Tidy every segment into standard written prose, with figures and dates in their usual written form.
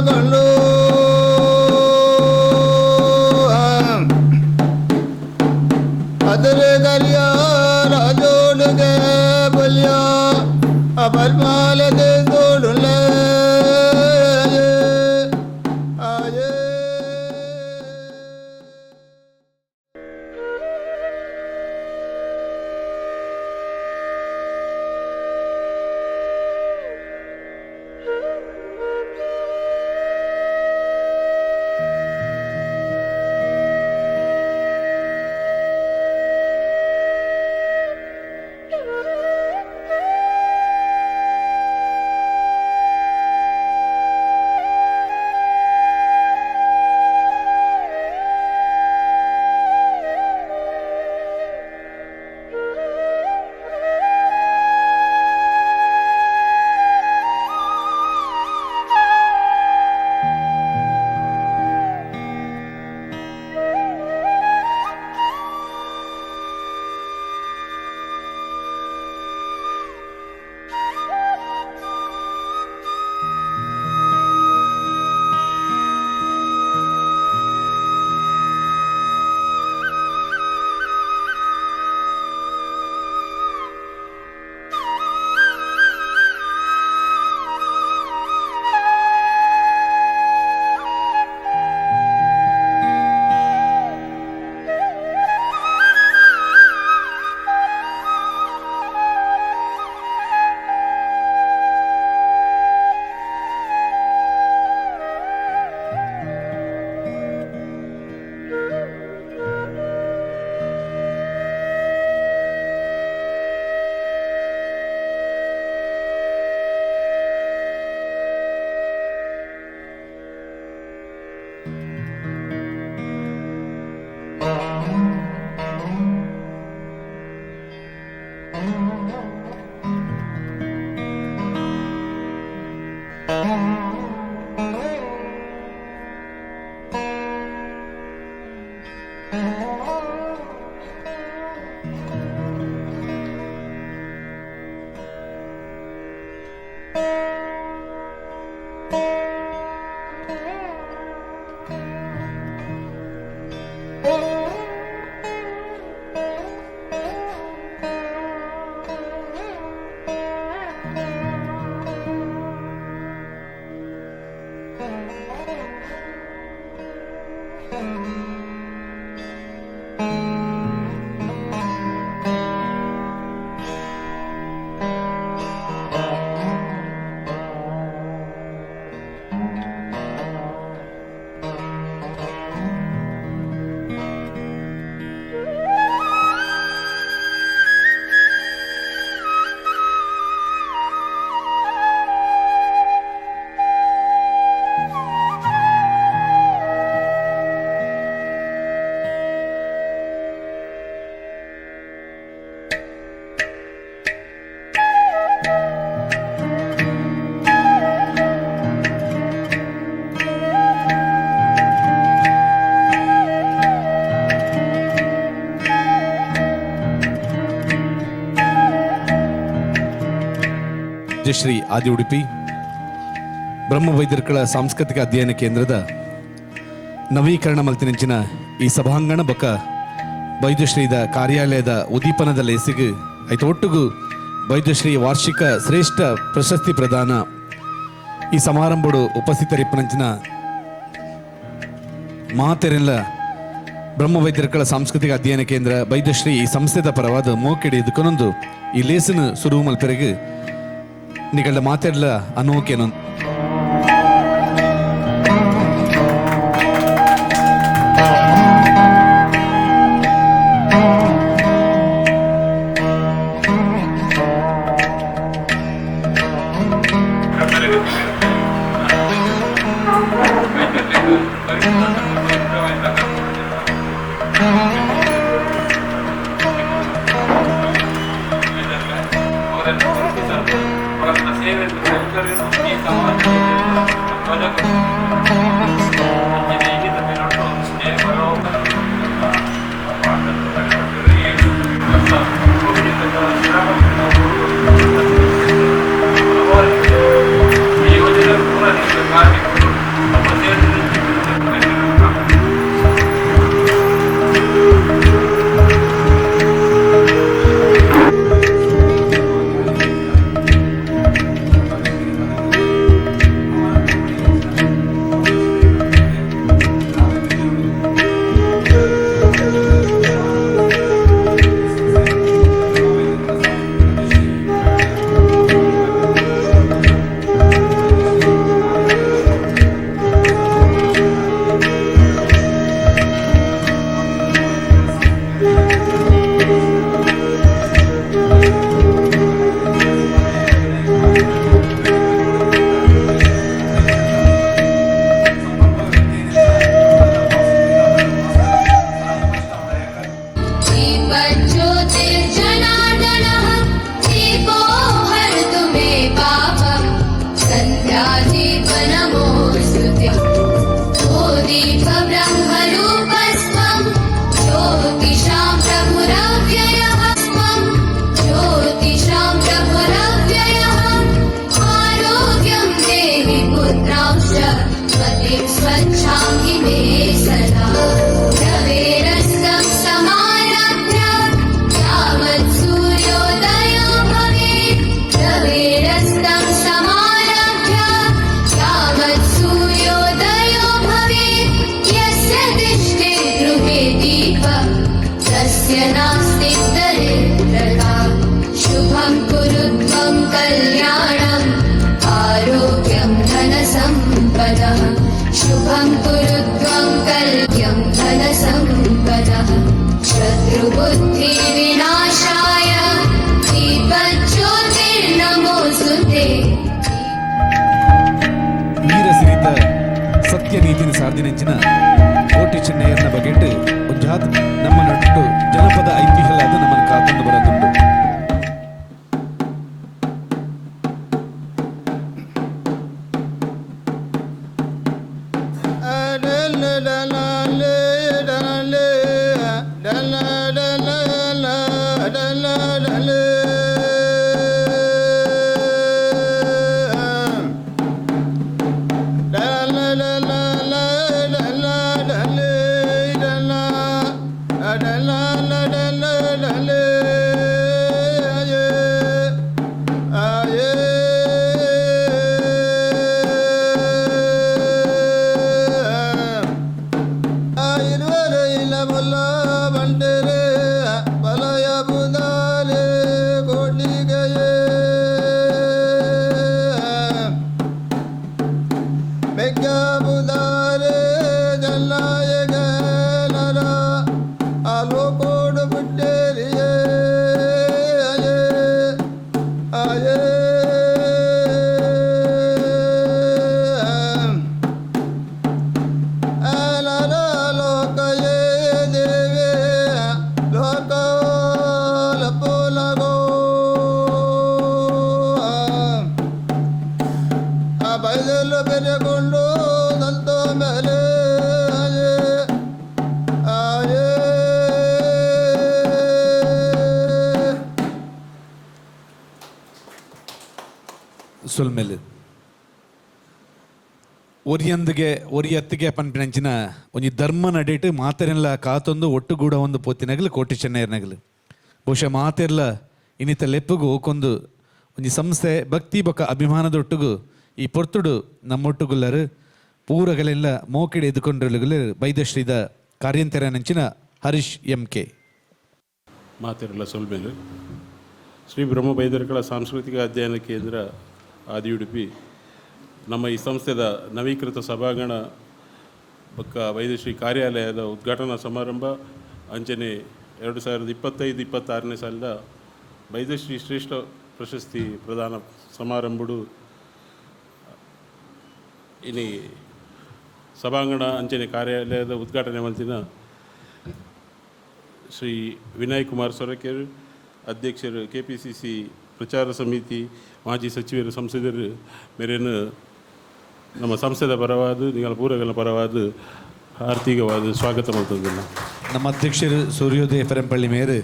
ಕೊಂಡು ಅದರ ಗಲಿಯ ರಾಜೋಡುಗೆ ಬಲ್ಯ ಅಪರ್ಮಾಲದೆ ತೋಡುಲ್ಲ ಶ್ರೀ ಆದಿ ಉಡುಪಿ ಬ್ರಹ್ಮವೈದ್ಯರುಗಳ ಸಾಂಸ್ಕೃತಿಕ ಅಧ್ಯಯನ ಕೇಂದ್ರದ ನವೀಕರಣ ಮಲ್ತಿನಿಂಚಿನ ಈ ಸಭಾಂಗಣ ಬೊಕ್ಕ ವೈದ್ಯಶ್ರೀದ ಕಾರ್ಯಾಲಯದ ಉದೀಪನದ ಲೇಸಿಗು ಐತ ಒಟ್ಟುಗು ವೈದ್ಯಶ್ರೀ ವಾರ್ಷಿಕ ಶ್ರೇಷ್ಠ ಪ್ರಶಸ್ತಿ ಪ್ರದಾನ ಈ ಸಮಾರಂಭಡು ಉಪಸ್ಥಿತರಿಪ್ಪನಂಚಿನ ಮಾತೆರೆಲ್ಲ ಬ್ರಹ್ಮವೈದ್ಯರುಗಳ ಸಾಂಸ್ಕೃತಿಕ ಅಧ್ಯಯನ ಕೇಂದ್ರ ವೈದ್ಯಶ್ರೀ ಈ ಸಂಸ್ಥೆದ ಪರವಾದ ಮೋಕೆಡೆ ಇದಕ್ಕೊಂದು ಈ ಲೇಸನ್ನು ಸುರು ಮಲ್ಪೆರೆಗೆ ನಿಗಳ ಮಾತೆಲ್ಲ ಅನೋಕೆನೊ ಕಾರ್ಮಿಕರು गच्छामि मे सदा रवेरस्तं समारभ्य यावत् सूर्योदयो भवेत् रवेरस्तं समारभ्य यावत् सूर्योदयो भवेत् यस्य दिष्टे गृहे दीपः तस्य नास्ति दरिद्रता शुभं कुरु त्वं कल्याणम् आरोग्यं धनसम्पदः शुभं कुरु त्वं कल्याणं धनसम्पदः शत्रुबुद्धिविनाशाय दीपज्योतिर्नमोऽस्तु ते ವೀರ ಸಿರಿತ ಸತ್ಯ ನೀತಿನ ಸಾರ್ದಿನೆಂಚಿನ ಕೋಟಿ ಚೆನ್ನಯ್ಯನ ಬಗೆಟ್ ಒಂಜಾತ್ ನಮ್ಮ ನಟ್ಟು ಜನಪದ ಐತಿಹ್ಯಲಾದ ನಮ್ಮನ್ನು ಕಾಕೊಂಡು ಬರೋದುಂಟು. ಸೊಲ್ಮೆಲ್ ಒರಿಯತ್ತಿಗೆ ಪನ್ಪಿನಂಚಿನ ಒಂಜಿ ಧರ್ಮ ನಡೇಟ್ ಮಾತೆರೆಲ್ಲ ಕಾತೊಂದು ಒಟ್ಟುಗೂಡ ಒಂದು ಪೋತಿನಗಲು ಕೋಟಿ ಚೆನ್ನೈರ್ನಗಲು ಬಹುಶಃ ಮಾತೆರ್ಲ ಇನ್ನಿತ ಲೆಪ್ಪುಗು ಓಕೊಂದು ಒಂಜಿ ಸಂಸ್ಥೆ ಭಕ್ತಿ ಬೊಕ್ಕ ಅಭಿಮಾನದೊಟ್ಟುಗು ಈ ಪೊರ್ತುಡು ನಮ್ಮೊಟ್ಟುಗುಲ್ಲರು ಪೂರಗಳೆಲ್ಲ ಮೋಕೆಡೆ ಎದುಕೊಂಡ್ರಲುಗುಲು ಬೈದಶ್ರೀದ ಕಾರ್ಯಂತೆರನಂಚಿನ ಹರೀಶ್ MK ಮಾತೆರೆಲ್ಲ ಸೊಲ್ಮೆಲ್ ಶ್ರೀ ಬ್ರಹ್ಮ ಬೈದರ್ಕಳ ಸಾಂಸ್ಕೃತಿಕ ಅಧ್ಯಯನ ಕೇಂದ್ರ ಆದಿಯುಡುಪಿ ನಮ್ಮ ಈ ಸಂಸ್ಥೆದ ನವೀಕೃತ ಸಭಾಂಗಣ ಬೊಕ್ಕ ವೈದ್ಯಶ್ರೀ ಕಾರ್ಯಾಲಯದ ಉದ್ಘಾಟನಾ ಸಮಾರಂಭ ಅಂಚನೆ 2025-26ನೇ ಸಾಲದ ವೈದ್ಯಶ್ರೀ ಶ್ರೇಷ್ಠ ಪ್ರಶಸ್ತಿ ಪ್ರದಾನ ಸಮಾರಂಭಡು ಇನಿ ಸಭಾಂಗಣ ಅಂಚನೆ ಕಾರ್ಯಾಲಯದ ಉದ್ಘಾಟನೆ ಮಲ್ತಿನ ಶ್ರೀ ವಿನಯ್ ಕುಮಾರ್ ಸೊರಕೆರ್ ಅಧ್ಯಕ್ಷರು KPCC ಪ್ರಚಾರ ಸಮಿತಿ ಮಾಜಿ ಸಚಿವರು ಸಂಸದರು ಮೇರೇನು ನಮ್ಮ ಸಂಸ್ಥೆದ ಪರವಾದ ನಿಗಳ ಪೂರಗಳ ಪರವಾದ ಆರ್ಥಿಕವಾದ ಸ್ವಾಗತ ಮಾಡ್ತಂದಿಲ್ಲ. ನಮ್ಮ ಅಧ್ಯಕ್ಷರು ಸೂರ್ಯೋದಯ ಪೆರಂಪಳ್ಳಿ ಮೇರೆ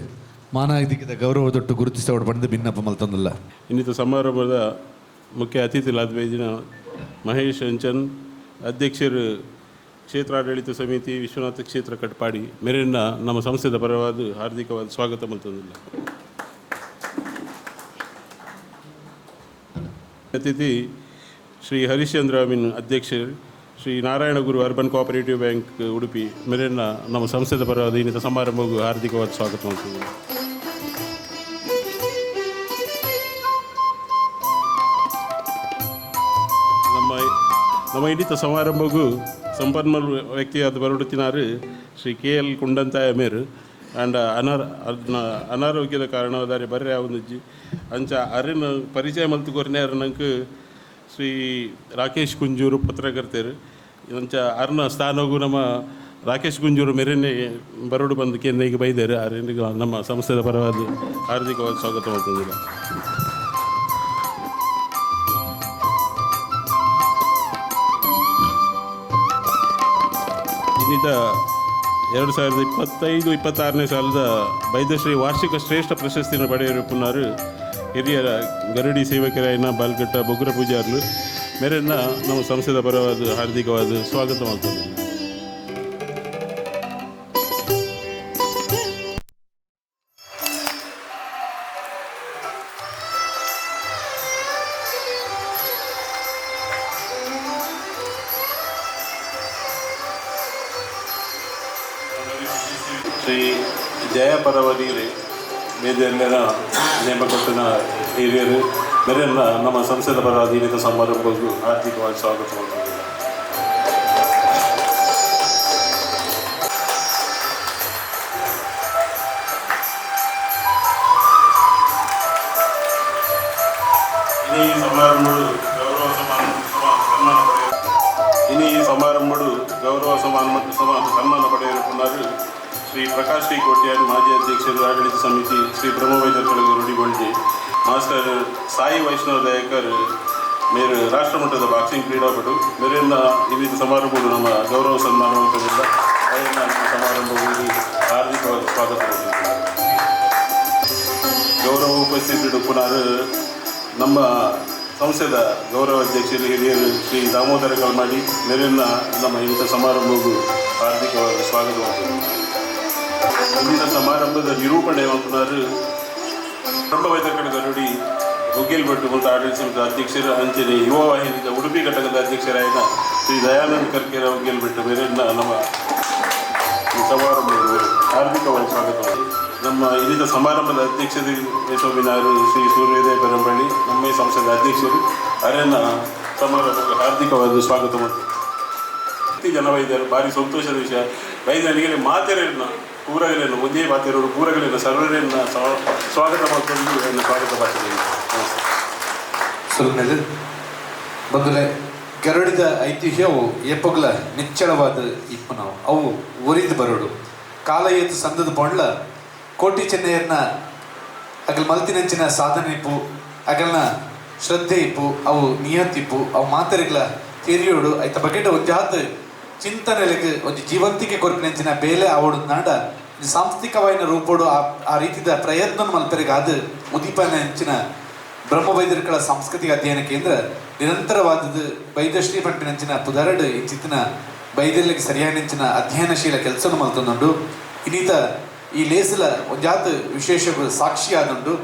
ಮಾನವಿಕದ ಗೌರವದೊಟ್ಟು ಗುರುತಿಸೋಡು ಬಂದು ಭಿನ್ನಪ್ಪ ಮಲ್ತಂದಿಲ್ಲ. ಇನ್ನಿತ ಸಮಾರಂಭದ ಮುಖ್ಯ ಅತಿಥಿಗಳಾದ ದಿನ ಮಹೇಶ್ ಅಂಚನ್ ಅಧ್ಯಕ್ಷರು ಕ್ಷೇತ್ರಾಡಳಿತ ಸಮಿತಿ ವಿಶ್ವನಾಥ ಕ್ಷೇತ್ರ ಕಟ್ಪಾಡಿ ಮೇರೆನ್ನ ನಮ್ಮ ಸಂಸ್ಥೆದ ಪರವಾದ ಹಾರ್ದಿಕವಾದ ಸ್ವಾಗತ ಮಾಡ್ತಂದಿಲ್ಲ. ಅತಿಥಿ ಶ್ರೀ ಹರಿಶ್ಚಂದ್ರ ಅಮೀನ್ ಅಧ್ಯಕ್ಷರು Shri Narayana Guru urban cooperative bank Udupi ಮೇರೆನ್ನ ನಮ್ಮ ಸಂಸ್ಥೆದ ಪರವಾದ ಇನ್ನಿತ ಸಮಾರಂಭಕ್ಕೂ ಹಾರ್ದಿಕವಾದ ಸ್ವಾಗತ ಮಾಡ್ತೀವಿ. ನಮ್ಮ ಇನ್ನಿತ ಸಮಾರಂಭಕ್ಕೂ ಸಂಪನ್ಮೂಲ ವ್ಯಕ್ತಿಯಾದ ಬರುಡುತ್ತಿನಾರು ಶ್ರೀ KL ಕುಂಡಂತಾಯ ಮೇರು ಆ್ಯಂಡ್ ಅನಾರೋಗ್ಯದ ಕಾರಣವಾದರೆ ಬರ್ರೆ ಆವೊಂದಿಜ್ಜಿ ಅಂಚ ಅರಿನ ಪರಿಚಯ ಮಲ್ತುಕೊರ್ನೆ ನಂಗೆ ಶ್ರೀ ರಾಕೇಶ್ ಕುಂಜೂರು ಪತ್ರಕರ್ತರು ಅಂಚ ಅರ್ನ ಸ್ಥಾನಗೂ ನಮ್ಮ ರಾಕೇಶ್ ಕುಂಜೂರು ಮೇರೆನೆ ಬರೋಡು ಬಂದು ಕೆನ್ನೈಗೆ ಬೈದಾರೆ ಅರಿನಿಗೆ ನಮ್ಮ ಸಂಸ್ಥೆದ ಪರವಾದ ಹಾರ್ದಿಕವಾದ ಸ್ವಾಗತ ಮಾಡ್ತಿದ್ದೀರ. ಇನ್ನಿತ 2025-26ನೇ ಸಾಲದ ವೈದ್ಯಶ್ರೀ ವಾರ್ಷಿಕ ಶ್ರೇಷ್ಠ ಪ್ರಶಸ್ತಿಯನ್ನು ಪಡೆಯಲು ಪುನರು ಹಿರಿಯ ಗರಡಿ ಸೇವಕರಾಯನ ಬಾಲ್ಗಟ್ಟ ಬೊಗ್ರ ಪೂಜಾರ್ಲು ಮೇರೆನ್ನ ನಮ್ಮ ಸಂಸ್ಥೆದ ಪರವಾದ ಹಾರ್ದಿಕವಾದ ಸ್ವಾಗತ ಮಾಡ್ತೇನೆ. ಶ್ರೀ ಜಯ ಪರವರೀರೆ ಮೇದೆಯಲ್ಲಿನ ನೇಮಕೊಟ್ಟಿನ ಹಿರಿಯರು ಮೇರೆಲ್ಲ ನಮ್ಮ ಸಂಸ್ಥೆದ ಪರವಾದ ಈ ರೀತಿಯ ಸಮಾರಂಭಕ್ಕೂ ಆರ್ಥಿಕವಾಗಿ ಸ್ವಾಗತ ಮಾಡ್ತಿದ್ದಾರೆ. ಈ ಸಮಾರಂಭಗಳು ಗೌರವ ಸನ್ಮಾನ ಪಡೆಯಲಿರುತ್ತಾರೆ. ಶ್ರೀ ಪ್ರಕಾಶ್ ಶ್ರೀ ಕೋಟ್ಯಾನ್ ಮಾಜಿ ಅಧ್ಯಕ್ಷರು, ಆಡಳಿತ ಸಮಿತಿ, ಶ್ರೀ ಬ್ರಹ್ಮವೈದ್ಯರ ಕಳಗ ರೂಢಿಗೊಂಡಿ, ಮಾಸ್ಟರ್ ಸಾಯಿ ವೈಷ್ಣವ ದಯಾಕರ್ ಮೇರೆ ರಾಷ್ಟ್ರಮಟ್ಟದ ಬಾಕ್ಸಿಂಗ್ ಕ್ರೀಡಾಪಟು ಮೇರೆಲ್ಲ ಈ ರೀತಿ ಸಮಾರಂಭಗಳು ನಮ್ಮ ಗೌರವ ಸನ್ಮಾನವಂತರಿಂದ ಅವರನ್ನ ಸಮಾರಂಭದಲ್ಲಿ ಹಾರ್ದಿಕವಾಗಿ ಸ್ವಾಗತ ಮಾಡಿದ್ದಾರೆ. ಗೌರವ ಉಪಸ್ಥಿತರು ಪುನಃ ನಮ್ಮ ಸಂಸ್ಥೆದ ಗೌರವ ಅಧ್ಯಕ್ಷರು ಹಿರಿಯರು ಶ್ರೀ ದಾಮೋದರ ಕಲ್ಮಾಡಿ ಮೇರೆಲ್ಲ ನಮ್ಮ ಇಂಥ ಸಮಾರಂಭಕ್ಕೂ ಹಾರ್ದಿಕವಾಗಿ ಸ್ವಾಗತ ಮಾಡಿದ್ದಾರೆ. ಇಂದಿನ ಸಮಾರಂಭದ ನಿರೂಪಣೆ ಪುನಃ ಬ್ರಹ್ಮವೈದ್ಯರ ಕಡೆ ಗರುಡಿ ಗುಗ್ಗೇಲ್ ಭಟ್ ಮತ್ತು ಆಡಳಿತ ಸಮಿತಿ ಅಧ್ಯಕ್ಷರು, ಅಂಚನೆ ಯುವ ವಾಹಿನಿಯ ಉಡುಪಿ ಘಟಕದ ಅಧ್ಯಕ್ಷರಾದ ಶ್ರೀ ದಯಾನಂದ್ ಕರ್ಕೇರ ಗುಗ್ಗೇಲ್ ಭಟ್ ಮೇರೆಲ್ಲ ನಮ್ಮ ಈ ಸಮಾರಂಭಗಳು ಹಾರ್ದಿಕವಾಗಿ ಸ್ವಾಗತ ಮಾಡಿ. ನಮ್ಮ ಇಲ್ಲಿನ ಸಮಾರಂಭದ ಅಧ್ಯಕ್ಷರು ಯಶೋಬಿನಾರು ಶ್ರೀ ಸೂರ್ಯೋದಯ ಬೆರಂಬಳ್ಳಿ ನಮ್ಮ ಈ ಸಂಸ್ಥೆಯ ಅಧ್ಯಕ್ಷರು ಅವರನ್ನ ಸಮಾರಂಭಕ್ಕೆ ಹಾರ್ದಿಕವಾಗಿ ಸ್ವಾಗತ ಮಾಡ್ತಾರೆ. ಪ್ರತಿ ಜನ ವೈದ್ಯರು ಭಾರಿ ಸಂತೋಷದ ವಿಷಯ. ವೈದ್ಯರಿಗೆ ಮಾತೆರೆಯನ್ನು ಕೂರಗಲೆಯನ್ನು ಒಂದೇ ಮಾತೆರವರು ಕೂರಗಲೆಯನ್ನು ಸರ್ವರನ್ನು ಸ್ವಾಗತ ಮಾಡಿಕೊಂಡು ಇದನ್ನು ಸ್ವಾಗತ ಮಾಡ್ತಿದ್ದೇನೆ. ಸುಲಭ ಬಂದಲೆ ಗರುಡಿದ ಐತಿಹ್ಯವು ಎಪ್ಪಗಲ ನಿಚ್ಚಳವಾದ ಇಪ್ಪು ನಾವು ಅವು ಒರಿದು ಬರೋಡು ಕಾಲ ಏತು ಸಂದದ ಬೊಂಡ್ಲ ಕೋಟಿ ಚೆನ್ನೈಯರ್ನ ಅಗಲ್ ಮಲ್ತಿನಂಚಿನ ಸಾಧನೆ ಇಪ್ಪು ಅಗಲ್ನ ಶ್ರದ್ಧೆ ಇಪ್ಪು ಅವು ನಿಯತ್ತಿಪ್ಪು ಅವು ಮಾತರಿಗಳ ತೆರಿಯೋಡು ಐತ ಬಗೆಟ ಒಂಜಾತ್ ಚಿಂತನೆಲೆಗೆ ಒಂದು ಜೀವಂತಿಕೆ ಕೊರಪಿನಂಚಿನ ಬೇಲೆ ಅವಡು ನಾಡ ಸಾಂಸ್ಥಿಕವಾದ ರೂಪೋಡು ಆ ರೀತಿಯ ಪ್ರಯತ್ನ ಮಲ್ಪರಿಗೆ ಅದು ಉದೀಪನಂಚಿನ ಬ್ರಹ್ಮವೈದ್ಯರುಗಳ ಸಾಂಸ್ಕೃತಿಕ ಅಧ್ಯಯನ ಕೇಂದ್ರ ನಿರಂತರವಾದದ್ದು ವೈದ್ಯಶ್ರೀ ಪಂಪಿನಂಚಿನ ಪುದರಡು ಇಂಚಿತ್ತಿನ ವೈದ್ಯರಿಗೆ ಸರಿಯಾಗಿಂಚಿನ ಅಧ್ಯಯನಶೀಲ ಕೆಲಸ ಮಲ್ತೊಂದುಂಡು ಇನ್ನೀತ ಈ ಲೇಸಲ ಒಂಜಾತ್ ವಿಶೇಷ ಸಾಕ್ಷಿ ಆದುಂಡು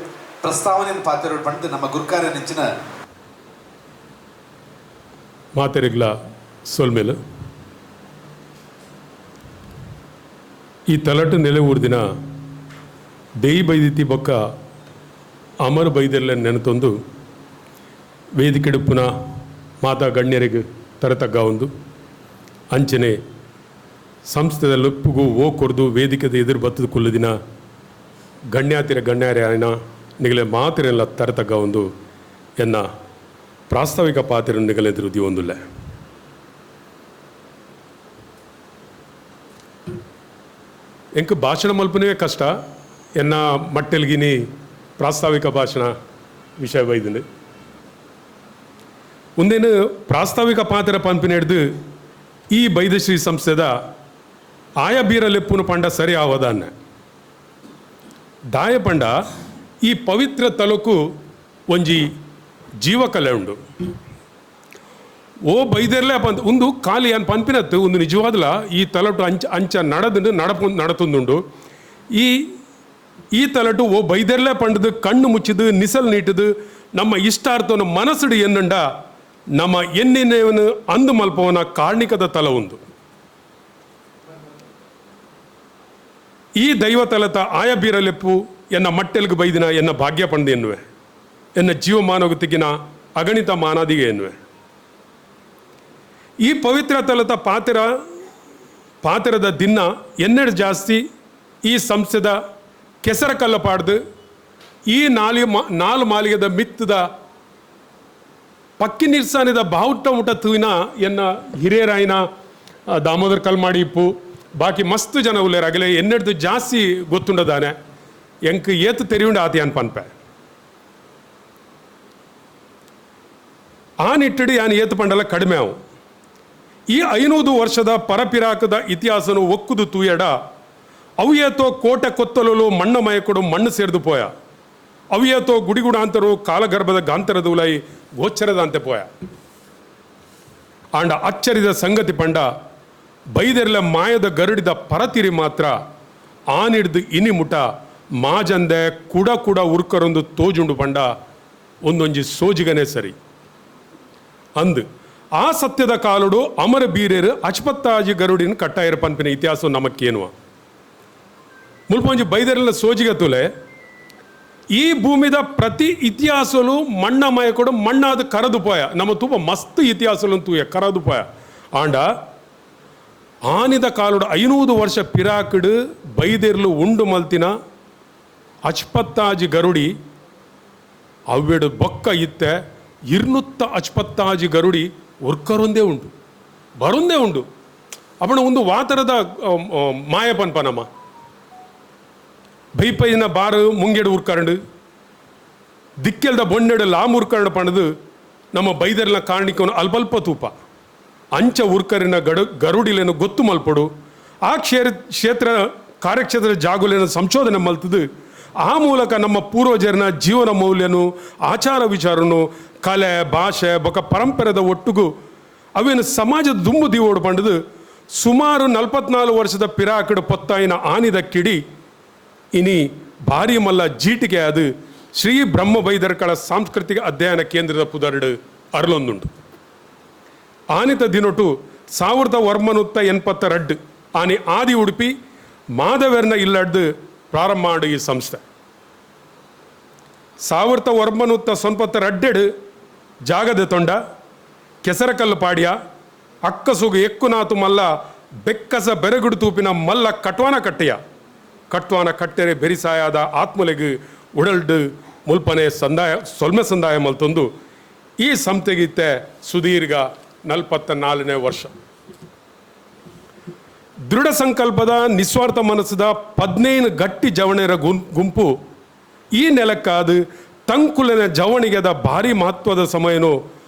ಪ್ರಸ್ತಾವನೆಯನ್ನು ಪಾತ್ರ ಪಂಡು ನಮ್ಮ ಗುರುಕಾರ ನೆಂಚಿನ ಮಾತೆರೆಗ್ಲ ಸೋಲ್ಮೇಲು ಈ ತಲಟು ನೆಲೆ ಊರ್ದಿನ ದೇಯಿ ಬೈದಿತಿ ಬೊಕ್ಕ ಅಮರ ಬೈದೆಲ್ಲ ನೆನತೊಂದು ವೇದಿಕೆಡು ಪುನಃ ಮಾತಾ ಗಣ್ಯರಿಗೆ ತರತಗ್ಗ ಒಂದು ಅಂಚನೆ ಸಂಸ್ಥೆದ ಲೊಪ್ಪುಗೂ ಓ ಕೊರ್ದು ವೇದಿಕೆದ ಎದುರು ಬತ್ತದ ಕುಲ್ಲದಿನ ಗಣ್ಯಾರ್ಯ ಆಯ್ನ ನಿಗಲೆ ಮಾತಿರೆಲ್ಲ ತರತಗ್ಗ ಒಂದು ಎನ್ನ ಪ್ರಾಸ್ತಾವಿಕ ಪಾತ್ರ ನಿಗಲೆದುರು ದಿವೊಂದುಲ್ಲ ಎಂಕ ಭಾಷಣ ಮಲ್ಪನೇ ಕಷ್ಟ ಎನ್ನ ಮಟ್ಟೆಲ್ಗಿನಿ ಪ್ರಾಸ್ತಾವಿಕ ಭಾಷಣ ವಿಷಯ ಬೈದನು ಒಂದೇನು ಪ್ರಾಸ್ತಾವಿಕ ಪಾತ್ರ ಪಂಪಿನ ಹಿಡ್ದು ಈ ಬೈದಶ್ರೀ ಸಂಸ್ಥೆದ ಆಯ ಬೀರಲೆಪ್ಪುನ ಪಂಡ ಸರಿ ಆವದಾನ್ನ ದಾಯ ಪಂಡ ಈ ಪವಿತ್ರ ತಲುಕು ಒಂಜಿ ಜೀವಕಲೆ ಉಂಡು ಓ ಬೈದೆರ್ಲೆ ಪಂತ ಒಂದು ಖಾಲಿ ಅನ್ ಪಂಪಿನತ್ತು ಒಂದು ನಿಜವಾದಲ ಈ ತಲಟು ಅಂಚ ನಡೆದು ನಡತುಂದುಂಡು ಈ ತಲಟು ಓ ಬೈದೆರ್ಲೆ ಪಂಡದು ಕಣ್ಣು ಮುಚ್ಚಿದು ನಿಸಲ್ ನೀಟದು ನಮ್ಮ ಇಷ್ಟಾರ್ಥವನ್ನು ಮನಸ್ಸುಡು ಎನ್ನಂಡ ನಮ್ಮ ಎನ್ನೆನೆಯವನು ಅಂದು ಮಲ್ಪವನ ಕಾರಣಿಕದ ತಲ ಒಂದು ಈ ದೈವ ತಲತ ಆಯ ಬೀರಲೆಪ್ಪು ಎನ್ನ ಮಟ್ಟೆಲ್ಗು ಬೈದಿನ ಎನ್ನ ಭಾಗ್ಯ ಪಂಡು ಎನ್ನುವೆ ಎನ್ನ ಜೀವಮಾನವತಿಗಿನ ಅಗಣಿತ ಮಾನಾದಿಗೆ ಎನ್ನುವೆ ಈ ಪವಿತ್ರ ತಲತ ಪಾತಿರದ ದಿನ ಎನ್ನೆಡು ಜಾಸ್ತಿ ಈ ಸಂಸ್ಥೆದ ಕೆಸರ ಕಲ್ಲ ಪಾಡ್ದು ಈ ನಾಲು ಮಾಲಿಗೆದ ಮಿತ್ತದ ಪಕ್ಕಿ ನಿರ್ಸಾನಿದ ಬಾವುಟ ಊಟ ತೂವಿನ ಎನ್ನ ಹಿರಿಯರಾಯಿನ ದಾಮೋದರ್ ಕಲ್ಮಾಡಿ ಇಪ್ಪು ಬಾಕಿ ಮಸ್ತು ಜನ ಉಳ್ಳೇರು ಅಗಲೇ ಎನ್ನೆಡ್ದು ಜಾಸ್ತಿ ಗೊತ್ತುಂಡದಾನೆ ಎಂಕ್ ಏತು ತೆರಿಯುಂಡ ಆತಿ ಅನ್ ಪನ್ಪೆ ಆ ನಿಟ್ಟಿಡು ಯಾನ್ ಏತು ಪಂಡಲ ಕಡಿಮೆ ಅವು ಈ 500 ವರ್ಷದ ಪರಪಿರಾಕದ ಇತಿಹಾಸನು ಒಕ್ಕುದು ತೂಯಡ ಅವಿಯತೋ ಕೋಟೆ ಕೊತ್ತಲಲು ಮಣ್ಣ ಮಯಕೊಡು ಮಣ್ಣು ಸೇರ್ದು ಪೋಯ ಅವಿಯತೋ ಗುಡಿಗುಡಾಂತರು ಕಾಲಗರ್ಭದ ಗಾಂತರದ ಉಲೈ ಗೋಚರದ ಅಂತೆ ಪೋಯ ಆಂಡ ಅಚ್ಚರಿದ ಸಂಗತಿ ಪಂಡ ಬೈದೆರ್ಲ ಮಾಯದ ಗರುಡಿದ ಪರತಿರಿ ಮಾತ್ರ ಆನಿಡ್ದು ಇನಿ ಮುಟ ಮಾಜಂದೆ ಕುಡ ಕುಡ ಉರ್ಕರೊಂದು ತೋಜುಂಡು ಪಂಡ ಒಂದೊಂಜಿ ಸೋಜಿಗನೆ ಸರಿ ಅಂದು ಆ ಸತ್ಯದ ಕಾಲುಡು ಅಮರ ಬೀರೇರು ಅಚ್ಪತ್ತಾಜಿ ಗರುಡಿನ ಕಟ್ಟಾಯರ ಪನ್ಪಿನ ಇತಿಹಾಸ ನಮಕ್ಕೇನುವ ಮುಲ್ಪೊಂಜಿ ಬೈದೆರ್ಲ ಸೋಜಿಗ ತುಲೆ ಈ ಭೂಮಿದ ಪ್ರತಿ ಇತಿಹಾಸಲು ಮಣ್ಣಮಯ ಕೂಡ ಮಣ್ಣಾದ ಕರದು ಪೋಯ ನಮ್ಮ ತೂಪ ಮಸ್ತ್ ಇತಿಹಾಸಲು ತೂಯ ಕರದು ಪೋಯ ಆಂಡ ಆನಿದ ಕಾಲುಡು 500 ವರ್ಷ ಪಿರಾಕಡು ಬೈದೆರ್ಲು ಉಂಡು ಮಲ್ತಿನ ಅಚ್ಪತ್ತಾಜಿ ಗರುಡಿ ಅವ್ವೆಡು ಬೊಕ್ಕ ಇತ್ತೆ 200 ಅಚ್ಪತ್ತಾಜಿ ಗರುಡಿ ಉರ್ಕರೊಂದೇ ಉಂಟು ಬರೊಂದೇ ಉಂಡು ಅಪ್ಪಣ ಒಂದು ವಾತರದ ಮಾಯ ಪನ್ಪನಮ್ಮ ಬೈಪೈನ ಬಾರು ಮುಂಗೆಡು ಉರ್ಕಂಡು ದಿಕ್ಕೆಲ್ದ ಬೊಂಡೆಡು ಲಾಮ್ ಉರ್ಕಂಡು ಪಣದು ನಮ್ಮ ಬೈದರ್ನ ಕಾರಣಿಕನು ಅಲ್ಪಲ್ಪ ತೂಪ ಅಂಚ ಉರ್ಕರಿನ ಗರುಡಿಲೇನು ಗೊತ್ತು ಮಲ್ಪಡು ಆ ಕ್ಷೇತ್ರ ಕಾರ್ಯಕ್ಷೇತ್ರ ಜಾಗುಲೇನ ಸಂಶೋಧನೆ ಮಲ್ತದು ಆ ಮೂಲಕ ನಮ್ಮ ಪೂರ್ವಜರನ ಜೀವನ ಮೌಲ್ಯನು ಆಚಾರ ವಿಚಾರನು ಕಲೆ ಭಾಷೆ ಬೊಕ ಪರಂಪರೆದ ಒಟ್ಟಿಗೂ ಅವೇನು ಸಮಾಜದ ದುಂಬು ದೀವೋಡು ಪಂಡದು ಸುಮಾರು 44 ವರ್ಷದ ಪಿರಾಕಡು ಪೊತ್ತಾಯಿನ ಆನಿದ ಕಿಡಿ ಇನಿ ಭಾರಿ ಮಲ್ಲ ಜೀಟಿಗೆ ಅದು ಶ್ರೀ ಬ್ರಹ್ಮ ಬೈದರ್ಕಳ ಸಾಂಸ್ಕೃತಿಕ ಅಧ್ಯಯನ ಕೇಂದ್ರದ ಪುದರ್ಡು ಅರ್ಲೊಂದುಂಟು ಆನಿತ ದಿನೊಟ್ಟು 1982 ಆನಿ ಆದಿ ಉಡುಪಿ ಮಾಧವೆರ್ನ ಇಲ್ಲಡ್ದು ಪ್ರಾರಂಭ ಮಾಡು ಈ ಸಂಸ್ಥೆ 1992 ಜಾಗದ ತೊಂಡ ಕೆಸರಕಲ್ಲು ಪಾಡ್ಯ ಅಕ್ಕಸುಗು ಎಕ್ಕುನಾತು ಮಲ್ಲ ಬೆಕ್ಕಸ ಬೆರಗುಡು ತೂಪಿನ ಮಲ್ಲ ಕಟ್ವಾನ ಕಟ್ಟೆರೆ ಬೆರಿಸಾಯಾದ ಆತ್ಮಲೆಗು ಉಡಲ್ಡು ಮುಲ್ಪನೆ ಸಂದಾಯ ಸೊಲ್ಮೆ ಸಂದಾಯ ಮಲ್ತೊಂದು ಈ ಸಂಸ್ಥೆಗಿತ್ತೆ ಸುದೀರ್ಘ 44ನೇ ವರ್ಷ ದೃಢ ಸಂಕಲ್ಪದ ನಿಸ್ವಾರ್ಥ ಮನಸ್ಸದ 15 ಗಟ್ಟಿ ಜವಣೆರ ಗುಂಪು ಈ ನೆಲಕ್ಕಾದು ತಂಕುಲನ ಜವಣಿಗೆದ ಭಾರಿ ಮಹತ್ವದ ಸಮಯನು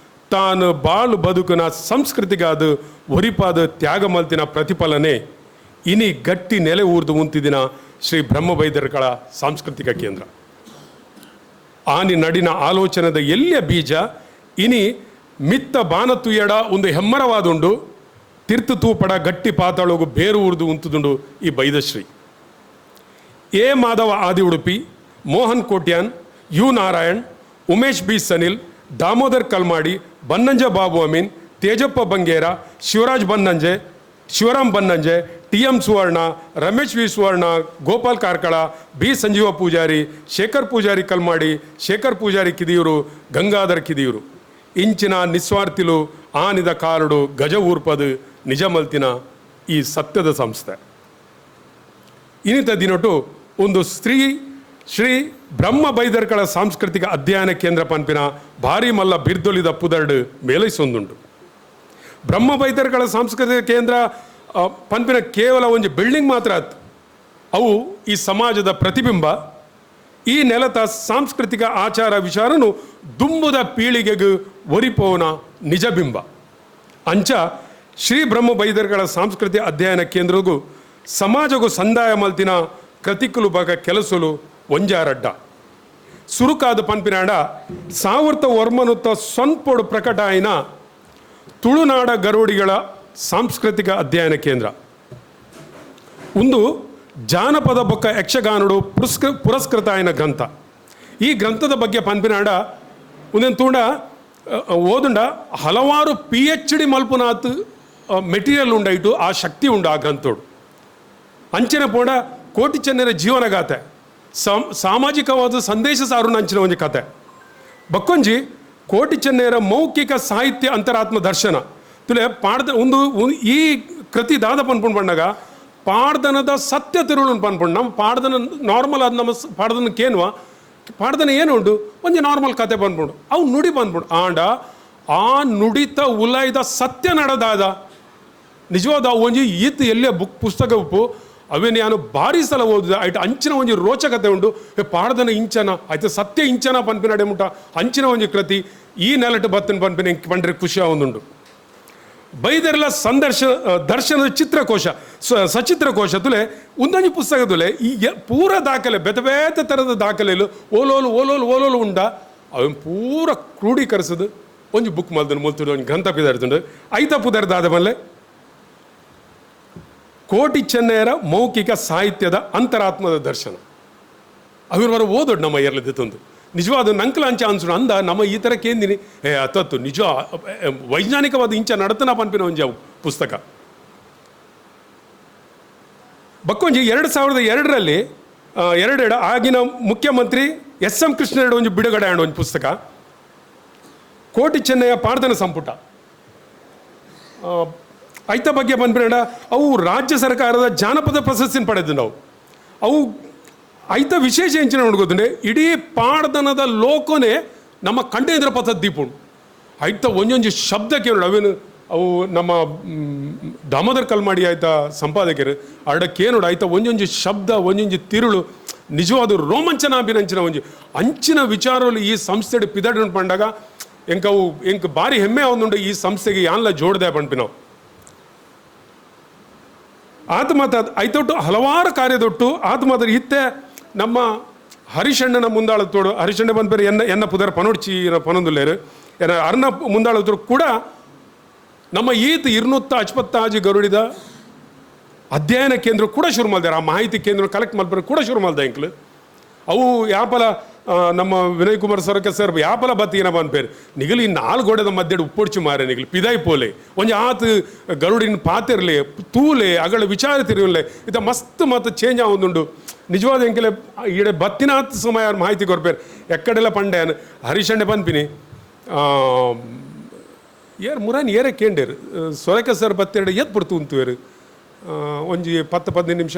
ತಾನು ಬಾಳು ಬದುಕಿನ ಸಂಸ್ಕೃತಿಗಾದು ಒರಿಪಾದ ತ್ಯಾಗ ಮಲ್ತಿನ ಪ್ರತಿಫಲನೆ ಇನಿ ಗಟ್ಟಿ ನೆಲೆ ಊರ್ದು ಉಂತಿದಿನ ಶ್ರೀ ಬ್ರಹ್ಮ ಬೈದರ್ಕಳ ಸಾಂಸ್ಕೃತಿಕ ಕೇಂದ್ರ ಆನಿ ನಡಿನ ಆಲೋಚನದ ಎಲ್ಲಿಯ ಬೀಜ ಇನಿ ಮಿತ್ತ ಬಾನ ತುಯ್ಯಡ ಒಂದು ಹೆಮ್ಮರವಾದುಂಡು ತೀರ್ಥ ತೂಪಡ ಗಟ್ಟಿ ಪಾತಾಳೋಗು ಬೇರು ಊರ್ದು ಉಂತುದುಂಡು ಈ ಬೈದಶ್ರೀ A Madhava Adi Udupi Mohan Kotian U Narayan Umesh B Sanil Damodar Kalmadi Bannanje Babu Amin Tejappa Bangera Shivaraj Bannanje Shivaram Bannanje TM Suvarna Ramesh V Suvarna Gopal Karkala B Sanjeeva Poojary Shekar Poojary Kalmadi Shekar Poojary Kidiyur Gangadhar Kidiyur ಇಂಚಿನ ನಿಸ್ವಾರ್ಥಿಲು ಆನಿದ ಕಾರುಡು ಗಜ ಊರ್ಪದು ನಿಜ ಮಲ್ತಿನ ಈ ಸತ್ಯದ ಸಂಸ್ಥೆ ಇನ್ನಿತ ದಿನಟು ಒಂದು ಶ್ರೀ ಬ್ರಹ್ಮ ಬೈದರ್ಕಳ ಸಾಂಸ್ಕೃತಿಕ ಅಧ್ಯಯನ ಕೇಂದ್ರ ಪನ್ಪಿನ ಭಾರಿ ಮಲ್ಲ ಬಿರ್ದೊಲಿದ ಪುದರ್ಡು ಮೇಲೈಸೊಂದುಂಟು ಬ್ರಹ್ಮ ಬೈದರ್ಕಳ ಸಾಂಸ್ಕೃತಿಕ ಕೇಂದ್ರ ಪನ್ಪಿನ ಕೇವಲ ಒಂದು ಬಿಲ್ಡಿಂಗ್ ಮಾತ್ರ ಆಯ್ತು ಅವು ಈ ಸಮಾಜದ ಪ್ರತಿಬಿಂಬ ಈ ನೆಲದ ಸಾಂಸ್ಕೃತಿಕ ಆಚಾರ ವಿಚಾರನು ದುಂಬುದ ಪೀಳಿಗೆಗೂ ಒರಿಪೋನ ನಿಜಬಿಂಬ ಅಂಚ ಶ್ರೀ ಬ್ರಹ್ಮ ಬೈದರ್ಕಳ ಸಾಂಸ್ಕೃತಿಕ ಅಧ್ಯಯನ ಕೇಂದ್ರಗೂ ಸಮಾಜಗೂ ಸಂದಾಯ ಮಲ್ತಿನ ಕೃತಿಕುಲು ಬಗ ಕೆಲಸಲು ಒಂಜಾರಡ್ಡ ಸುರುಕಾದ ಪನ್ಪಿನಾಡ 1991 ಸೊನ್ಪೊಡು ಪ್ರಕಟ ಆಯ್ನ ತುಳುನಾಡ ಗರುಡಿಗಳ ಸಾಂಸ್ಕೃತಿಕ ಅಧ್ಯಯನ ಕೇಂದ್ರ ಒಂದು ಜಾನಪದ ಬೊಕ್ಕ ಯಕ್ಷಗಾನಡು ಪುರಸ್ಕೃತ ಆಯ್ನ ಗ್ರಂಥ ಈ ಗ್ರಂಥದ ಬಗ್ಗೆ ಪನ್ಪಿನಾಡ ಒಂದೇನು ತೂಂಡ ಓದುಂಡ ಹಲವಾರು PhD ಮಲ್ಪುನಾತ್ ಮೆಟೀರಿಯಲ್ ಉಂಡಾಯಿತು ಆ ಶಕ್ತಿ ಉಂಡು ಆ ಗ್ರಂಥೋಡು ಅಂಚಿನ ಪೋಂಡ ಕೋಟಿ ಚೆನ್ನರ ಜೀವನಗಾಥೆ ಸಾಮಾಜಿಕವಾದ ಸಂದೇಶ ಸಾರುನ ಅಂಚಿನ ಒಂಜಿ ಕತೆ ಬಕ್ಕೊಂಜಿ ಕೋಟಿ ಚೆನ್ನರ ಮೌಖಿಕ ಸಾಹಿತ್ಯ ಅಂತರಾತ್ಮ ದರ್ಶನ ತುಲೆ ಪಾಡ್ದ ಒಂದು ಈ ಕೃತಿ ದಾದ ಪನ್ಪುಂಡು ಬಂದಾಗ ಪಾಡ್ದನದ ಸತ್ಯ ತಿರುಳು ಪನ್ಪುಂಡು ನಮ್ಮ ಪಾಡ್ದನ ನಾರ್ಮಲ್ ಆದ ನಮ್ಮ ಪಾಡ್ದನ ಕೇನುವ ಪಾಡ್ದನ ಏನು ಉಂಟು ಒಂಜಿ ನಾರ್ಮಲ್ ಕತೆ ಪನ್ಪುಂಡು ಅವು ನುಡಿ ಪನ್ಪುಂಡು ಆಂಡ ಆ ನುಡಿತ ಉಲಾಯ್ದ ಸತ್ಯ ನಡೆದಾದ ನಿಜವಾದ ಒಂಜಿ ಈತ್ ಎಲ್ಲೇ ಪುಸ್ತಕ ಉಪ್ಪು ಅವೇನು ನಾನು ಭಾರಿ ಸಲ ಓದಿದೆ ಆಯ್ತು ಅಂಚಿನ ಒಂಜಿ ರೋಚಕತೆ ಉಂಟು ಪಾಡ್ದನ ಇಂಚನ ಆಯ್ತು ಸತ್ಯ ಇಂಚನ ಪನ್ಪಿನಡೆ ಮುಟ್ಟ ಅಂಚಿನ ಒಂಜಿ ಕೃತಿ ಈ ನೆಲಟ್ಟು ಬತ್ತಿನ ಪನ್ಪಿನ ಪಂಡ್ರೆ ಖುಷಿ ಆವೊಂದುಂಡು ಬೈದರ್ಲ ದರ್ಶನದ ಚಿತ್ರಕೋಶ ಸಚಿತ್ರಕೋಶ ತುಲೆ ಒಂದೊಂದು ಪುಸ್ತಕ ತುಲೆ ಈ ಪೂರ ದಾಖಲೆ ಬೇತೆ ಥರದ ದಾಖಲೆಲು ಓಲೋಲು ಉಂಡ ಅವನ್ ಪೂರ ಕ್ರೋಢೀಕರಿಸೋದು ಒಂಜಿ ಬುಕ್ ಮಲ್ದನು ಮುಲ್ತುಡು ಒಂಜಿ ಗ್ರಂಥ ಪಿದಾಡ್ತುಂಡು ಐತ ಪುದರ್ದಾದ ಮೇಲೆ ಕೋಟಿ ಚೆನ್ನೈಯರ ಮೌಖಿಕ ಸಾಹಿತ್ಯದ ಅಂತರಾತ್ಮದ ದರ್ಶನ ಅವಿರ್ವರ ಓದೋಡು ನಮ್ಮ ಏರ್ಲದಿತ್ತೊಂದು ನಿಜವಾದ ನಂಕಲ ಅಂಚ ಅನ್ಸು ಅಂದ ನಮ್ಮ ಈ ಥರ ಕೇಂದಿನಿ ಅತ್ತತ್ತು ನಿಜ ವೈಜ್ಞಾನಿಕವಾದ ಇಂಚ ನಡತನ ಪನ್ಪಿನ ಒಂಜಿ ಅವು ಪುಸ್ತಕ ಬಕ್ಕೊಂಜಿ 2002ರಲ್ಲಿ ಆಗಿನ ಮುಖ್ಯಮಂತ್ರಿ SM ಕೃಷ್ಣರೆಡ್ಡಿ ಒಂಜಿ ಬಿಡುಗಡೆ ಆಂಡ ಒಂದು ಪುಸ್ತಕ ಕೋಟಿ ಚೆನ್ನೈಯ ಪಾಡ್ದನ ಸಂಪುಟ ಐತ ಬಗ್ಗೆ ಬಂದ್ಬಿಡ ಅವು ರಾಜ್ಯ ಸರ್ಕಾರದ ಜಾನಪದ ಪ್ರಶಸ್ತಿನ ಪಡೆದು ನಾವು ಅವು ಐತ ವಿಶೇಷ ಹೆಂಚಿನ ನೋಡ್ಕೋತಂಡೆ ಇಡೀ ಪಾಡ್ದನದ ಲೋಕನೇ ನಮ್ಮ ಕಂಠೇಂದ್ರ ಪಥ ದೀಪುಂಡು ಐತ ಒಂದೊಂದು ಶಬ್ದಕ್ಕೆ ನೋಡಿ ಅವೇನು ಅವು ನಮ್ಮ ದಾಮೋದರ್ ಕಲ್ಮಾಡಿ ಆಯ್ತಾ ಸಂಪಾದಕರು ಅಡಕ್ಕೆ ನೋಡಿ ಆಯ್ತಾ ಒಂದೊಂದು ಶಬ್ದ ಒಂದೊಂದು ತಿರುಳು ನಿಜವಾದ ರೋಮಾಂಚನ ಅಭಿನಂಚನ ಒಂಜಿ ಅಂಚಿನ ವಿಚಾರಗಳು ಈ ಸಂಸ್ಥೆ ಪಿದಾಡ್ ಪಂಡಾಗ ಎಂಕವು ಎಂಕ್ ಭಾರಿ ಹೆಮ್ಮೆ ಅವನುಂಡು ಈ ಸಂಸ್ಥೆಗೆ ಯಾನ್ಲ ಜೋಡ್ದೆ ಪಂಪಿನವು ಆತ ಮಾತ ಐತೊಟ್ಟು ಹಲವಾರು ಕಾರ್ಯದೊಟ್ಟು ಆತ ಮಾತ್ರ ಇತ್ತೆ ನಮ್ಮ ಹರಿಶಣ್ಣನ ಮುಂದಾಳತ್ತೋಡು ಹರಿಶಣ್ಣ ಬಂದ ಬೇರೆ ಎನ್ನ ಪುದರ್ ಪನೋಡ್ಚಿ ಪನೊಂದುಲ್ಲೇರು ಅರ್ನ ಮುಂದಾಳತ್ತೋಡು ಕೂಡ ನಮ್ಮ ಈತ 250 ಗರುಡಿದ ಅಧ್ಯಯನ ಕೇಂದ್ರ ಕೂಡ ಶುರು ಮಾಡಿದಾರೆ ಆ ಮಾಹಿತಿ ಕೇಂದ್ರ ಕಲೆಕ್ಟ್ ಮಾಡ್ತಾರೆ ಕೂಡ ಶುರು ಮಾಡಿದೆ ಎಂಕ್ಲು ಅವು ಯಾಪಲ ನಮ್ಮ ವಿನಯ್ ಕುಮಾರ್ ಸೊರಕೆ ಸರ್ ಯಾಪಲ ಬತ್ತೀನ ಬಂದ್ಪೇರು ನಿಗಲಿ 4 ಗೋಡೆದ ಮಧ್ಯೆ ಉಪ್ಪೊಡ್ಚು ಮಾರೆ ನಿಗಲಿ ಪಿದಾಯ್ ಪೋಲೆ ಒಂಜಿ ಆತ ಗರುಡಿನ ಪಾತಿರ್ಲಿ ತೂಲೆ ಅಗಳ ವಿಚಾರ ತಿರುವಲೆ ಇತ ಮಸ್ತ್ ಮಾತು ಚೇಂಜ್ ಆವೊಂದುಂಡು ನಿಜವಾದ ಎಂಕೆಲೆ ಈಡೆ ಬತ್ತಿನಾತ್ ಸಮಯ ಮಾಹಿತಿ ಕೊರ್ಪೇರು ಎಕ್ಕಡೆಲ್ಲ ಪಂಡೆ ಹರಿಶಣ್ಣೆ ಪನ್ಪಿನಿ ಏರ್ ಮುರಾನ್ ಏರೇ ಕೇಂಡೇರು ಸೊರಕೆ ಸರ್ ಬತ್ತೆರಡು ಎತ್ ಬಿಡ್ತು ಉಂತುವೇರು ಒಂಜಿ 10-15 ನಿಮಿಷ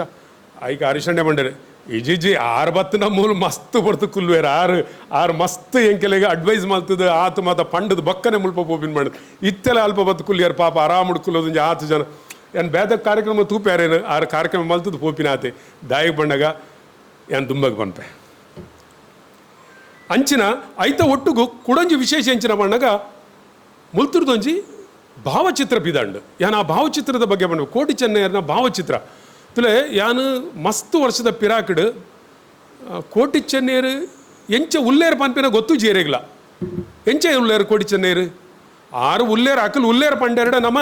ಐಕ ಹರಿಶಣ್ಣೆ ಬಂಡೇರು ಇಜಿಜಿ 6 ಬತ್ತನ ಮೂಲ ಮಸ್ತ್ ಬರ್ತು ಕುಲ್ವೇರು ಆರು ಮಸ್ತ್ ಎಂಕೆಲೆಗೆ ಅಡ್ವೈಸ್ ಮಾಡ್ತದೆ ಆತ ಮಾತ ಪಂಡದ ಬಕ್ಕನೆ ಮುಲ್ಪ ಪೋಪಿನ್ ಮಾಡಿದ್ ಇತ್ತೆಲ್ಲ ಅಲ್ಪ ಬತ್ತು ಕುಲ್ಯಾರ ಪಾಪ ಆರಾಮುಡ್ ಕುಲ್ಲೋದು 10 ಜನ ಏನು ಬೇದ ಕಾರ್ಯಕ್ರಮ ತೂಪ್ಯಾರೇನು 6 ಕಾರ್ಯಕ್ರಮ ಮಲ್ತದ್ದು ಪೋಪಿನ ಆತೆ ದಾಯಿಗೆ ಬಂಡಾಗ ಏನು ದುಂಬಗೆ ಬಂಪೆ ಅಂಚಿನ ಐತ ಒಟ್ಟುಗು ಕುಡಂಜಿ ವಿಶೇಷ ಅಂಚಿನ ಬಂಡಾಗ ಮುಲ್ತುರ್ದೊಂಜಿ ಭಾವಚಿತ್ರ ಪಿದಾಂಡು ಯಾನು ಆ ಭಾವಚಿತ್ರದ ಬಗ್ಗೆ ಬಂದ ಕೋಟಿ ಚೆನ್ನೈಯರ್ನ ಭಾವಚಿತ್ರ ತುಲೆ ಯಾನು ಮಸ್ತ್ ವರ್ಷದ ಪಿರಾಕಡ್ ಕೋಟಿ ಚೆನ್ನೈಯರು ಎಂಚ ಉಲ್ಲೇರು ಪನ್ಪಿನ ಗೊತ್ತು ಜೇರೆಗ್ಲ ಎಂಚ ಉಲ್ಲೇರು ಕೋಟಿ ಚೆನ್ನೈಯರು 6 ಉಲ್ಲೇರು ಅಕಲ್ ಉಲ್ಲೇರು ಪಂಡೆರಡ ನಮ್ಮ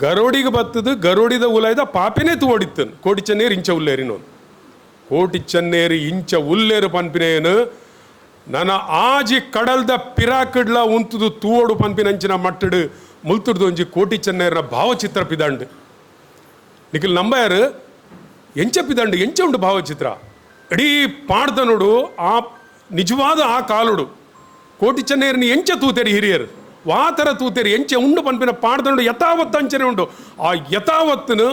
ಗರೋಡಿಗೆ ಬತ್ತದು ಗರೋಡಿದ ಉಲಾಯ್ದ ಪಾಪಿನೇ ತೂಡಿತ್ತು ಕೋಟಿ ಚೆನ್ನೈಯರು ಇಂಚ ಉಲ್ಲೇರಿನೋನು ಕೋಟಿ ಚೆನ್ನೈಯರು ಇಂಚ ಉಲ್ಲೇರು ಪನ್ಪಿನೇನು ನನ್ನ ಆಜಿ ಕಡಲ್ದ ಪಿರಾಕಡ್ಲ ಉಂತದು ತೂವಡು ಪನ್ಪಿನಂಚಿನ ಮಟ್ಟಡು ಮುಲ್ತುಡ್ದೊಂಜಿ ಕೋಟಿ ಚೆನ್ನೈಯರ ಭಾವಚಿತ್ರ ಪಿದಾಂಡು ನಿಖಿಲ್ ನಂಬಾರು ಎಂಚ ಪಿದಾಂಡು ಎಂಚ ಉಂಟು ಭಾವಚಿತ್ರ ಇಡೀ ಪಾಡ್ದ ನೋಡು ಆ ನಿಜವಾದ ಆ ಕಾಲುಡು ಕೋಟಿ ಚೆನ್ನೈಯರ್ನ ಎಂಚ ತೂತೇರಿ ಹಿರಿಯರು ವಾತರ ತೂತೇರಿ ಎಂಚ ಉಂಡು ಪನ್ಪಿನ ಪಾಡ್ದ ನೋಡು ಯಥಾವತ್ತು ಅಂಚನೆ ಉಂಟು ಆ ಯಥಾವತ್ತನು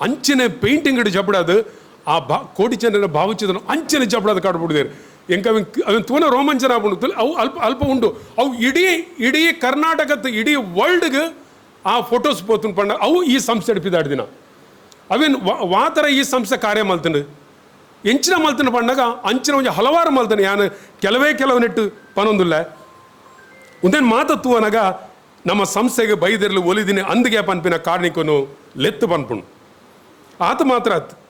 ಅಂಚನೆ ಪೇಂಟಿಂಗ್ ಇಡು ಜಪಡದು ಆ ಕೋಟಿ ಚೆನ್ನೈಯರ ಭಾವಚಿತ್ರ ಅಂಚನೆ ಜಪಡದು ಕಾಡ್ಬಿಡ್ದೇರು ಎಂಕ ಅವನ್ ತೂನ ರೋಮಾಂಚನ ಆಗ್ಬಿಡು ಅವು ಅಲ್ಪ ಉಂಡು ಅವು ಇಡೀ ಕರ್ನಾಟಕದ ಇಡೀ ವರ್ಲ್ಡ್ಗೆ ಆ ಫೋಟೋಸ್ ಪೋತುನ್ ಪಂಡ ಅವು ಈ ಸಂಸ್ಥೆ ಪಿದಾಡ್ದಿನ ಅವೇನು ವಾತರ ಈ ಸಂಸ್ಥೆ ಕಾರ್ಯ ಮಲ್ತನು ಎಂಚಿನ ಮಲ್ತನ ಪಂಡಾಗ ಅಂಚಿನ ಒಂಜಿ ಹಲವಾರು ಮಲ್ತನೆ ಯಾನು ಕೆಲವು ನೆಟ್ಟು ಪನೊಂದುಲ್ಲ ಒಂದೇನು ಮಾತತ್ತು ಅನಾಗ ನಮ್ಮ ಸಂಸ್ಥೆಗೆ ಬೈದಿರಲು ಒಲಿದಿನಿ ಅಂದಿಗೆ ಪನ್ಪಿನ ಕಾರ್ಣಿಕನು ಲೆತ್ತು ಪನ್ಪುಣು ಆತ ಮಾತ್ರ ಆತು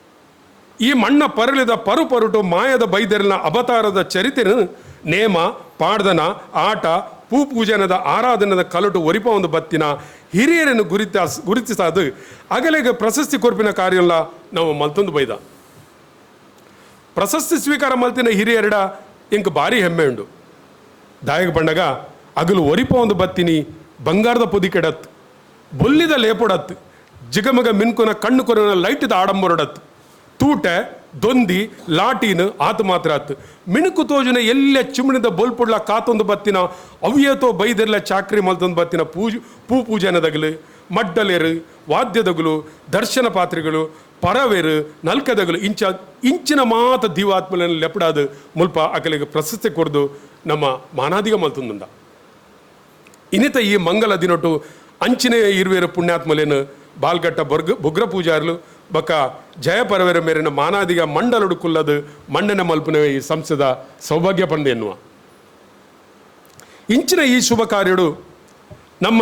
ಈ ಮಣ್ಣ ಪರಳಿದ ಪರುಟು ಮಾಯದ ಬೈದೆರಲಿನ ಅವತಾರದ ಚರಿತ್ರೆ ನೇಮ ಪಾಡ್ದನ ಆಟ ಪೂಜನದ ಆರಾಧನದ ಕಲಟು ಒರಿಪ ಒಂದು ಬತ್ತಿನ ಹಿರಿಯರನ್ನು ಗುರುತಿಸಾದು ಅಗಲೆಗೆ ಪ್ರಶಸ್ತಿ ಕೊರ್ಪಿನ ಕಾರ್ಯಲ್ಲ ನಾವು ಮಲ್ತೊಂದು ಬೈದ ಪ್ರಶಸ್ತಿ ಸ್ವೀಕಾರ ಮಲ್ತಿನ ಹಿರಿಯರಡ ಇಂಕ ಭಾರಿ ಹೆಮ್ಮೆ ಉಂಡು ದಾಯಕ ಬಂಡಾಗ ಅಗಲು ಒರಿಪ ಒಂದು ಬತ್ತಿನಿ ಬಂಗಾರದ ಪೊದಿ ಕೆಡತ್ ಬೊಲ್ಲಿದ ಲೇಪೊಡತ್ ಜಿಗಮಗ ಮಿನ್ಕುನ ಕಣ್ಣು ಕೊರನ ಲೈಟಿದ ಆಡಂಬರೊಡತ್ ತೂಟೆ ದೊಂದಿ ಲಾಟೀನು ಆತ ಮಾತ್ರ ಆತು ಮಿಣುಕು ತೋಜನ ಎಲ್ಲ ಚಿಮಣಿದ ಬೋಲ್ಪುಡ್ಲ ಕಾತೊಂದು ಬತ್ತಿನ ಅವ್ಯತೋ ಬೈದೆಲ್ಲ ಚಾಕ್ರಿ ಮಲ್ತೊಂದು ಬತ್ತಿನ ಪೂಜನದಗಲು ಮಡ್ಡಲೇರು ವಾದ್ಯದಗಲು ದರ್ಶನ ಪಾತ್ರೆಗಳು ಪರವೇರು ನಲ್ಕದಗಲು ಇಂಚಿನ ಮಾತ ದೀವಾತ್ಮಲನ್ನು ಲೆಪಡಾದು ಮುಲ್ಪ ಅಕಲಿಗೆ ಪ್ರಶಸ್ತಿ ಕೊಡ್ದು ನಮ್ಮ ಮಾನಾದಿಗ ಮಲ್ತೊಂದುಂಡ ಇನ್ನಿತ ಈ ಮಂಗಲ ದಿನೊಟ್ಟು ಅಂಚಿನ ಇರುವೇರು ಪುಣ್ಯಾತ್ಮಲೇನು ಬಾಲ್ಗಟ್ಟ ಬುಗ್ರ ಪೂಜಾರ್ಲು ಬಕ ಜಯಪರವೆರ ಮೇರಿನ ಮಾನಾದಿಗ ಮಂಡಲುಡು ಕುಲ್ಲದು ಮಣ್ಣನ ಮಲ್ಪನೆ ಈ ಸಂಸ್ಥೆದ ಸೌಭಾಗ್ಯ ಪಂಡೆ ಎನ್ನುವ ಇಂಚಿನ ಈ ಶುಭ ಕಾರ್ಯಡು ನಮ್ಮ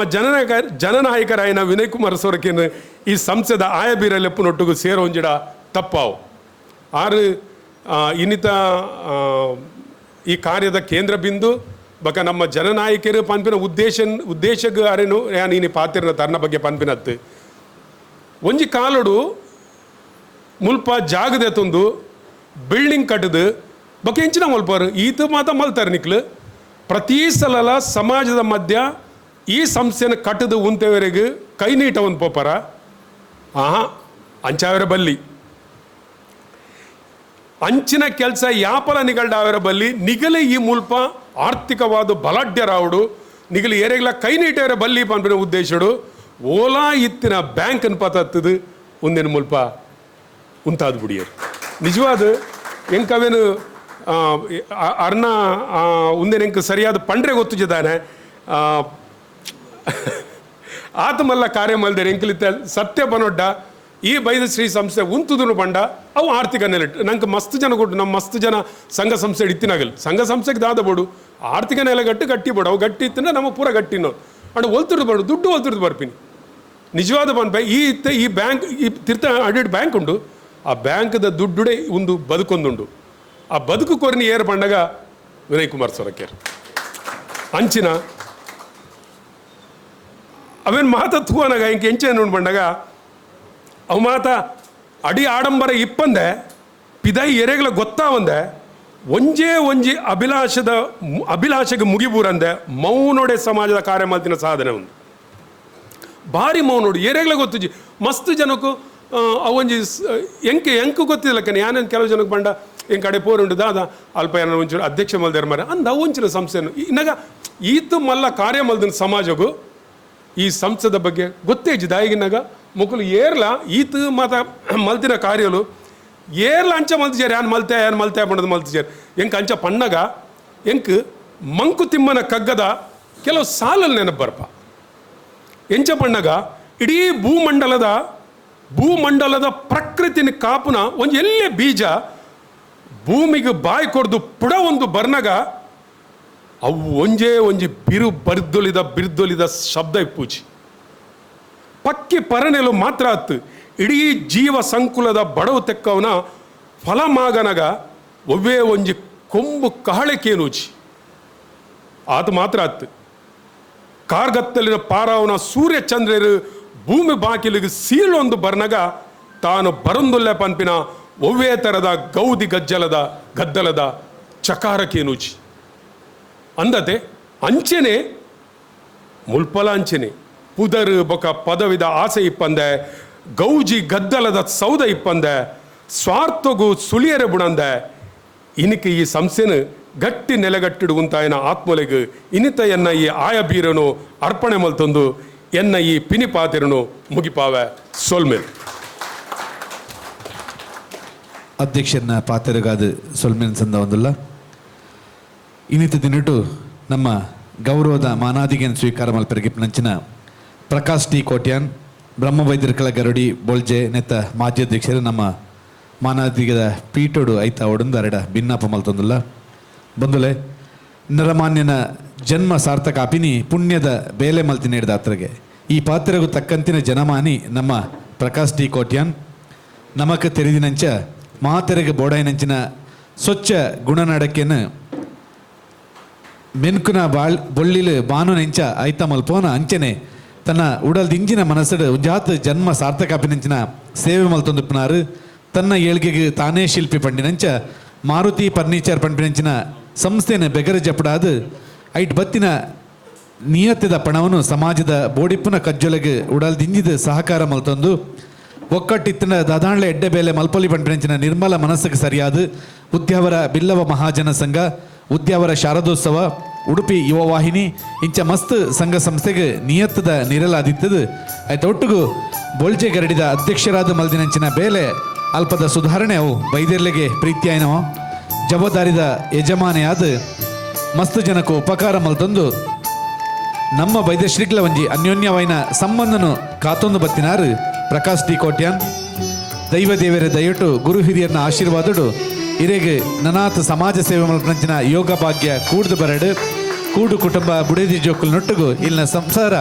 ಜನನಾಯಕರಾಯನ ವಿನಯ್ ಕುಮಾರ್ ಸೊರಕೆನು ಈ ಸಂಸ್ಥೆದ ಆಯಬೀರಲೆಪ್ಪನೊಟ್ಟಿಗೂ ಸೇರೋಂಜಿಡ ತಪ್ಪಾವು ಆರು ಇನ್ನಿತ ಈ ಕಾರ್ಯದ ಕೇಂದ್ರ ಬಿಂದು ಬಕ ನಮ್ಮ ಜನನಾಯಕರು ಪನ್ಪಿನ ಉದ್ದೇಶಕ್ಕೆ ಅರೇನು ನೀನು ಪಾತಿರನ ತನ್ನ ಬಗ್ಗೆ ಪನ್ಪಿನತ್ತು ಒಂಜಿ ಕಾಲಡು ಮುಲ್ಪ ಜಾಗದೆ ತಂದು ಬಿಲ್ಡಿಂಗ್ ಕಟ್ಟದು ಬಕ ಹೆಂಚಿನ ಮಲ್ಪಾರು ಈತ ಮಾತ ಮಲ್ತಾರೆ ನಿಕ್ಲು ಪ್ರತಿ ಸಲ ಸಮಾಜದ ಮಧ್ಯ ಈ ಸಂಸ್ಥೆನ ಕಟ್ಟದು ಉಂತವರೆಗೆ ಕೈ ನೀಟ ಒಂದು ಪೋಪರ ಅಂಚಾವರ ಬಲ್ಲಿ ಅಂಚಿನ ಕೆಲಸ ಯಾಪಲ ನಿಗಲ್ಡಾವರ ಬಲ್ಲಿ ನಿಗಲೆ ಈ ಮುಲ್ಪ ಆರ್ಥಿಕವಾದ ಬಲಾಢ್ಯರಾವುಡು ನಿಗಲಿ ಏರೆಗ್ಲ ಕೈ ನೀಟವರ ಬಲ್ಲಿ ಪನ್ಪಿನ ಉದ್ದೇಶಡು ಓಲಾ ಇತ್ತಿನ ಬ್ಯಾಂಕ್ ಅನ್ಪತ್ತದು ಒಂದೇನು ಮುಲ್ಪ ಉಂತಾದ ಬಿಡಿಯರು ನಿಜವಾದ ಎಂಕವೇನು ಅರ್ನ ಒಂದೇನು ಎಂಕ ಸರಿಯಾದ ಪಂಡ್ರೆ ಗೊತ್ತು ಜದಾನೆ ಆತ ಮಲ್ಲ ಕಾರ್ಯ ಮಲ್ದೇರು ಎಂಕಲಿತ್ತ ಸತ್ಯ ಬನೊಡ್ಡ ಈ ಬೈದ ಶ್ರೀ ಸಂಸ್ಥೆ ಉಂತುದನು ಬಂಡ ಅವು ಆರ್ಥಿಕ ನೆಲೆ ನಂಗೆ ಮಸ್ತ್ ಜನ ಕೊಟ್ಟು ನಮ್ಮ ಮಸ್ತ್ ಜನ ಸಂಘ ಸಂಸ್ಥೆ ಇತ್ತಿನಾಗಲ್ಲ ಸಂಘ ಸಂಸ್ಥೆಗೆ ದಾದ ಬೋಡು ಆರ್ಥಿಕ ನೆಲೆಗಟ್ಟು ಗಟ್ಟಿ ಬೋಡು ಅವು ಗಟ್ಟಿ ಇತ್ತಂದ್ರೆ ನಮ್ಮ ಪೂರ ಗಟ್ಟಿನೋ ಅಡು ಒಲ್ತಿರ್ದು ಬೋಡು ದುಡ್ಡು ಒಲ್ತಿರ್ದು ಬರ್ತೀನಿ ನಿಜವಾದ ಬಂದ ಈ ಬ್ಯಾಂಕ್ ಈ ತೀರ್ಥ ಅಡಿಡ್ ಬ್ಯಾಂಕ್ ಉಂಡು ಆ ಬ್ಯಾಂಕ್ದ ದುಡ್ಡುಡೆ ಒಂದು ಬದುಕೊಂದುಂಡು ಆ ಬದುಕು ಕೊರ್ನಿ ಏರ್ ಬಂಡಾಗ ವಿನಯ್ ಕುಮಾರ್ ಸೊರಕೇರ್ ಅಂಚಿನ ಅವೇನು ಮಾತ ತೂವನಾಗ ಇಂಕ ಎಂಚೇನು ಬಂಡಾಗ ಅವು ಮಾತ ಅಡಿ ಆಡಂಬರ ಇಪ್ಪಂದೆ ಪಿದಾಯಿ ಎರೆಗಳ ಗೊತ್ತಾವಂದೆ ಒಂಜೇ ಒಂಜಿ ಅಭಿಲಾಷೆಗೆ ಮುಗಿಬೂರಂದೆ ಮೌನೊಡೆ ಸಮಾಜದ ಕಾರ್ಯ ಮಲ್ತಿನ ಸಾಧನೆ ಒಂದು ಭಾರಿ ಮೌನೋಡು ಎರೆಗಳ ಗೊತ್ತುಜಿ ಮಸ್ತ್ ಜನಕ್ಕೂ ಅವೊಂಜಿ ಎಂಕು ಗೊತ್ತಿಲ್ಲ ಕನೆ ಯಾನೇನು ಕೆಲವು ಜನಕ್ಕೆ ಬಂಡ ಎಂಕ ಕಡೆ ಪೋರುಂಡು ದಾದ ಅಲ್ಪ ಏನಾರು ಒಂಚೂರು ಅಧ್ಯಕ್ಷ ಮಲ್ದಾರ ಮರ ಅಂದ ಒಂಚಿನ ಸಂಸ್ಥೆನು ಇನ್ನಾಗ ಈತು ಮಲ್ಲ ಕಾರ್ಯ ಮಲ್ದಿನ ಸಮಾಜಗೂ ಈ ಸಂಸ್ಥೆದ ಬಗ್ಗೆ ಗೊತ್ತೇ ಇಜ್ಜಿ ದಾಯಿಗಿನಾಗ ಮುಕ್ಕಲು ಏರ್ಲ ಈತ ಮಾತ ಮಲ್ತಿನ ಕಾರ್ಯಲು ಏರ್ಲ ಅಂಚ ಮಲ್ತಿಜಾರ ಯಾನ್ ಮಲ್ತೆ ಪಂಡದ ಮಲ್ತಿಜಾರ ಎಂಕ ಅಂಚ ಪಣ್ಣಗ ಎಂಕ್ ಮಂಕುತಿಮ್ಮನ ಕಗ್ಗದ ಕೆಲವು ಸಾಲಲ್ಲಿ ನೆನಪು ಬರ್ಪ ಎಂಚ ಪಣ್ಣಗ ಇಡೀ ಭೂಮಂಡಲದ ಪ್ರಕೃತಿನ ಕಾಪುನ ಒಂದು ಎಲ್ಲೇ ಬೀಜ ಭೂಮಿಗೆ ಬಾಯಿ ಕೊಡ್ದು ಪುಡ ಒಂದು ಬರ್ನಗ ಅವು ಒಂಜಿ ಬಿರ್ದೊಲಿದ ಶಬ್ದ ಇಪ್ಪೂಚಿ ಪಕ್ಕಿ ಪರನೆಲು ಮಾತ್ರ ಅತ್ತು ಇಡೀ ಜೀವ ಸಂಕುಲದ ಬಡವು ತೆಕ್ಕವನ ಫಲಮಾಗನಗ ಒವ್ವೇ ಒಂಜಿ ಕೊಂಬು ಕಹಳೆಕೇನೂಚಿ ಆತ ಮಾತ್ರ ಅತ್ತು ಕಾರ್ಗತ್ತಲಿನ ಪಾರಾವನ ಸೂರ್ಯ ಚಂದ್ರರು ಭೂಮಿ ಬಾಕಿಲಿಗೆ ಸೀಳೊಂದು ಬರ್ನಗ ತಾನು ಬರಂದುಲ್ಲೆ ಪನ್ಪಿನ ಒವ್ವೇ ಥರದ ಗೌದಿ ಗದ್ದಲದ ಚಕಾರಕೇನೂಚಿ ಅಂದತೆ ಅಂಚೆನೆ ಮುಲ್ಪಲ ಅಂಚೆನೆ ಪುದರ್ ಬೊಕ ಪದವಿದ ಆಸೆ ಇಪ್ಪಂದೆ ಗೌಜಿ ಗದ್ದಲದ ಸೌದ ಇಪ್ಪಂದೆ ಸ್ವಾರ್ಥಗೂ ಸುಳಿಯರೆ ಬುಣಂದೆ ಇನಿಕೆ ಈ ಸಂಸ್ಥೆನ ಗಟ್ಟಿ ನೆಲೆಗಟ್ಟಿಡುವಂತಾಯನ ಆತ್ಮಲೆಗೆ ಇನಿತ ಎನ್ನ ಈ ಆಯ ಬೀರನು ಅರ್ಪಣೆ ಮಲ್ತೊಂದು ಎನ್ನ ಈ ಪಿನಿಪಾತಿರನು ಮುಗಿಪಾವೆ ಸೊಲ್ಮೇಲ್ ಅಧ್ಯಕ್ಷನ ಪಾತ್ರಗಾದ ಸೊಲ್ಮೇನ್ ಸಂದ ಒಂದಲ್ಲ ಇನ್ನಿತ ದಿನಟು ನಮ್ಮ ಗೌರವದ ಮಾನಾದಿಗೆಯನ್ನು ಸ್ವೀಕಾರ ಮಲ್ಪೆರಗಿಪ್ನಂಚಿನ ಪ್ರಕಾಶ್ ಟಿ ಕೋಟ್ಯಾನ್ ಬ್ರಹ್ಮವೈದ್ಯರ ಗರುಡಿ ಬೊಲ್ಜೆ ನೆತ್ತ ಮಾಜಿ ಅಧ್ಯಕ್ಷರು ನಮ್ಮ ಮಾನಾದಿಗದ ಪೀಠೋಡು ಐತ ಒಡಂದು ಅರಡ ಭಿನ್ನಾಪ ಮಲ್ತೊಂದಿಲ್ಲ ಬಂದುಲೆ ನರಮಾನ್ಯನ ಜನ್ಮ ಸಾರ್ಥಕ ಅಪಿನಿ ಪುಣ್ಯದ ಬೇಲೆ ಮಲ್ತಿ ನೀಡಿದ ಅತ್ರಗೆ ಈ ಪಾತ್ರಗೂ ತಕ್ಕಂತಿನ ಜನಮಾನಿ ನಮ್ಮ ಪ್ರಕಾಶ್ ಟಿ ಕೋಟ್ಯಾನ್ ನಮಕ್ ತೆರೆದಿನಂಚ ಮಾತೆರೆಗೆ ಬೋಡಾಯಿನಂಚಿನ ಸ್ವಚ್ಛ ಗುಣನಡಕೆಯನ್ನು ಮೆನ್ಕುನ ಬೊಳ್ಳಿಲು ಬಾನು ನೆಂಚ ಐತ ಮಲ್ಪೋನ ಅಂಚನೆ ತನ್ನ ಉಡಲ್ದಿಂಜಿನ ಮನಸ್ಸಡು ಉಜಾತ್ ಜನ್ಮ ಸಾರ್ಥಕ ಅಪಿನಂಚಿನ ಸೇವೆ ಮಲ್ತೊಂದುಪ್ಪನಾರು ತನ್ನ ಏಳ್ಗೆಗೆ ತಾನೇ ಶಿಲ್ಪಿ ಪಂಡಿನಂಚ ಮಾರುತಿ ಫರ್ನಿಚರ್ ಪಂಪಿನಂಚಿನ ಸಂಸ್ಥೆನ ಬೆಗರ ಜಪಡಾದು ಐಟ್ ಬತ್ತಿನ ನಿಯತ್ತದ ಪಣವನ್ನು ಸಮಾಜದ ಬೋಡಿಪ್ಪನ ಕಜ್ಜೊಲೆಗೆ ಉಡಲ್ದಿಂಜಿದ ಸಹಕಾರ ಮಲ್ತೊಂದು ಒಕ್ಕಟ್ಟಿತ್ತಿನ ದಾದಾಣ್ಲೆ ಎಡ್ಡೆ ಬೇಲೆ ಮಲ್ಪೊಲಿ ಪಂಪಿನಂಚಿನ ನಿರ್ಮಲ ಮನಸ್ಸಿಗೆ ಸರಿಯಾದ ಉದ್ಯಾವರ ಬಿಲ್ಲವ ಮಹಾಜನ ಸಂಘ ಉದ್ಯಾವರ ಶಾರದೋತ್ಸವ ಉಡುಪಿ ಯುವವಾಹಿನಿ ಇಂಚ ಮಸ್ತ್ ಸಂಘ ಸಂಸ್ಥೆಗೆ ನಿಯತ್ತದ ನಿರಲಾದಿತ್ತದು ಆಯ್ತು ಒಟ್ಟಿಗೂ ಬೊಳ್ಜೆ ಗರಡಿದ ಅಧ್ಯಕ್ಷರಾದ ಮಲ್ದಿನಂಚಿನ ಬೇಲೆ ಅಲ್ಪದ ಸುಧಾರಣೆ ಅವು ಬೈದೆರ್ಲೆಗೆ ಪ್ರೀತಿಯಾಯನವ ಜವಾಬ್ದಾರಿದ ಯಜಮಾನೆಯಾದ ಮಸ್ತ್ ಜನಕ್ಕೂ ಉಪಕಾರ ಮಲ್ತೊಂದು ನಮ್ಮ ಬೈದಶ್ರೀಗ್ಲ ಒಂಜಿ ಅನ್ಯೋನ್ಯವಾಯಿನ ಸಂಬಂಧನು ಕಾತೊಂದು ಬತ್ತಿನಾರು ಪ್ರಕಾಶ್ ಟಿ ಕೋಟ್ಯಾನ್ ದೈವ ದೇವರ ದಯಟು ಗುರು ಹಿರಿಯರನ್ನ ಆಶೀರ್ವಾದಡು ಇರೆಗೆ ನನಾಥ ಸಮಾಜ ಸೇವೆ ಮಲ್ಪಂಚಿನ ಯೋಗ ಭಾಗ್ಯ ಕೂಡ್ದು ಬರಡು ಕೂಡು ಕುಟುಂಬ ಬುಡೇದಿ ಜೋಕುಲ್ ನೊಟ್ಟುಗು ಇಲ್ಲಿನ ಸಂಸಾರ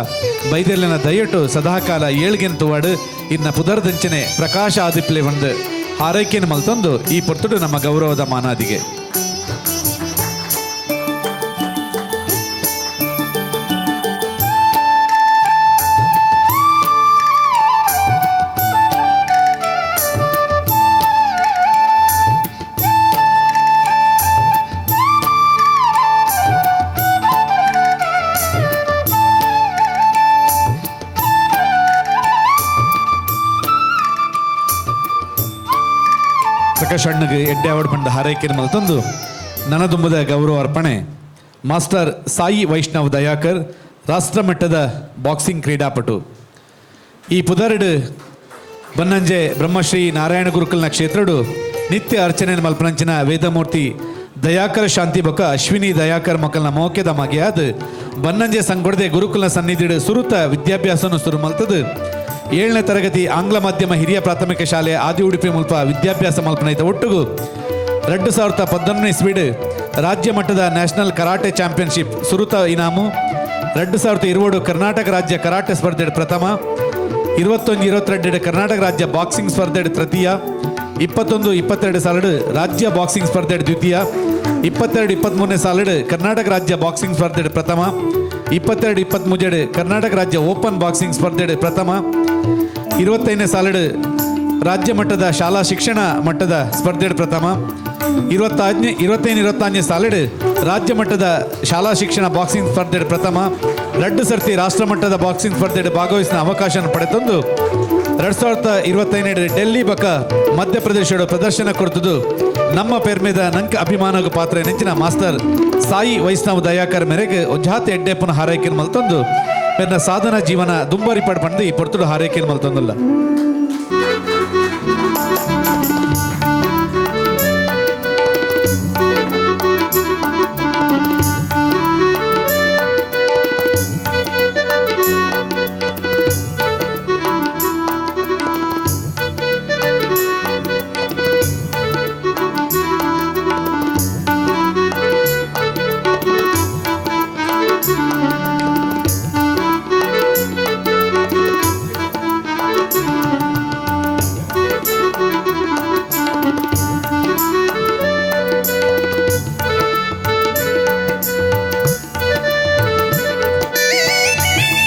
ಬೈದೆರ್ಲಿನ ದಯಟು ಸದಾಕಾಲ ಏಳ್ಗೆಂತುವಾಡು ಇನ್ನ ಪುದರ್ದಂಚನೆ ಪ್ರಕಾಶ ಆದಿಪ್ಲೆ ಒಂದು ಹಾರೈಕೆಯನ್ನು ಮಲ್ತೊಂದು ಈ ಪೊರ್ತುಡು ನಮ್ಮ ಗೌರವದ ಮಾನಾದಿಗೆ ಪ್ರಕಾಶ್ ಅಣ್ಣಗೆ ಎಡ್ಡೆ ಅವಾರ್ಡ್ ಬಂದ ಹಾರೈಕೆಯನ್ನು ಮಲ್ತೊಂದು ನನದುಂಬದ ಗೌರವ ಅರ್ಪಣೆ ಮಾಸ್ಟರ್ ಸಾಯಿ ವೈಷ್ಣವ್ ದಯಾಕರ್ ರಾಷ್ಟ್ರ ಮಟ್ಟದ ಬಾಕ್ಸಿಂಗ್ ಕ್ರೀಡಾಪಟು ಈ ಪುದರ್ಡ್ ಬನ್ನಂಜೆ ಬ್ರಹ್ಮಶ್ರೀ ನಾರಾಯಣ ಗುರುಕುಲ್ನ ಕ್ಷೇತ್ರಡು ನಿತ್ಯ ಅರ್ಚನೆಯನ್ನು ಮಲ್ಪನಂಚಿನ ವೇದಮೂರ್ತಿ ದಯಾಕರ್ ಶಾಂತಿ ಬೊಕ್ಕ ಅಶ್ವಿನಿ ದಯಾಕರ್ ಮಕ್ಕಳನ್ನ ಮೋಕೆದ ಮಗೆಯಾದ ಬನ್ನಂಜೆ ಸಂಗೊಡದೆ ಗುರುಕುಲ ಸನ್ನಿಧಿಡು ಸುರುತ ವಿದ್ಯಾಭ್ಯಾಸವನ್ನು ಶುರು ಮಲ್ತದು 7ನೇ ತರಗತಿ ಆಂಗ್ಲ ಮಾಧ್ಯಮ ಹಿರಿಯ ಪ್ರಾಥಮಿಕ ಶಾಲೆ ಆದಿ ಉಡುಪಿ ಮುಲ್ಪ ವಿದ್ಯಾಭ್ಯಾಸ ಮಲ್ಪನೈತ ಒಟ್ಟುಗು 2011 ಇಸ್ವಿಡ್ ರಾಜ್ಯ ಮಟ್ಟದ ನ್ಯಾಷನಲ್ ಕರಾಟೆ ಚಾಂಪಿಯನ್ಶಿಪ್ ಸುರುತ ಇನಾಮು 2020 ಕರ್ನಾಟಕ ರಾಜ್ಯ ಕರಾಟೆ ಸ್ಪರ್ಧೆಡ್ ಪ್ರಥಮ 21-22 ಕರ್ನಾಟಕ ರಾಜ್ಯ ಬಾಕ್ಸಿಂಗ್ ಸ್ಪರ್ಧೆಡ್ ತೃತೀಯ 21-22 ಸಾಲಡ್ ರಾಜ್ಯ ಬಾಕ್ಸಿಂಗ್ ಸ್ಪರ್ಧೆಡ್ ದ್ವಿತೀಯ 22-23 ಸಾಲಡ್ ಕರ್ನಾಟಕ ರಾಜ್ಯ ಬಾಕ್ಸಿಂಗ್ ಸ್ಪರ್ಧೆಡ್ ಪ್ರಥಮ 22-23 ಕರ್ನಾಟಕ ರಾಜ್ಯ ಓಪನ್ ಬಾಕ್ಸಿಂಗ್ ಸ್ಪರ್ಧೆಡ್ ಪ್ರಥಮ 25ನೇ ಸಾಲಡ್ ರಾಜ್ಯ ಮಟ್ಟದ ಶಾಲಾ ಶಿಕ್ಷಣ ಮಟ್ಟದ ಸ್ಪರ್ಧೆಡ್ ಪ್ರಥಮ 25-26 ಸಾಲಡ್ ರಾಜ್ಯ ಮಟ್ಟದ ಶಾಲಾ ಶಿಕ್ಷಣ ಬಾಕ್ಸಿಂಗ್ ಸ್ಪರ್ಧೆಡ್ ಪ್ರಥಮ 2 ಸರ್ತಿ ರಾಷ್ಟ್ರ ಮಟ್ಟದ ಬಾಕ್ಸಿಂಗ್ ಸ್ಪರ್ಧೆಡ್ ಭಾಗವಹಿಸಿದ ಅವಕಾಶ ಪಡೆತಂದು 2025 ಡೆಲ್ಲಿ ಬಕ ಮಧ್ಯಪ್ರದೇಶದ ಪ್ರದರ್ಶನ ಕೊಡ್ತದ್ದು ನಮ್ಮ ಪೇರ್ ಮೇಲೆ ನಂಗೆ ಅಭಿಮಾನಗ ಪಾತ್ರ ನೆಂಚಿನ ಮಾಸ್ಟರ್ ಸಾಯಿ ವೈಷ್ಣವ್ ದಯಾಕರ್ ಮೇರೆಗೆ ಒಂಜಾತಿ ಎಡ್ಡೆಪ್ಪನ ಹಾರೈಕೆಯನ್ನು ಮಲ್ತೊಂದು ಪೆನ್ನ ಸಾಧನ ಜೀವನ ದುಂಬಾರಿ ಪಡ್ಪಂಡು ಈ ಪೊರ್ತುಡು ಹಾರೈಕೆಯನ್ನು ಮಲ್ತೊಂದಲ್ಲ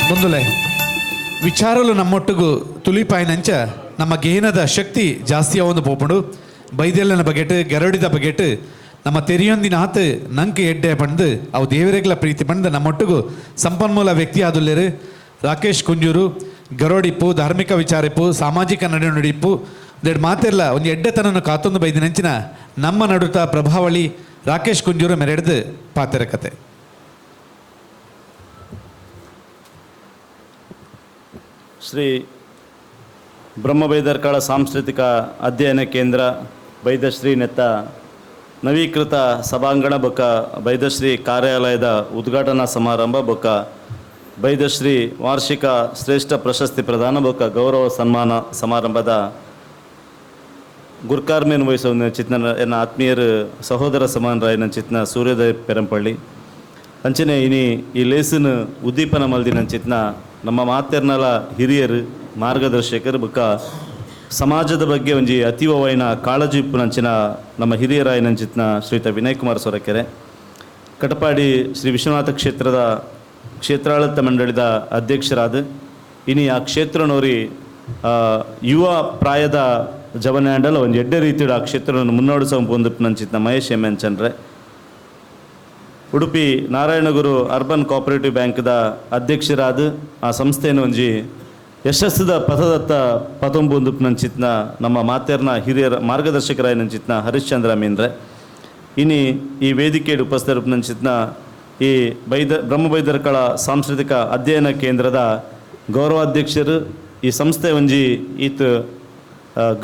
ಮುಂದುಲೆ ವಿಚಾರಲು ನಮ್ಮೊಟ್ಟಿಗೂ ತುಲಿಪಾಯಿನಂಚ ನಮ್ಮ ಗೇನದ ಶಕ್ತಿ ಜಾಸ್ತಿ ಅವೊಂದು ಪೋಪುಂಡು ಬೈದೆಲ್ಲನ ಬಗೆಟ್ ಗೆರಡಿದ ಬಗೆಟ್ ನಮ್ಮ ತೆರಿಯೊಂದಿನ ಆತು ನಂಗೆ ಎಡ್ಡೆ ಪಂಡು ಅವು ದೇವರೆಗ್ಲ ಪ್ರೀತಿ ಪಂಡು ನಮ್ಮೊಟ್ಟಿಗೂ ಸಂಪನ್ಮೂಲ ವ್ಯಕ್ತಿ ಆದುಲ್ಲೇರು ರಾಕೇಶ್ ಕುಂಜೂರು ಗರೋಡಿಪ್ಪು ಧಾರ್ಮಿಕ ವಿಚಾರಿಪ್ಪು ಸಾಮಾಜಿಕ ನಡೆನುಡಿಪ್ಪು ದೆಡ್ ಮಾತೆಲ್ಲ ಒಂದು ಎಡ್ಡೆತನನ್ನು ಕಾತೊಂದು ಬೈದಿನಂಚಿನ ನಮ್ಮ ನಡುತ್ತ ಪ್ರಭಾವಳಿ ರಾಕೇಶ್ ಕುಂಜೂರು ಮೆರೆಡ್ದು ಪಾತೆರ ಕತೆ ಶ್ರೀ ಬ್ರಹ್ಮಬೈದರ್ಕಾಳ ಸಾಂಸ್ಕೃತಿಕ ಅಧ್ಯಯನ ಕೇಂದ್ರ ಬೈದಶ್ರೀ ನೆತ್ತ ನವೀಕೃತ ಸಭಾಂಗಣ ಬೊಕ್ಕ ಬೈದಶ್ರೀ ಕಾರ್ಯಾಲಯದ ಉದ್ಘಾಟನಾ ಸಮಾರಂಭ ಬೊಕ್ಕ ಬೈದಶ್ರೀ ವಾರ್ಷಿಕ ಶ್ರೇಷ್ಠ ಪ್ರಶಸ್ತಿ ಪ್ರದಾನ ಬೊಕ್ಕ ಗೌರವ ಸನ್ಮಾನ ಸಮಾರಂಭದ ಗುರ್ಕಾರ್ಮೇನು ವಹಿಸೋ ಚಿತ್ನ ಎನ್ನ ಆತ್ಮೀಯರು ಸಹೋದರ ಸಮಾನರಾಯನ ಚಿತ್ನ ಸೂರ್ಯೋದಯ ಪೆರಂಪಳ್ಳಿ ಅಂಚನೆ ಇನಿ ಈ ಲೇಸಿನ ಉದ್ದೀಪನ ಮಲ್ದಿನ ಚಿತ್ನ ನಮ್ಮ ಮಾತೆರ್ನಲ ಹಿರಿಯರು ಮಾರ್ಗದರ್ಶಕರು ಬೊಕ್ಕ ಸಮಾಜದ ಬಗ್ಗೆ ಒಂಜಿ ಅತೀವವಾಯಿನ ಕಾಳಜಿ ಇಪ್ಪುನಂಚಿನ ನಮ್ಮ ಹಿರಿಯರಾಯನಂಚಿತ್ನ ಶ್ರೀಯುತ ವಿನಯ್ ಕುಮಾರ್ ಸೊರಕೆರೆ ಕಟಪಾಡಿ ಶ್ರೀ ವಿಶ್ವನಾಥ ಕ್ಷೇತ್ರದ ಕ್ಷೇತ್ರಾಡಳಿತ ಮಂಡಳಿದ ಅಧ್ಯಕ್ಷರಾದ ಇನಿ ಆ ಕ್ಷೇತ್ರನೋರಿ ಯುವ ಪ್ರಾಯದ ಜವನ್ಯಾಂಡಲ ಒಂದು ಎಡ್ಡೆ ರೀತಿಯ ಆ ಕ್ಷೇತ್ರವನ್ನು ಮುನ್ನಡೆಸೋ ಪೊಂದಿಪ್ಪುನಂಚಿತ್ನ ಮಹೇಶ್ ಎಮ್ ಎನ್ ಚಂದ್ರೆ ಉಡುಪಿ ನಾರಾಯಣಗುರು ಅರ್ಬನ್ ಕೋಆಪರೇಟಿವ್ ಬ್ಯಾಂಕ್ದ ಅಧ್ಯಕ್ಷರಾದ ಆ ಸಂಸ್ಥೆಯನ್ನು ಒಂಜಿ ಯಶಸ್ಸದ ಪಥದತ್ತ ಪತೊಂಬುಂದುಪ್ನಂಚಿತ್ನ ನಮ್ಮ ಮಾತೆರ್ನ ಹಿರಿಯರ ಮಾರ್ಗದರ್ಶಕರಾಯನಂಚಿತ್ನ ಹರಿಶ್ಚಂದ್ರ ಮೀನ್ರೆ ಇನಿ ಈ ವೇದಿಕೆಯಲ್ಲಿ ಉಪಸ್ಥಿತರೂಪನಂಚಿತ್ನ ಈ ಬ್ರಹ್ಮಬೈದರ್ಕಳ ಸಾಂಸ್ಕೃತಿಕ ಅಧ್ಯಯನ ಕೇಂದ್ರದ ಗೌರವಾಧ್ಯಕ್ಷರು ಈ ಸಂಸ್ಥೆ ಒಂಜಿ ಈತ್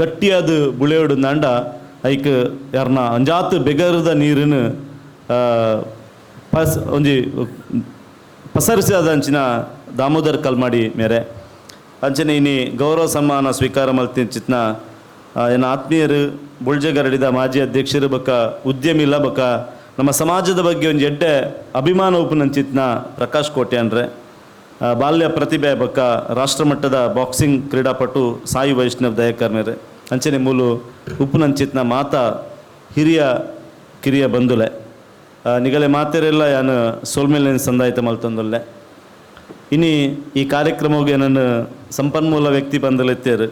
ಗಟ್ಟಿಯಾದ ಬುಳೆಯೋಡು ನಂಡ ಐಕ್ ಯಾರನ್ನ ಅಂಜಾತು ಬೆಗರದ ನೀರನ್ನು ಒಂಜಿ ಪಸರಿಸಿದ ಅಂಚಿನ ದಾಮೋದರ್ ಕಲ್ಮಾಡಿ ಮೇರೆ ಅಂಚನೆ ಇನಿ ಗೌರವ ಸನ್ಮಾನ ಸ್ವೀಕಾರ ಮಲ್ತಿನ ಏನ ಆತ್ಮೀಯರು ಬುಳ್ಜೆಗರಡಿದ ಮಾಜಿ ಅಧ್ಯಕ್ಷರು ಬೊಕ್ಕ ಉದ್ಯಮಿಲ್ಲ ಬೊಕ್ಕ ನಮ್ಮ ಸಮಾಜದ ಬಗ್ಗೆ ಒಂದು ಎಡ್ಡೆ ಅಭಿಮಾನ ಉಪನಂಚಿತ್ನ ಪ್ರಕಾಶ್ ಕೋಟ್ಯಾನ್ರೆ ಬಾಲ್ಯ ಪ್ರತಿಭೆ ಬೊಕ್ಕ ರಾಷ್ಟ್ರಮಟ್ಟದ ಬಾಕ್ಸಿಂಗ್ ಕ್ರೀಡಾಪಟು ಸಾಯಿ ವೈಷ್ಣವ್ ದಯಾಕರ್ ಮೇರೆ ಅಂಚನೆ ಮೂಲು ಉಪನಂಚಿತ್ನ ಮಾತಾ ಹಿರಿಯ ಕಿರಿಯ ಬಂಧುಲೆ ನಿಗಲೆ ಮಾತೆರೆಲ್ಲ ಯಾನು ಸೋಲ್ಮೇಲಿನ ಸಂದಾಯಿತ ಮಲ್ತೊಂದೊಲ್ಲೆ ಇನಿ ಈ ಕಾರ್ಯಕ್ರಮಕ್ಕೆ ನಾನು ಸಂಪನ್ಮೂಲ ವ್ಯಕ್ತಿ ಬಂದಲೆತ್ತೇರು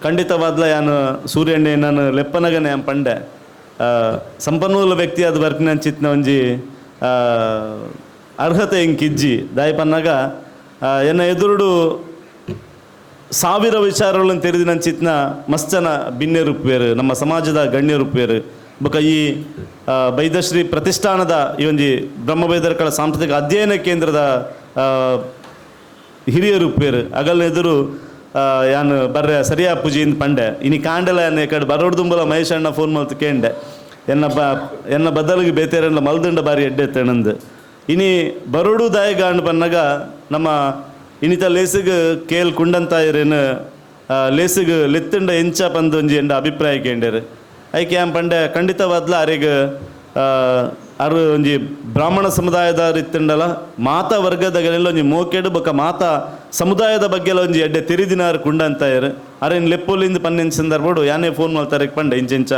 ಖಂಡಿತವಾದ್ಲ ಯಾನು ಸೂರ್ಯಣ್ಣೆ ನಾನು ಲೆಪ್ಪನಗನೆ ಪಂಡೆ ಸಂಪನ್ಮೂಲ ವ್ಯಕ್ತಿ ಅದು ಬರ್ಕಿನಂಚಿತ್ನ ಒಂಜಿ ಅರ್ಹತೆ ಹಿಂಗೆ ಕಿಜ್ಜಿ ದಾಯಿ ಪನ್ನಾಗ ಎನ್ನ ಎದುರುಡು ಸಾವಿರ ವಿಚಾರಗಳನ್ನು ತೆರೆದು ನಂಚಿತ್ನ ಮಸ್ತ್ ಜನ ಬಿನ್ನೆರು ಉಪ್ಪೇರು ನಮ್ಮ ಸಮಾಜದ ಗಣ್ಯರು ಉಪ್ಪೇರು ಬೊಕ ಈ ಬೈದಶ್ರೀ ಪ್ರತಿಷ್ಠಾನದ ಈ ಒಂಜಿ ಬ್ರಹ್ಮಬೈದರ್ಕಳ ಸಾಂಸ್ಕೃತಿಕ ಅಧ್ಯಯನ ಕೇಂದ್ರದ ಹಿರಿಯರು ಉಪ್ಪೇರು ಅಗಲ್ನೆದುರು ಯಾನು ಬರ್ರೆ ಸರಿಯಾ ಪೂಜಿಯಿಂದ ಪಂಡೆ ಇನಿ ಕಾಂಡಲ ಯಾನು ಈ ಕಡೆ ಬರೋಡ್ದುಂಬಲ ಮಹೇಶ್ ಅಣ್ಣ ಫೋನ್ ಮಲ್ತು ಕೇಂಡೆ ಎನ್ನ ಬದಲಿಗೆ ಬೇತೇರನ್ನ ಮಲ್ದಂಡ ಬಾರಿ ಎಡ್ಡೆತ್ತೇನಂದು ಇನಿ ಬರೋಡು ದಾಯಗಾಂಡ್ ಪನ್ನಾಗ ನಮ್ಮ ಇನ್ನಿತ ಲೇಸಿಗೆ ಕೇಲ್ ಕುಂಡಂತಾಯಿರೇನು ಲೇಸಿಗೆ ಲೆತ್ತಂಡ ಎಂಚ ಪಂದು ಒಂಜಿ ಎಂಡ ಅಭಿಪ್ರಾಯ ಕೇಂಡೇರು ಐಕೆ ಆ್ಯಂ ಪಂಡೆ ಖಂಡಿತವಾದ್ಲ ಅರಿಗೆ ಅರು ಒಂಜಿ ಬ್ರಾಹ್ಮಣ ಸಮುದಾಯದ ಇತ್ತಂಡಲ ಮಾತಾ ವರ್ಗದಗಳೆಲ್ಲ ಒಂಜಿ ಮೋಕೆಡು ಬೊಕ ಮಾತಾ ಸಮುದಾಯದ ಬಗ್ಗೆ ಎಲ್ಲ ಒಂಜಿ ಎಡ್ಡೆ ತಿರಿದಿನಾರು ಕುಂಡಂತಾಯಿರು ಅರೇನು ಲೆಪ್ಪೋಲಿಂದ ಪನ್ನಿನ ಸಂದರ್ಭಡು ಯಾನೇ ಫೋನ್ ಮಾಡ್ತಾರೆ ಪಂಡೆ ಇಂಚೆಂಚ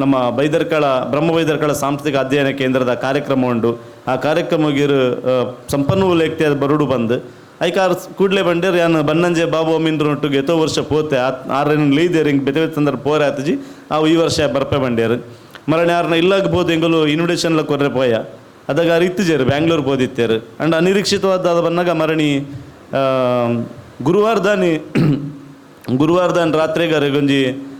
ನಮ್ಮ ಬೈದರ್ಕಳ ಬ್ರಹ್ಮಬೈದರ್ಕಳ ಸಾಂಸ್ಕೃತಿಕ ಅಧ್ಯಯನ ಕೇಂದ್ರದ ಕಾರ್ಯಕ್ರಮ ಉಂಡು ಆ ಕಾರ್ಯಕ್ರಮಗಿರು ಸಂಪನ್ಮೂಲ ವ್ಯಕ್ತಿಯಾದ ಬರುಡು ಬಂದು ಐಕಾರ್ ಕೂಡಲೇ ಬಂಡೇರು ಯಾನು ಬನ್ನಂಜೆ ಬಾಬು ಅಮೀನ್ರೊಟ್ಟಿಗೆ ಎತ್ತೋ ವರ್ಷ ಪೋತೆ ಆರೇನು ಲೀದೇರು ಹಿಂಗೆ ಬೆತೆ ಸಂದರ್ಭ ಪೋರೆ ಆತಜಿ ಅವು ಈ ವರ್ಷ ಬರ್ಪೆ ಬಂಡೇರು ಮರಣ ಯಾರನ್ನ ಇಲ್ಲಾಗಬಹುದು ಎಂಗಲು ಇನ್ವಿಟೇಷನ್ಲ ಕೊರ್ರೆ ಪೋಯ ಅದಾಗ ಇತ್ತಿಜೇರು ಬ್ಯಾಂಗ್ಳೂರ್ ಬೋದಿತ್ತೇರು ಅಂಡ್ ಅನಿರೀಕ್ಷಿತವಾದ ಬಂದಾಗ ಮರಣಿ ಗುರುವಾರದಾನಿ ರಾತ್ರಿಗಾರಿಗೊಂಜಿ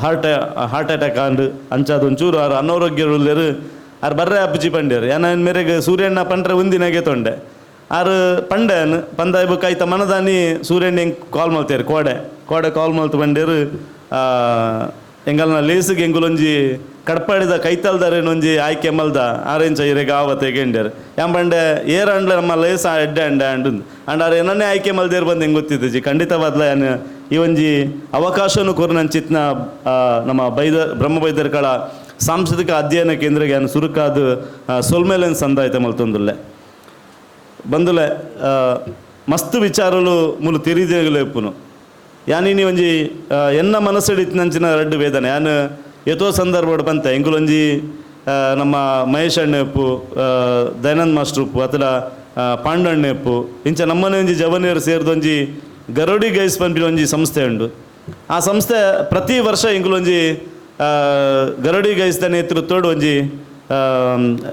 ಹಾರ್ಟ್ ಅಟ್ಯಾಕ್ ಆಂಡ್ ಅಂಚಾದೊಂಚೂರು ಅವ್ರು ಅನಾರೋಗ್ಯರು ಅವ್ರು ಬರ್ರೆ ಅಪ್ಪಜಿ ಪಂಡ್ಯರು ಏನ ಮೇರೆಗೆ ಸೂರ್ಯಣ್ಣ ಪಂಡ್ರೆ ಒಂದಿನಾಗೆ ತೊಂಡೆ ಆರು ಪಂಡೆನು ಪಂದಾಯ ಬುಕ್ ಆಯ್ತ ಮನದಾನಿ ಸೂರ್ಯಣ್ಣ ಹೆಂಗೆ ಕಾಲ್ ಮಾಡ್ತಾರೆ ಕೋಡೆ ಕಾಲ್ ಮಾಡ್ತು ಬಂಡೇರು ಎಂಗಲ್ನ ಲೇಸಿಗೆ ಎಂಗುಲೊಂಜಿ ಕಡ್ಪಾಡಿದ ಕೈತಲ್ದಾರೇನೊಂಜಿ ಆಯ್ಕೆ ಮಲ್ದ ಆರೆಂಚ ಇರೆಗೆ ಆವತ್ತೆ ಗೆಂಡ್ಯಾರು ಪಂಡೆ ಏರ್ ಅಂಡ್ಲೆ ನಮ್ಮ ಲೇಸ ಎಡ್ಡೆ ಅಂಡು ಅಂಡ್ ಅವ್ರು ಏನನ್ನೇ ಆಯ್ಕೆ ಮಲ್ದೇರು ಬಂದು ಹೆಂಗೆ ಗೊತ್ತಿತ್ತು ಜಿ ಖಂಡಿತವಾದ್ಲ ಏನು ಈ ಒಂಜಿ ಅವಕಾಶನೂ ಕೊರ್ನಂಚಿತ್ನ ನಮ್ಮ ಬ್ರಹ್ಮಬೈದರ್ಕಳ ಸಾಂಸ್ಕೃತಿಕ ಅಧ್ಯಯನ ಕೇಂದ್ರಗೆ ಏನು ಸುರುಕಾದ ಸೊಲ್ಮೇಲೇನು ಸಂದಾಯಿತ ಮಲ್ತೊಂದುಲ್ಲೆ ಬಂದುಲೆ ಮಸ್ತ್ ವಿಚಾರಲು ಮುಲು ತಿರಿದೇಗಲು ಎಪ್ಪುನು ಯಾನಿನಿ ಒಂಜಿ ಎನ್ನ ಮನಸ್ಸಿಡಿತ್ತಿನಂಚಿನ ರಡ್ಡು ವೇದನೆ ಯಾನು ಎತೋ ಸಂದರ್ಭ ಬಂತ ಎಂಗುಲೊಂಜಿ ನಮ್ಮ ಮಹೇಶ್ ಅಣ್ಣ ಎಪ್ಪು ದಯಾನಂದ್ ಮಾಸ್ಟರ್ ಉಪ್ಪು ಅಥವಾ ಪಾಂಡಣ್ಣ ಎಪ್ಪು ಇಂಚ ನಮ್ಮನೆ ಒಂಜಿ ಜವನಿಯರು ಸೇರಿದೊಂಜಿ ಗರೋಡಿ ಗೈಸ್ ಪಂಪಿನ ಒಂಜಿ ಸಂಸ್ಥೆ ಉಂಡು ಆ ಸಂಸ್ಥೆ ಪ್ರತಿ ವರ್ಷ ಎಂಗುಲೊಂಜಿ ಗರಡಿ ಗೈಸ್ದ ನೇತೃತ್ವಡು ಒಂಜಿ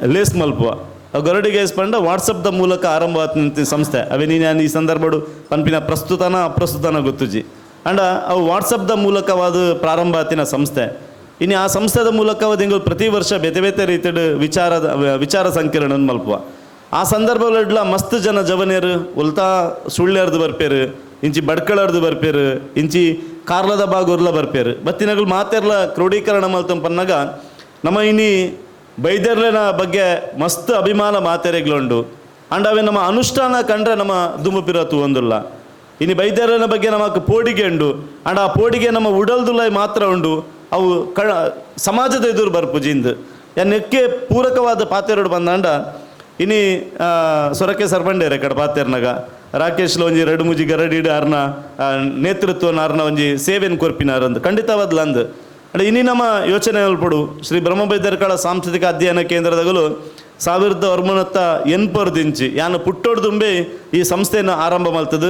ಲೇಸ್ ಮಲ್ಪುವ ಗರಡಿ ಗೈಸ್ ಪಂಡ ವಾಟ್ಸಪ್ದ ಮೂಲಕ ಆರಂಭವಾದ ಸಂಸ್ಥೆ ಅವೇ ನೀನು ಈ ಸಂದರ್ಭಡು ಪಂಪಿನ ಪ್ರಸ್ತುತನ ಅಪ್ರಸ್ತುತನ ಗೊತ್ತುಜಿ ಅಂಡ ಅವು ವಾಟ್ಸಪ್ದ ಮೂಲಕವಾದ ಪ್ರಾರಂಭ ಆತಿನ ಸಂಸ್ಥೆ ಇನ್ನು ಆ ಸಂಸ್ಥೆದ ಮೂಲಕವಾದ ಹಿಂಗೆ ಪ್ರತಿ ವರ್ಷ ಬೇತೆ ಬೇತೆ ರೀತಿಯ ವಿಚಾರ ಸಂಕಿರಣ ಮಲ್ಪುವ ಆ ಸಂದರ್ಭಗಳೆಡ್ಲ ಮಸ್ತ್ ಜನ ಜವನಿಯರು ಉಲ್ತಾ ಸುಳ್ಳ್ಯಾರ್ದು ಬರ್ಪೇರು ಇಂಚಿ ಬಡ್ಕಳರ್ದು ಬರ್ಪೇರು ಇಂಚಿ ಕಾರ್ಲದ ಬಾಗುರ್ಲ ಬರ್ಪೇರು ಬತ್ತಿನಗಳು ಮಾತೆರ್ಲ ಕ್ರೋಢೀಕರಣ ಮಲ್ತಂ ಪನ್ನಾಗ ನಮ್ಮ ಇನ್ನಿ ಬೈದರ್ಲೆನ ಬಗ್ಗೆ ಮಸ್ತ್ ಅಭಿಮಾನ ಮಾತೆರೆಗ್ಲುಂಡು ಅಂಡ್ ಅವೇ ನಮ್ಮ ಅನುಷ್ಠಾನ ಕಂಡ್ರೆ ನಮ್ಮ ದುಂಬುಪಿರತ್ತು ಒಂದುಲ್ಲ ಇನ್ನು ಬೈದರ್ಲೆನ ಬಗ್ಗೆ ನಮಕ್ ಪೋಡಿಗೆ ಉಂಡು ಅಂಡ್ ಆ ಪೋಡಿಗೆ ನಮ್ಮ ಉಡಲ್ದುಲೈ ಮಾತ್ರ ಉಂಡು ಅವು ಸಮಾಜದ ಎದುರು ಬರ್ಪುಜಿಂದು ನೆಕ್ಕೆ ಪೂರಕವಾದ ಪಾತೆರಡು ಬಂದಾಂಡ ಇನಿ ಸೊರಕೆ ಸರ್ಪಂಡೇರೆ ಕಡೆ ಪಾತೆರ್ನಾಗ ರಾಕೇಶ್ಲ ಒಂಜಿ ಎರಡು ಮುಜಿ ಗರಡಿಡು ಅರ್ನ ನೇತೃತ್ವನ ಅರ್ನ ಒಂಜಿ ಸೇವೆಯನ್ನು ಕೊರ್ಪಿನಾರಂದು ಖಂಡಿತವಾದ್ಲ ಅಂದು ಅಲ್ಲ ಇನಿ ನಮ್ಮ ಯೋಚನೆ ಹೇಳ್ಪಡು ಶ್ರೀ ಬ್ರಹ್ಮಬೈದರ್ಕಳ ಸಾಂಸ್ಕೃತಿಕ ಅಧ್ಯಯನ ಕೇಂದ್ರದಗಳು 1908 ಯಾನು ಪುಟ್ಟೋಡ್ದುಂಬೆ ಈ ಸಂಸ್ಥೆಯನ್ನು ಆರಂಭ ಮಾಡ್ತದೆ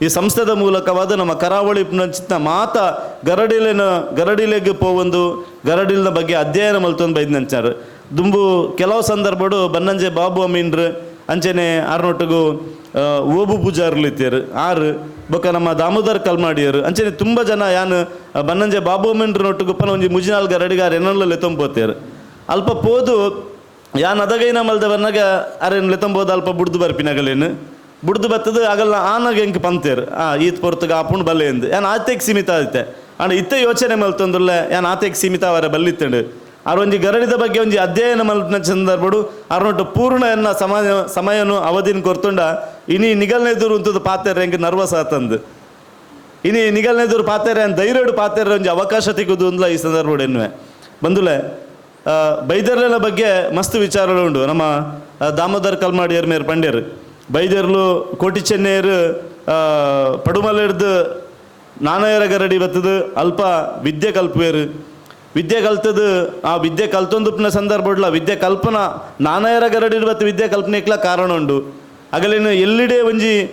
ಈ ಸಂಸ್ಥೆದ ಮೂಲಕವಾದ ನಮ್ಮ ಕರಾವಳಿ ಪುನಚಿತ್ನ ಮಾತ ಗರಡಿಲೆಗೆ ಪೋವೊಂದು ಗರಡಿಲ್ನ ಬಗ್ಗೆ ಅಧ್ಯಯನ ಮಲ್ತೊಂದು ಬೈದ್ನಂಚಾರು ದುಂಬು ಕೆಲವು ಸಂದರ್ಭಡು ಬನ್ನಂಜೆ ಬಾಬು ಅಮೀನ್ರು ಅಂಚೆನೆ ಆರ್ನೊಟ್ಟಿಗೂ ಓಬು ಪೂಜಾರ್ಲಿತ್ತೇರು ಆರು ಬೊಕ್ಕ ನಮ್ಮ ದಾಮೋದರ್ ಕಲ್ಮಾಡಿಯರು ಅಂಚೆನೆ ತುಂಬ ಜನ ಯಾನು ಬನ್ನಂಜೆ ಬಾಬು ಅಮೀನ್ರನೊಟ್ಟಿಗುಪ್ಪನ ಒಂಜಿ ಮುಜಿನಾಲ್ ಗರಡಿಗಾರ ಎನ್ನಲ್ಲ ಲೆತ್ತೊಂಬೋತೇರು ಅಲ್ಪ ಪೋದು ಯಾನ್ ಅದಗೈನ ಮಲ್ದ ಬನ್ನಾಗ ಅರೇನು ಲೆತ್ತಂಬೋದು ಅಲ್ಪ ಬುಡ್ದು ಬರ್ಪಿನಾಗಲೇನು ಬುಡ್ದು ಬತ್ತದು ಆಗಲ್ಲ ಆನಾಗ ಹೆಂಗೆ ಪಂತೇರು ಈತ್ ಪೊರ್ತಗ ಆಪುಣ್ ಬಲ್ಲೆ ಎಂದು ಯಾನ್ ಆತೆಗೆ ಸೀಮಿತ ಆಯ್ತೆ ಅಣ್ಣ ಇತ್ತೆ ಯೋಚನೆ ಮಲ್ತೊಂದುಲ್ಲ ಯಾನ್ ಆತೆಗೆ ಸೀಮಿತ ಅವರ ಬಲ್ಲಿತ್ತಂಡು ಒಂಜಿ ಗರಡಿದ ಬಗ್ಗೆ ಒಂಜಿ ಅಧ್ಯಯನ ಮಲ್ಪನ ಸಂದರ್ಭಡು ಅರ್ನೊಟ್ಟು ಪೂರ್ಣ ಎನ್ನ ಸಮಯನು ಅವಧಿನ ಕೊರ್ತುಂಡ ಇನಿ ನಿಗಲ್ನೆದುರು ಅಂತದ್ದು ಪಾತೆರ ಹೆಂಗೆ ನರ್ವಸ್ ಆತಂದು ಇನಿ ನಿಗಲ್ನೆದುರು ಪಾತೆರೆ ಧೈರ್ಯಡು ಪಾತೆರ ಒಂಜಿ ಅವಕಾಶ ತೆಗೆದು ಅಂದ್ಲ ಈ ಸಂದರ್ಭಡು ಎನ್ನುವೆ ಬಂದುಲೆ ಬೈದರ್ಲೆನ ಬಗ್ಗೆ ಮಸ್ತ್ ವಿಚಾರಗಳು ಉಂಡು ನಮ್ಮ ದಾಮೋದರ್ ಕಲ್ಮಾಡಿಯರ್ ಮೇರ್ ಪಂಡ್ಯರು ಬೈದರ್ಲು ಕೋಟಿ ಚೆನ್ನೈಯರು ಪಡುಮಲೆಡ್ದು ನಾನಯರ ಗರಡಿ ಬತ್ತದು ಅಲ್ಪ ವಿದ್ಯೆ ಕಲ್ಪುವೇರು ವಿದ್ಯೆ ಕಲ್ತದು ಆ ವಿದ್ಯೆ ಕಲ್ತೊಂದುಪ್ನ ಸಂದರ್ಭ ಉಡ್ಲ ವಿದ್ಯೆ ಕಲ್ಪನಾ ನಾನಯರ ಗರಡಿ ಬತ್ತು ವಿದ್ಯೆ ಕಲ್ಪನೆಕ್ಲ ಕಾರಣ ಉಂಡು ಅಗಲೇನು ಎಲ್ಲಿಡೆ ಒಂಜಿ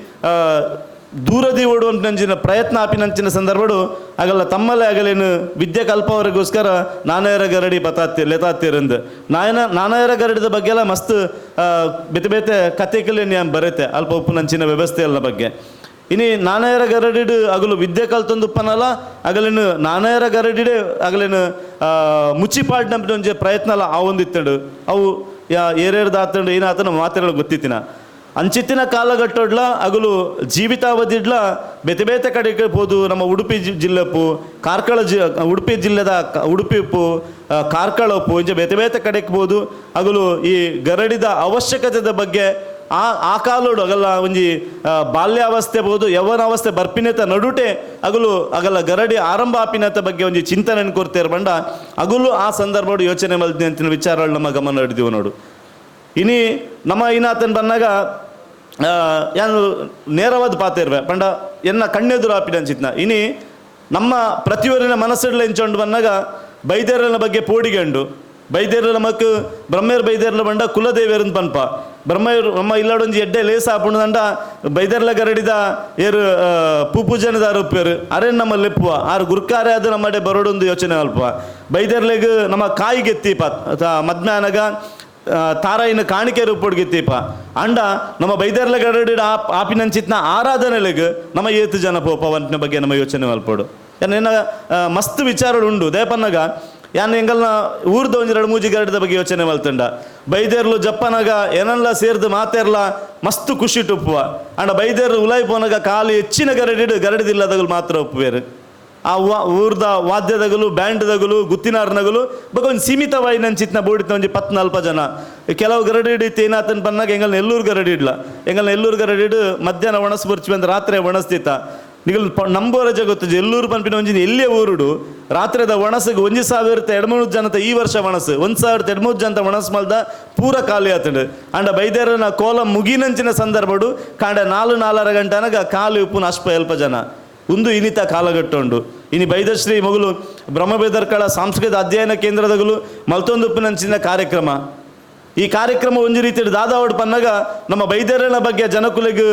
ದೂರದಿ ಓಡುವಂಚಿನ ಪ್ರಯತ್ನ ಆಪಿನಂಚಿನ ಸಂದರ್ಭಡು ಆಗಲ್ಲ ತಮ್ಮಲ್ಲೇ ಆಗಲೇನು ವಿದ್ಯೆ ಕಲ್ಪವರಿಗೋಸ್ಕರ ನಾನಯರ ಗರಡಿ ಲೆತಾತ್ತಿರಂದು ನಾನಯರ ಗರಡಿದ ಬಗ್ಗೆ ಎಲ್ಲ ಮಸ್ತ್ ಬೇತೆ ಬೇತೆ ಕಥೆಗಳೇ ಬರುತ್ತೆ ಅಲ್ಪ ಉಪ್ಪುನಂಚಿನ ವ್ಯವಸ್ಥೆ ಎಲ್ಲ ಬಗ್ಗೆ ಇನಿ ನಾಣಯರ ಗರಡಿಡು ಅಗಲು ವಿದ್ಯೆ ಕಲ್ತೊಂದುಪ್ಪನಲ್ಲ ಅಗಲಿನ ನಾಣಯರ ಗರಡಿಡೆ ಅಗಲಿನ ಮುಚ್ಚಿಪಾಡಿನ ಒಂಜಿ ಪ್ರಯತ್ನ ಆ ಒಂದಿತ್ತಂಡು ಅವು ಏರೇರ್ದು ಆತಂಡು ಏನಾತನ ಮಾತೆಗಳು ಗೊತ್ತಿತ್ತಿನ ಅಂಚಿತ್ತಿನ ಕಾಲಘಟ್ಟಡ್ಲ ಅಗಲು ಜೀವಿತಾವಧಿಡ್ಲ ಬೇತೆ ಬೇತೆ ಕಡೆಗೆ ಹೋದು ನಮ್ಮ ಉಡುಪಿ ಜಿಲ್ಲೆಪ್ಪು ಕಾರ್ಕಳ ಉಡುಪಿ ಜಿಲ್ಲೆದ ಉಡುಪಿ ಉಪ್ಪು ಕಾರ್ಕಳ ಉಪ್ಪು ಇಂಚೆ ಬೇತೆ ಬೇತೆ ಕಡೆಗೆ ಹೋದು ಅಗಲು ಈ ಗರಡಿದ ಅವಶ್ಯಕತೆದ ಬಗ್ಗೆ ಆ ಕಾಲೋಡು ಅಗಲ್ಲ ಒಂಜಿ ಬಾಲ್ಯಾವಸ್ಥೆ ಬೋದು ಯೌವನಾವಸ್ಥೆ ಬರ್ಪಿನತ ನಡುಟೆ ಅಗಲು ಅಗಲ ಗರಡಿ ಆರಂಭ ಆಪಿನತ ಬಗ್ಗೆ ಒಂಜಿ ಚಿಂತನೆ ಕೊಡ್ತೇರು ಬಂಡ ಅಗಲು ಆ ಸಂದರ್ಭ ಯೋಚನೆ ಮಲ್ದಿ ಅಂತಿನ ವಿಚಾರಗಳು ನಮ್ಮ ಗಮನ ಹಿಡಿದೀವಿ ನೋಡು. ಇನಿ ನಮ್ಮ ಇನಾತನ್ ಬಂದಾಗ ಯಾನು ನೇರವಾದ ಪಾತಿರ್ವೆ ಪಂಡ ಎನ್ನ ಕಣ್ಣೆದುರು ಆಪಿನ ಅನ್ಸಿತ್ನ ಇನಿ ನಮ್ಮ ಪ್ರತಿಯೊರಿನ ಮನಸ್ಸಿಡ್ಲ ಎಂಚೊಂಡು ಬಂದಾಗ ಬೈದೇರನ ಬಗ್ಗೆ ಪೋಡಿಗೆಂಡು ಬೈದೇರ್ಲ ಮಕ್ಕ ಬ್ರಹ್ಮೇರ್ ಬೈದೇರ್ಲ ಬಂಡ ಕುಲದೇವಿಯರನ್ ಪನ್ಪ ಬ್ರಹ್ಮೇರ್ ನಮ್ಮ ಇಲ್ಲಾಡೊಂಜಿ ಎಡ್ಡೆ ಲೇಸ ಹಾಪುಂಡದಂಡ ಬೈದೇರ್ಲ ಗರಡಿದ ಏರು ಪೂಜನದಾರ ಉಪ್ಪೇರು ಅರೇನು ನಮ್ಮ ಲೆಪ್ಪುವ ಆರು ಗುರ್ಕಾರೆ ಅದು ನಮ್ಮಡೆ ಬರೋಡೊಂದು ಯೋಚನೆ ಅಲ್ಪ ಬೈದೇರ್ಲೆಗ್ ನಮ್ಮ ಕಾಯಿಗೆತ್ತೀಪ ಮಧ್ಯಾಹ್ನಗ ತಾರಾಯಿನ ಕಾಣಿಕೆ ರೂಪೊಡ್ಗಿತ್ತೀಪ ಅಂಡ ನಮ್ಮ ಬೈದೇರ್ಲ ಗರಡಿ ಆಪಿನಂಚಿತ್ನ ಆರಾಧನೆಲೆಗ್ ನಮ್ಮ ಏತು ಜನ ಪೋಪವಂತನ ಬಗ್ಗೆ ನಮ್ಮ ಯೋಚನೆ ಮಲ್ಪೋಡು ಏನ ಮಸ್ತ್ ವಿಚಾರಗಳು ಉಂಡು ದೇಪನ್ನಾಗ ಯಾನು ಎಂಗಲ್ನ ಊರ್ದ ಒಂಜಿ 2-3 ಗರಡಿದ ಬಗ್ಗೆ ಯೋಚನೆ ಮಲ್ತಂಡ ಬೈದೇರ್ಲು ಜಪ್ಪನಾಗ ಏನಲ್ಲ ಸೇರ್ದು ಮಾತೇರ್ಲ ಮಸ್ತ್ ಖುಷಿ ಟುಪ್ಪುವ ಅಂಡ ಬೈದೇರ್ಲು ಉಲಾಯಿ ಪೋನಾಗ ಕಾಲು ಹೆಚ್ಚಿನ ಗರಡಿದಿಲ್ಲದಗಳು ಮಾತ್ರ ಒಪ್ಪುವೇರು ಆ ಊರ್ದ ವಾದ್ಯದಗಲು ಬ್ಯಾಂಡ್ದಗಲು ಗುತ್ತಿನಾರ್ನಗಲು ಬಗ್ಗೆ ಒಂದು ಸೀಮಿತವಾಗಿ ನಂಚಿತ್ನ ಬೋಡಿತ ಒಂಜಿ 14 ಜನ ಕೆಲವು ಗರಡಿ ಹಿಡಿತು ಏನಾತನ್ ಬಂದಾಗ ಎಂಗಲ್ನ ಎಲ್ಲೂರು ಗರಡಿ ಇಡ್ಲ ಎಂಗಲ್ನ ಎಲ್ಲೂರು ಗರಡಿ ಹಿಡು ಮಧ್ಯಾಹ್ನ ಒಣಸ್ ಬರ್ಚಿ ಬಂದು ರಾತ್ರಿ ಒಣಸ್ತಿತ್ತ ನಿಗಲ್ ನಂಬೋರಜ ಗೊತ್ತು ಎಲ್ಲೂರು ಪನ್ಪಿನ ಒಂಜಿನ ಎಲ್ಲಿಯ ಊರುಡು ರಾತ್ರಿದ ಒಣಸಿಗೆ 1,200 ಜನತ ಈ ವರ್ಷ ಒಣಸು 1,200 ಜನತ ಒಣಸ್ ಮಲ್ದ ಪೂರ ಖಾಲಿ ಆತಂಡು ಅಂಡ ಬೈದೇರನ ಕೋಲ ಮುಗಿನಂಚಿನ ಸಂದರ್ಭಡು ಕಾಂಡ 4 ಗಂಟೆನಾಗ ಖಾಲಿ ಉಪ್ಪುನ ಅಷ್ಟ ಎಲ್ಪ ಜನ ಒಂದು ಇನಿತ ಕಾಲಘಟ್ಟುಂಡು ಇನಿ ಬೈದಶ್ರೀ ಮಗಳು ಬ್ರಹ್ಮಬೇದರ್ಕಳ ಸಾಂಸ್ಕೃತಿಕ ಅಧ್ಯಯನ ಕೇಂದ್ರದಗಲು ಮಲ್ತೊಂದುಪ್ಪಿನಂಚಿನ ಕಾರ್ಯಕ್ರಮ ಈ ಕಾರ್ಯಕ್ರಮ ಒಂದು ರೀತಿ ದಾದಾವಡು ಪನ್ನಾಗ ನಮ್ಮ ಬೈದೇರನ ಬಗ್ಗೆ ಜನಕುಲಿಗೆ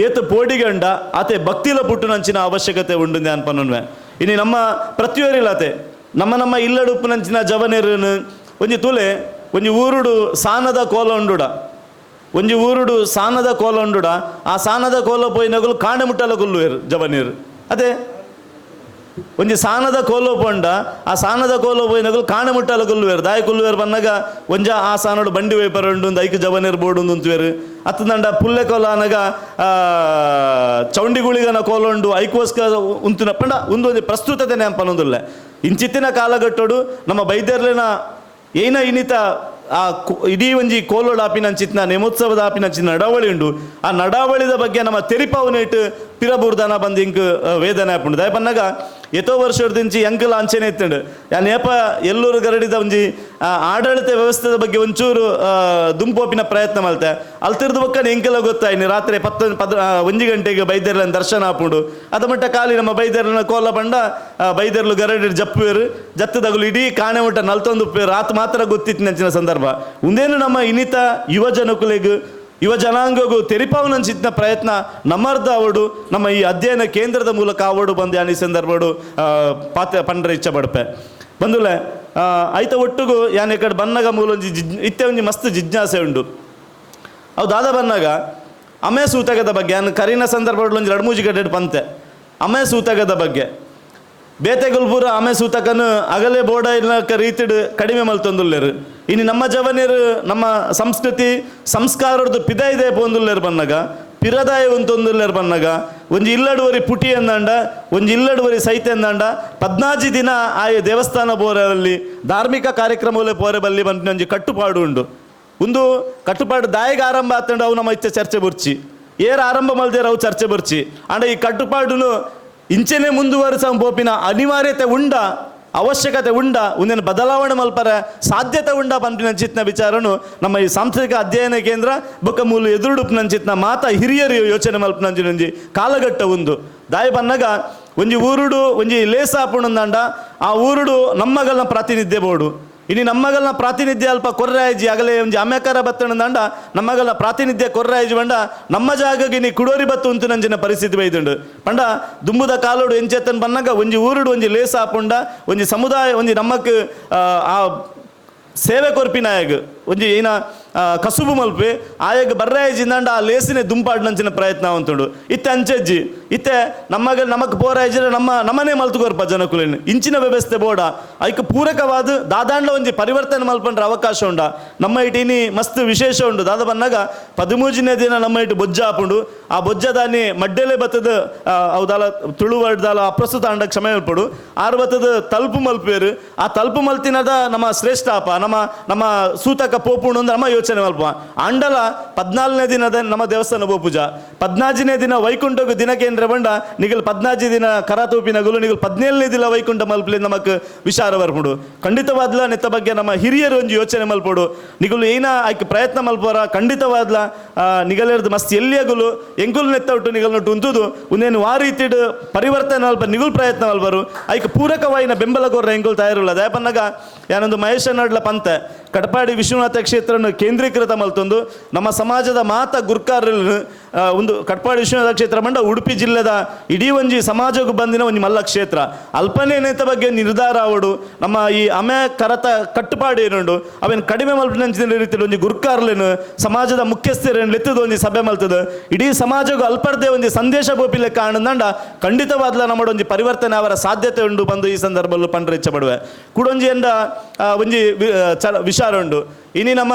ಏತು ಪೋಡಿಗಂಡ ಆತೆ ಭಕ್ತಿಲ ಪುಟ್ಟುನಂಚಿನ ಅವಶ್ಯಕತೆ ಉಂಡು ಅನ್ಪನ್ನುವೆ ಇನ್ನು ನಮ್ಮ ಪ್ರತಿಯೊರಿಲ್ಲತೆ ನಮ್ಮ ಇಲ್ಲಡುಪ್ಪುನಂಚಿನ ಜವನೇರನು ಒಂಜಿ ತುಲೆ ಒಂಜಿ ಊರುಡು ಸಾನದ ಕೋಲ ಉಂಡುಡ ಒಂಜಿ ಊರುಡು ಸಾನದ ಕೋಲ ಉಂಡುಡ ಆ ಸಾನದ ಕೋಲ ಪೋಯಿನಗಲು ಕಾಣೆ ಮುಟ್ಟಲ ಕೊಲ್ಲುವೇರು ಜವನೀರು ಅದೇ ಒಂಜಿ ಸಾನದ ಕೋಲು ಪಂಡ ಆ ಸಾನದ ಕೋಲು ಪೋಯಿನಗಲು ಕಾಣೆ ಮುಟ್ಟಲ ಕೊಲ್ಲುವೇರು ದಾಯ ಕೊಲ್ಲುವೇರು ಬಂದಾಗ ಒಂಜ ಆ ಸಾನೋಡು ಬಂಡಿ ವೈಪರ್ ಉಂಡು ಐಕ್ ಜವನೇರು ಬೋರ್ಡು ಉಂತುವೇರು ಅತ್ತಂಡ ಪುಲ್ಲೆ ಕೋಲ ಅನಗ ಚೌಂಡಿಗುಳಿಗನ ಕೋಲ ಉಂಡು ಐಕೋಸ್ಕರ ಉಂತುನ ಪಂಡ ಒಂದು ಪ್ರಸ್ತುತತೆ ನೆನಪನ್ನೊಂದುಲ್ಲ ಇಂಚಿತ್ತಿನ ಕಾಲಘಟ್ಟೋಡು ನಮ್ಮ ಬೈದೇರ್ಲಿನ ಏನ ಇನಿತ ಆ ಇಡೀ ಒಂಜಿ ಕೋಲೋಡು ಆಪಿನಂಚಿತ್ನ ನೇಮೋತ್ಸವದ ಆಪಿನಂಚಿನ ನಡಾವಳಿ ಉಂಡು ಆ ನಡಾವಳಿದ ಬಗ್ಗೆ ನಮ್ಮ ತೆರಿಪಾವನ ಇಟ್ಟು ಪಿರಬೂರ್ದಾನ ಬಂದು ಇಂಕ್ ವೇದನೆ ಆಪುಂಡು ದಾಯ ಪನ್ನಾಗ ಎತೋ ವರ್ಷದಿಂಚಿ ಎಂಕಲ ಅಂಚನೆ ಇತ್ತಂಡು ಯಾನ್ ಏಪ ಎಲ್ಲೂರು ಗರಡಿದ ಒಂಜಿ ಆಡಳಿತ ವ್ಯವಸ್ಥೆದ ಬಗ್ಗೆ ಒಂಚೂರು ದುಂಪೋಪಿನ ಪ್ರಯತ್ನ ಮಲ್ತೆ ಅಲ್ತಿರ್ದು ಬಕ್ಕನ ಎಂಕೆಲ್ಲ ಗೊತ್ತಾಯ್ನಿ ರಾತ್ರಿ 1 ಗಂಟೆಗೆ ಬೈದೇರ್ಲನ ದರ್ಶನ ಆಪುಂಡು ಅದ ಮಟ್ಟ ಖಾಲಿ ನಮ್ಮ ಬೈದೇರ್ಲನ ಕೋಲ ಬಂಡ ಬೈದೇರ್ಲು ಗರಡಿ ಜಪ್ಪುವೇರು ಜತ್ತದಗಲು ಇಡೀ ಕಾಣೆ ಮಟ್ಟ ನಲ್ತೊಂದುಪ್ಪೇರು ಆತ ಮಾತ್ರ ಗೊತ್ತಿತ್ತು ನೆಂಚಿನ ಸಂದರ್ಭ ಒಂದೇನು ನಮ್ಮ ಇನಿತ ಯುವ ಜನಕುಲೆಗೂ ಯುವ ಜನಾಂಗಗೂ ತೆರಿಪಾವನಂಚಿನ ಪ್ರಯತ್ನ ನಮ್ಮರ್ಧ ಅವಡು ನಮ್ಮ ಈ ಅಧ್ಯಯನ ಕೇಂದ್ರದ ಮೂಲಕ ಅವಡು ಬಂದು ಯಾನಿ ಸಂದರ್ಭಡು ಪಂಡ್ರೆ ಇಚ್ಛೆ ಪಡ್ಪೆ ಬಂದುಲೆ ಐತ ಒಟ್ಟಿಗೂ ಯಾನ್ ಈ ಕಡೆ ಬನ್ನಾಗ ಮೂಲೊಂಜಿ ಇತ್ತೆ ಒಂಜಿ ಮಸ್ತ್ ಜಿಜ್ಞಾಸೆ ಉಂಡು ಅವು ದಾದ ಬನ್ನಾಗ ಅಮೆ ಸೂತಕದ ಬಗ್ಗೆ ನಾನು ಕರಿನ ಸಂದರ್ಭಗಳು ಒಂಜಿ 2-3 ಗಂಟೆ ಪಂತೆ ಅಮೆ ಸೂತಕದ ಬಗ್ಗೆ ಬೇತೆಗುಲ್ಪುರ ಅಮೆ ಸೂತಕನು ಅಗಲೇ ಬೋಡ ಇಲ್ಲಕ ರೀತಿಡು ಕಡಿಮೆ ಮಲ್ತೊಂದುಲ್ಲೇರು ಇನ್ನು ನಮ್ಮ ಜವನೀರು ನಮ್ಮ ಸಂಸ್ಕೃತಿ ಸಂಸ್ಕಾರದ್ದು ಪಿದ ಇದೆ ಪೋಂದುಲ್ಲೇರು ಬನ್ನಾಗ ಪಿರದಾಯ ಒಂತೊಂದುಲ್ಲೇರು ಬನ್ನಾಗ ಒಂಜಿ ಇಲ್ಲಡುವರಿ ಪುಟಿ ಎಂದಂಡ ಒಂಜಿ ಇಲ್ಲಡುವರಿ ಸೈತೆ ಎಂದಂಡ 14 ದಿನ ಆಯ ದೇವಸ್ಥಾನ ಬೋರಲ್ಲಿ ಧಾರ್ಮಿಕ ಕಾರ್ಯಕ್ರಮಗಳೇ ಪೋರೆ ಬಲ್ಲಿ ಬಂದು ಒಂಜಿ ಕಟ್ಟುಪಾಡು ಉಂಡು ಒಂದು ಕಟ್ಟುಪಾಡು ದಾಯಿಗೆ ಆರಂಭ ಆತಂಡು ಅವು ನಮ್ಮ ಇಚ್ಛೆ ಚರ್ಚೆ ಬರ್ಚಿ ಏರು ಆರಂಭ ಮಲ್ದೇರು ಅವು ಚರ್ಚೆ ಬರ್ಚಿ ಅಂಡ ಈ ಕಟ್ಟುಪಾಡುನು ಇಂಚೆನೆ ಮುಂದುವರಿಸ ಪೋಪಿನ ಅನಿವಾರ್ಯತೆ ಉಂಡ ಅವಶ್ಯಕತೆ ಉಂಡ ಒಂದೇನು ಬದಲಾವಣೆ ಮಲ್ಪರ ಸಾಧ್ಯತೆ ಉಂಡ ಪಂಪಿನಂಚಿತ್ನ ವಿಚಾರನು ನಮ್ಮ ಈ ಸಾಂಸ್ಕೃತಿಕ ಅಧ್ಯಯನ ಕೇಂದ್ರ ಬೊಕ್ಕ ಮೂಲ ಎದುರುಡುಪ್ನಂಚಿತ್ನ ಮಾತ ಹಿರಿಯರು ಯೋಚನೆ ಮಲ್ಪನಂಚಿನೊಂಜಿ ಕಾಲಘಟ್ಟ ಒಂದು ದಾಯಿ ಬನ್ನಾಗ ಒಂಜಿ ಊರುಡು ಒಂಜಿ ಲೇಸ ಹಾಪುಣಂದಂಡ ಆ ಊರುಡು ನಮ್ಮಗಲ್ನ ಪ್ರಾತಿನಿಧ್ಯ ಬೋಡು ಇನ್ನು ನಮ್ಮಗಲ್ನ ಪ್ರಾತಿನಿಧ್ಯ ಅಲ್ಪ ಕೊರ್ರಾಯ್ಜಿ ಆಗಲೇ ಒಂಜಿ ಅಮ್ಯಾಕಾರ ಬತ್ತಣದಂಡ ನಮ್ಮಗಲ್ನ ಪ್ರಾತಿನಿಧ್ಯ ಕೊರ್ರಾಯ್ಜಿ ಬಂಡ ನಮ್ಮ ಜಾಗಗೆ ನೀ ಕುಡೋರಿ ಬತ್ತು ಉಂಟು ನಂಜಿನ ಪರಿಸ್ಥಿತಿ ಬೈದುಂಡು ಪಂಡ ದುಂಬುದ ಕಾಲೋಡು ಎಂಚೆತ್ತನ್ ಬನ್ನಾಗ ಒಂಜಿ ಊರುಡು ಒಂಜಿ ಲೇಸ ಹಾಪುಂಡ ಒಂಜಿ ಸಮುದಾಯ ಒಂಜಿ ನಮ್ಮಕ್ ಆ ಸೇವೆ ಕೊರ್ಪಿನಾಯಗ್ ಒಂಜಿ ಏನ ಕಸುಬು ಮಲ್ಪೆ ಆಯಗ್ ಬರ್ರಾಯ್ಜಿಂದಂಡ ಆ ಲೇಸಿನ ದುಂಪಾಡು ನಂಚಿನ ಪ್ರಯತ್ನ ಅಂತುಂಡು ಇತ್ತೆ ಅಂಚೆಜ್ಜಿ ಇತ್ತೆ ನಮಗೆ ಪೋರ ಇಜ್ರೆ ನಮ್ಮನೆ ಮಲ್ತುಕೋರ್ಪ ಜನಕುಲೇನು ಇಂಚಿನ ವ್ಯವಸ್ಥೆ ಬೋಡ ಐಕ್ ಪೂರಕವಾದ ದಾದಾಂಡ್ಲ ಒಂಜಿ ಪರಿವರ್ತನೆ ಮಲ್ಪಂಡ್ರೆ ಅವಕಾಶ ಉಂಡ ನಮ್ಮ ಇಟೀನಿ ಮಸ್ತ್ ವಿಶೇಷ ಉಂಡು ದಾದ ಬಂದಾಗ 13ನೇ ದಿನ ನಮ್ಮ ಇಟ್ಟು ಬೊಜ್ಜ ಹಾಪುಂಡು ಆ ಬೊಜ್ಜ ದಾನಿ ಮಡ್ಡೆಲೆ ಬತ್ತದ ಅವದಾಲ ತುಳುವಡ್ದಾಲ ಅಪ್ರಸ್ತುತ ಅಂಡ ಕ್ಷಮೆ ಮಲ್ಪಡು ಆರು ಬತ್ತದ ತಲುಪು ಮಲ್ಪೇರು ಆ ತಲುಪು ಮಲ್ತಿನದ ನಮ್ಮ ಶ್ರೇಷ್ಠ ಅಪ ನಮ್ಮ ಸೂತಕ ಪೋಪುಂಡು ಅಂದ್ರೆ ನಮ್ಮ ಯೋಚನೆ ಮಲ್ಪ ಅಂಡಲ 14ನೇ ದಿನದ ನಮ್ಮ ದೇವಸ್ಥಾನ ಪೂಜ 14ನೇ ದಿನ ವೈಕುಂಠ ದಿನ ಕೇಂದ್ರ ಬಂಡ ನಿಗಲ್ 14 ದಿನ ಕರಾತೂಪಿನಗಲು ನಿಗಲ್ 17ನೇ ದಿನ ವೈಕುಂಠ ಮಲ್ಪಲಿ ನಮಕ್ ವಿಚಾರ ಬರ್ಪುಡು ಖಂಡಿತವಾದ್ಲ ನೆತ್ತ ಬಗ್ಗೆ ನಮ್ಮ ಹಿರಿಯರು ಒಂಜಿ ಯೋಚನೆ ಮಲ್ಪಡು ನಿಗಲು ಏನ ಆಯ್ಕೆ ಪ್ರಯತ್ನ ಮಲ್ಪೋರ ಖಂಡಿತವಾದ್ಲ ನಿಗಲೇರ್ದು ಮಸ್ತ್ ಎಲ್ಲಿಯಗುಲು ಎಂಕುಲ್ ನೆತ್ತ ಉಂಟು ನಿಗಲ್ ನೊಟ್ಟು ಉಂತುದು ಒಂದೇನು ಆ ರೀತಿಡ್ ಪರಿವರ್ತನೆ ಮಲ್ಪ ನಿಗುಲ್ ಪ್ರಯತ್ನ ಮಲ್ಪರು ಆಯ್ಕೆ ಪೂರಕವಾಯಿನ ಬೆಂಬಲ ಕೊರ್ರ ಎಂಕುಲ್ ತಯಾರಿಲ್ಲ ದಯಪನ್ನಾಗ ಯಾನೊಂದು ಮಹೇಶ ನಡ್ಲ ಪಂತೆ ಕಟಪಾಡಿ ವಿಶ್ವನಾಥ ಕ್ಷೇತ್ರವನ್ನು ಕೇಂದ್ರೀಕೃತ ಮಲ್ತೊಂದು ನಮ್ಮ ಸಮಾಜದ ಮಾತ ಗುರ್ಕಾರನ್ನು ಒಂದು ಕಟ್ಪಾಡಿ ವಿಶ್ವನಾಥ ಕ್ಷೇತ್ರ ಬಂಡ ಉಡುಪಿ ಜಿಲ್ಲೆದ ಇಡೀ ಒಂಜಿ ಸಮಾಜಕ್ಕೆ ಬಂದಿನ ಒಂಜಿ ಮಲ್ಲ ಕ್ಷೇತ್ರ ಅಲ್ಪನೇನೇತ ಬಗ್ಗೆ ನಿರ್ಧಾರ ಆವಡು ನಮ್ಮ ಈ ಅಮೆ ಕರತ ಕಟ್ಟುಪಾಡು ಏನುಂಡು ಅವೇನು ಕಡಿಮೆ ಮಲ್ಪನ ರೀತಿಯಲ್ಲಿ ಒಂಜಿ ಗುರ್ಕಾರ್ಲೇನು ಸಮಾಜದ ಮುಖ್ಯಸ್ಥರೇನು ಲೆತ್ತದ ಒಂಜಿ ಸಭೆ ಮಲ್ತದ ಇಡೀ ಸಮಾಜಕ್ಕೂ ಅಲ್ಪರ್ದೆ ಒಂಜಿ ಸಂದೇಶ ಬೋಪಿಲೆ ಕಾರಣದಂಡ ಖಂಡಿತವಾದ್ಲ ನಮ್ಮ ಒಂಜಿ ಪರಿವರ್ತನೆ ಅವರ ಸಾಧ್ಯತೆ ಉಂಡು ಬಂದು ಈ ಸಂದರ್ಭದಲ್ಲಿ ಪಂಡ್ರೆ ಇಚ್ಛೆ ಪಡುವೆ ಕೂಡೊಂಜಿ ಎಂದ ಒಂಜಿ ವಿಚಾರ ಉಂಡು ಇನಿ ನಮ್ಮ